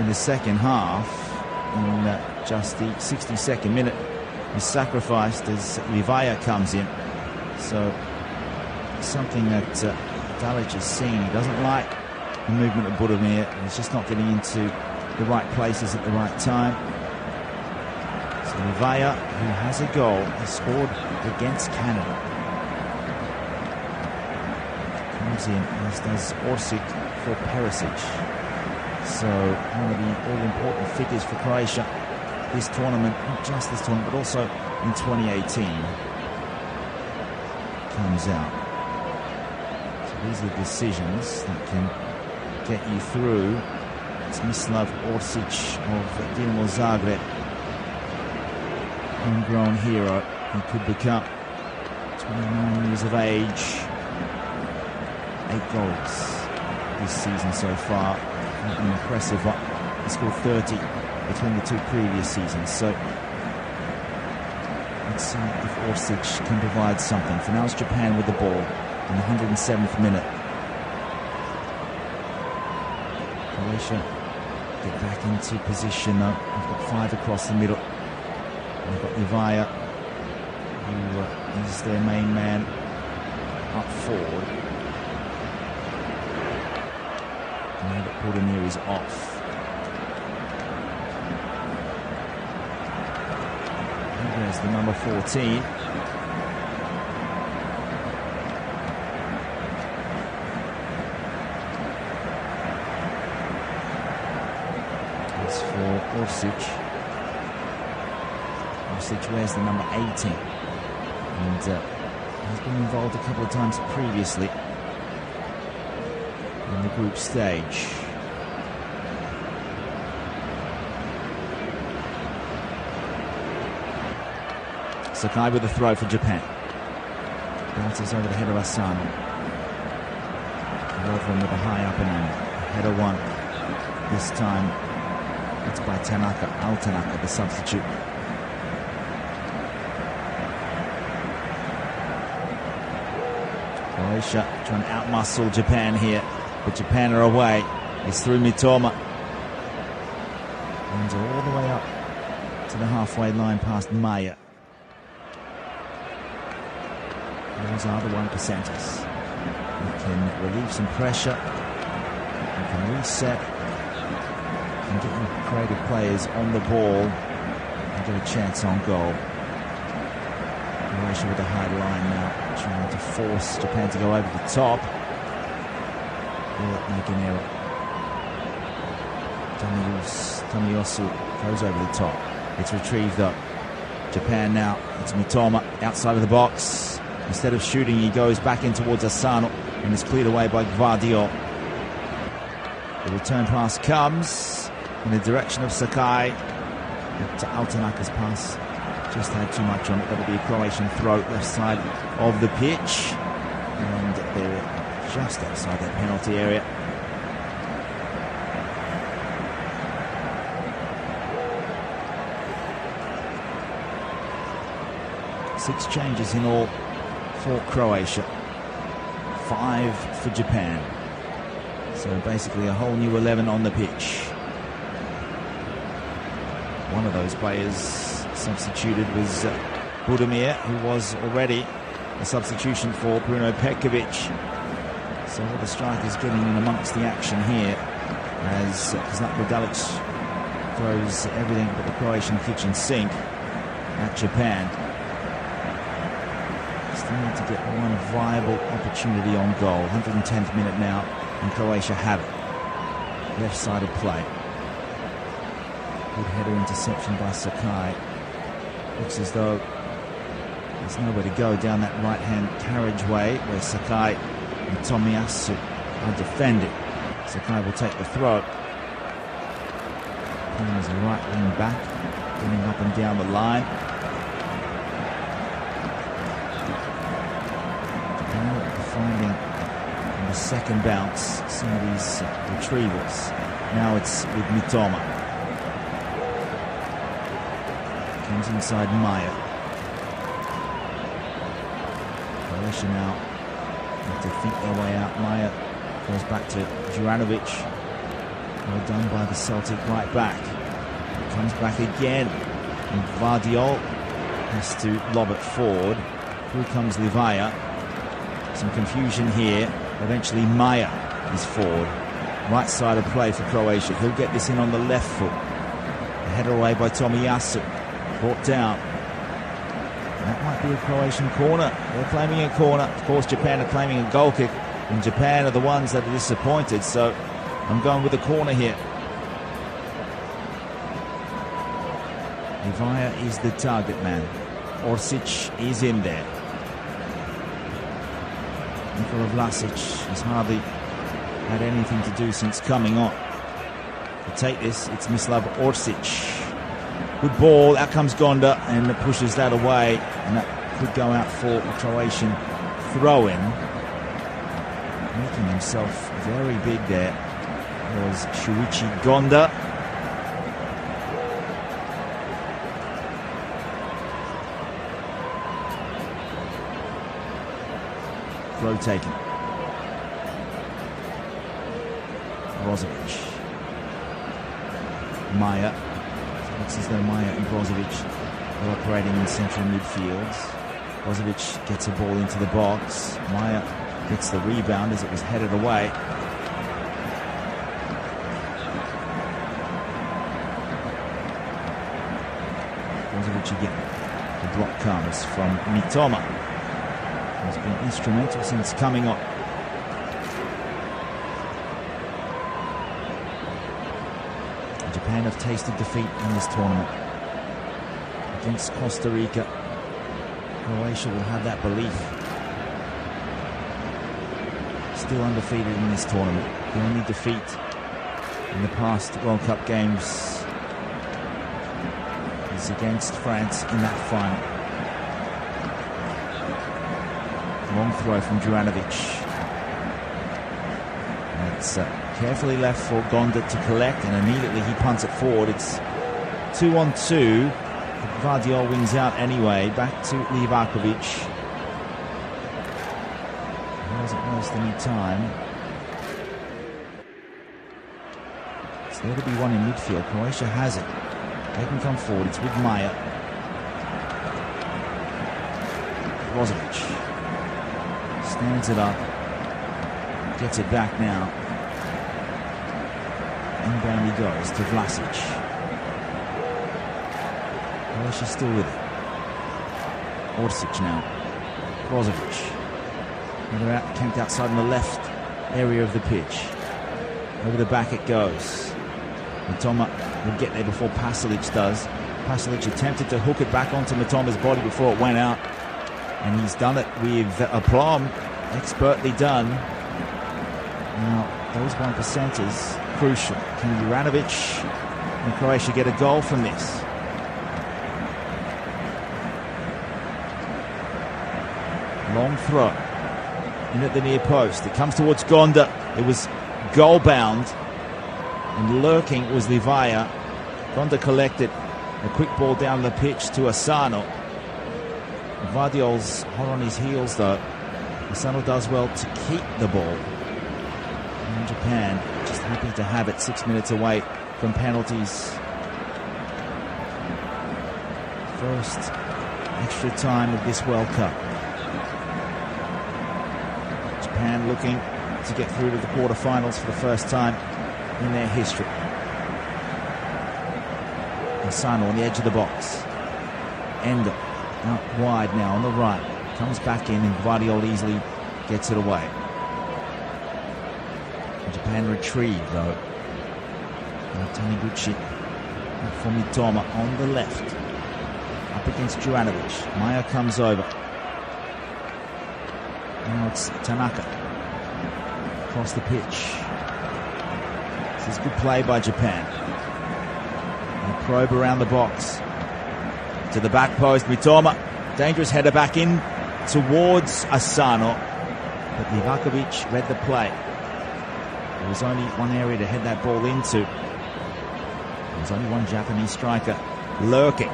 the second half in just the 62nd minute. He's sacrificed as Livaya comes in. So something that Dalic has seen. He doesn't like the movement of Budimir. He's just not getting into the right places at the right time. So Livea, who has a goal, he scored against Canada. Comes in, as does Orsic for Perisic. So one of the all-important figures for Croatia this tournament, not just this tournament, but also in 2018, comes out. So these are decisions that can get you through. It's Mislav Orsic of Dinamo Zagreb, homegrown hero. He could become 29 years of age. 8 goals this season so far. Impressive. He scored 30 between the 2 previous seasons. So let's see if Orsic can provide something. For now it's Japan with the ball in the 107th minute. Croatia get back into position though. We've got 5 across the middle. We've got Livea, who is their main man up forward. Now that Budimir is off. And there's the number 14. That's for Orsic. Orsic wears the number 18. And he's been involved a couple of times previously in the group stage. Sakai with the throw for Japan. Bounces over the head of Asano. Lovren with a high up and in. Header 1. This time it's by Tanaka. Tanaka, the substitute. Croatia trying to outmuscle Japan here. But Japan are away. It's through Mitoma. And all the way up to the halfway line past Maya. Those are the 1%ers. You can relieve some pressure. You can reset. You can get your creative players on the ball and get a chance on goal. Croatia with a high line now, trying to force Japan to go over the top. Will it make an error? Tomiyasu goes over the top. It's retrieved though. Japan now. It's Mitoma outside of the box. Instead of shooting, he goes back in towards Asano and is cleared away by Gvardiol. The return pass comes in the direction of Sakai. But Altanaka's pass just had too much on it. That'll be a Croatian throw left side of the pitch. And they're just outside that penalty area. Six changes in all for Croatia. 5 for Japan. So basically a whole new 11 on the pitch. One of those players substituted was Budimir, who was already a substitution for Bruno Petkovic. So all the strikers getting in amongst the action here as Zlatko Dalic throws everything but the Croatian kitchen sink at Japan. Still need to get one viable opportunity on goal. 110th minute now, and Croatia have it. Left side of play. Good header interception by Sakai. Looks as though there's nowhere to go down that right-hand carriageway where Sakai and Tomiyasu are defending. Sakai will take the throw. Playing as a right wing back, getting up and down the line. Now finding on the second bounce some of these retrievals. Now it's with Mitoma. Comes inside Maya. Croatia now have to think their way out. Maya goes back to Juranovic. Well done by the Celtic right back. Comes back again. And Gvardiol has to lob it forward. Through comes Livea. Some confusion here. Eventually Maya is forward. Right side of play for Croatia. He'll get this in on the left foot. Headed away by Tomiyasu. Brought down. That might be a Croatian corner. They're claiming a corner. Of course, Japan are claiming a goal kick. And Japan are the ones that are disappointed. So I'm going with a corner here. Ivaya is the target man. Orsic is in there. Nikola Vlasic has hardly had anything to do since coming on. To take this, it's Mislav Orsic. Good ball, out comes Gonda and pushes that away, and that could go out for a Croatian throw-in. Making himself very big there was Shuichi Gonda. Throw taken. Brozovic. Maya. Looks as though Maya and Brozovic are operating in central midfield. Brozovic gets a ball into the box. Maya gets the rebound as it was headed away. Brozovic again. The block comes from Mitoma. He's been instrumental since coming on. Japan have tasted defeat in this tournament. Against Costa Rica, Croatia will have that belief. Still undefeated in this tournament. The only defeat in the past World Cup games is against France in that final. Long throw from Juranovic. It's carefully left for Gonda to collect, and immediately he punts it forward. It's 2-on-2. Vardiol wins out anyway. Back to Livakovic. He hasn't waste any time. It's there to be one in midfield. Croatia has it. They can come forward. It's with Maya. Brozovic stands it up. Gets it back now. Inbound he goes to Vlasic. Croatia still with it. Orsic now. Brozovic. They're out, camped outside in the left area of the pitch. Over the back it goes. Mitoma will get there before Pasalic does. Pasalic attempted to hook it back onto Mitoma's body before it went out. And he's done it with aplomb. Expertly done. Now, those 1%ers, crucial. Can Juranovic and Croatia get a goal from this? Long throw. In at the near post. It comes towards Gonda. It was goal bound. And lurking was Livaya. Gonda collected. A quick ball down the pitch to Asano. Vardiol's hot on his heels though. Asano does well to keep the ball. And Japan just happy to have it 6 minutes away from penalties. First extra time of this World Cup. Japan looking to get through to the quarterfinals for the first time in their history. Asano on the edge of the box. Endo out wide now on the right. Comes back in and Gvardiol easily gets it away. Japan retrieve though. Taniguchi for Mitoma on the left. Up against Juranovic. Maya comes over. Now it's Tanaka. Across the pitch. This is good play by Japan. And probe around the box. To the back post, Mitoma. Dangerous header back in towards Asano. But Livakovic read the play. There was only one area to head that ball into. There was only one Japanese striker lurking.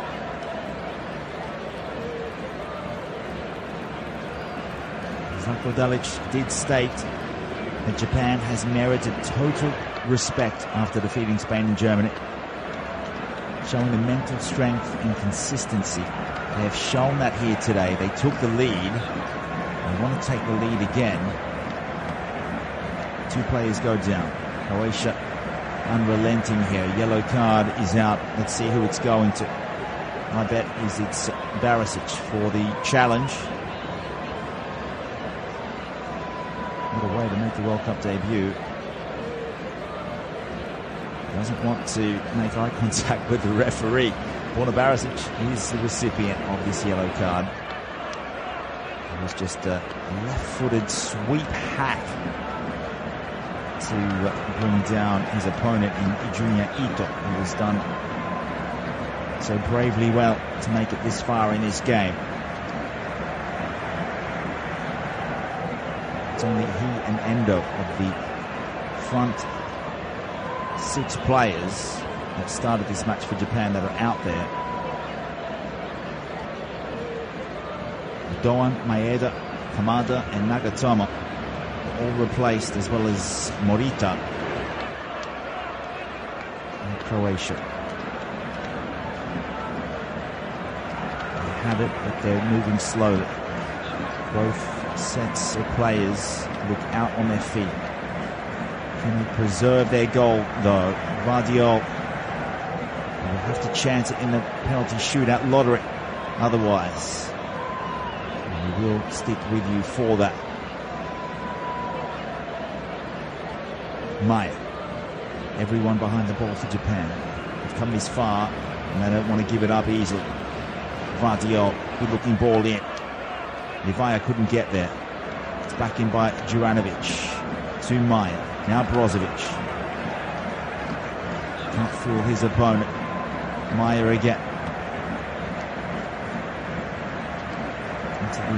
Zlatko Dalic did state that Japan has merited total respect after defeating Spain and Germany. Showing the mental strength and consistency. They have shown that here today. They took the lead. They want to take the lead again. Two players go down. Croatia unrelenting here. Yellow card is out. Let's see who it's going to. My bet is it's Barisic for the challenge. What a way to make the World Cup debut. Doesn't want to make eye contact with the referee. Borna Barisic is the recipient of this yellow card. It was just a left-footed sweep hack to bring down his opponent in Junior Ito, who has done so bravely well to make it this far in this game. It's only he and Endo of the front 6 players that started this match for Japan that are out there. Doan, Maeda, Kamada and Nagatomo all replaced, as well as Morita in Croatia. They have it, but they're moving slowly. Both sets of players look out on their feet. Can they preserve their goal, though? Vardiol will have to chance it in the penalty shootout lottery. Otherwise, we will stick with you for that. Maya. Everyone behind the ball for Japan. They've come this far, and they don't want to give it up easily. Vardiol, good looking ball in. Livaya couldn't get there. It's back in by Juranovic. To Maya. Now Brozovic. Can't fool his opponent. Maya again. Into the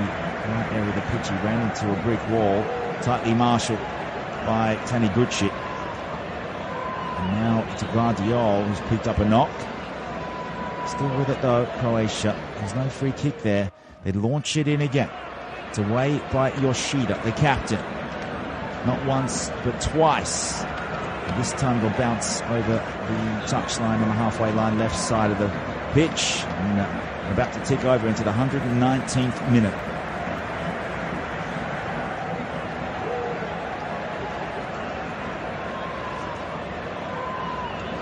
right area of the pitch. He ran into a brick wall. Tightly marshalled by Taniguchi. And now it's Vardiol, who's picked up a knock. Still with it though, Croatia. There's no free kick there. They launch it in again. It's away by Yoshida, the captain. Not once, but twice. And this time they'll bounce over the touchline on the halfway line, left side of the pitch. And about to tick over into the 119th minute.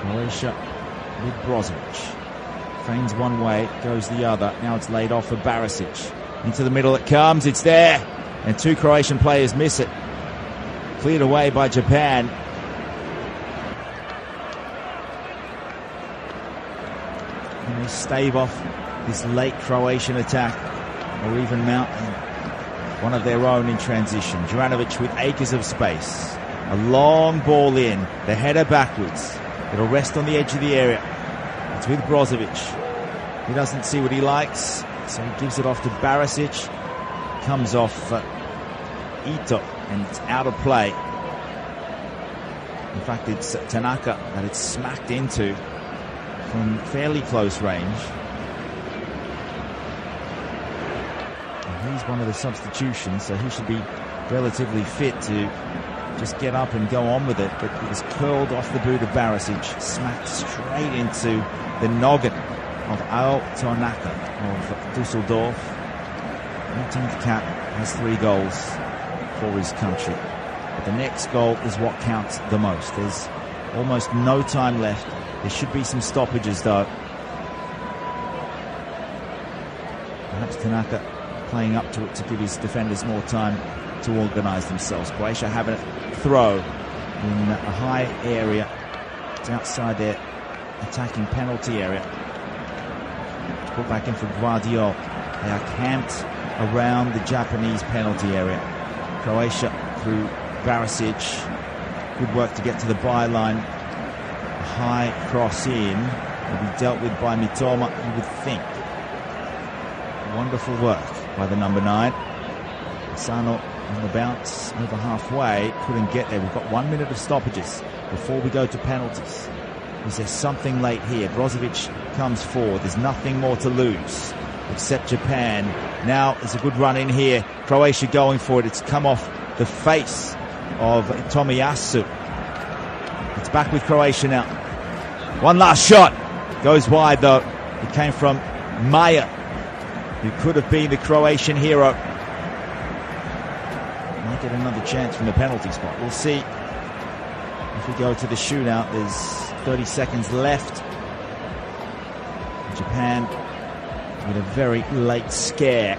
Croatia with Brozovic. Feigns one way, goes the other. Now it's laid off for Barisic. Into the middle it comes, it's there. And 2 Croatian players miss it. Cleared away by Japan. And they stave off this late Croatian attack, or even mount one of their own in transition. Juranovic with acres of space. A long ball in, the header backwards. It'll rest on the edge of the area. It's with Brozovic. He doesn't see what he likes, so he gives it off to Barisic. Comes off Ito, and it's out of play. In fact, it's Tanaka that it's smacked into from fairly close range. And he's one of the substitutions, so he should be relatively fit to just get up and go on with it, but it was curled off the boot of Barisic, smacked straight into the noggin of Ao Tanaka of Dusseldorf. 18th cap, has 3 goals for his country. But the next goal is what counts the most. There's almost no time left. There should be some stoppages though. Perhaps Tanaka playing up to it to give his defenders more time to organise themselves. Croatia having a throw in a high area. It's outside their attacking penalty area. Put back in for Gvardiol. They are camped around the Japanese penalty area. Croatia through Barisic. Good work to get to the byline. A high cross in will be dealt with by Mitoma, you would think. Wonderful work by the number 9. Sano on the bounce over halfway, couldn't get there. We've got 1 minute of stoppages before we go to penalties. Is there something late here? Brozovic comes forward. There's nothing more to lose except Japan. Now there's a good run in here. Croatia going for it. It's come off the face of Tomiyasu. It's back with Croatia now. One last shot. Goes wide though. It came from Maya, who could have been the Croatian hero. Might get another chance from the penalty spot. We'll see. If we go to the shootout, there's 30 seconds left. Japan with a very late scare.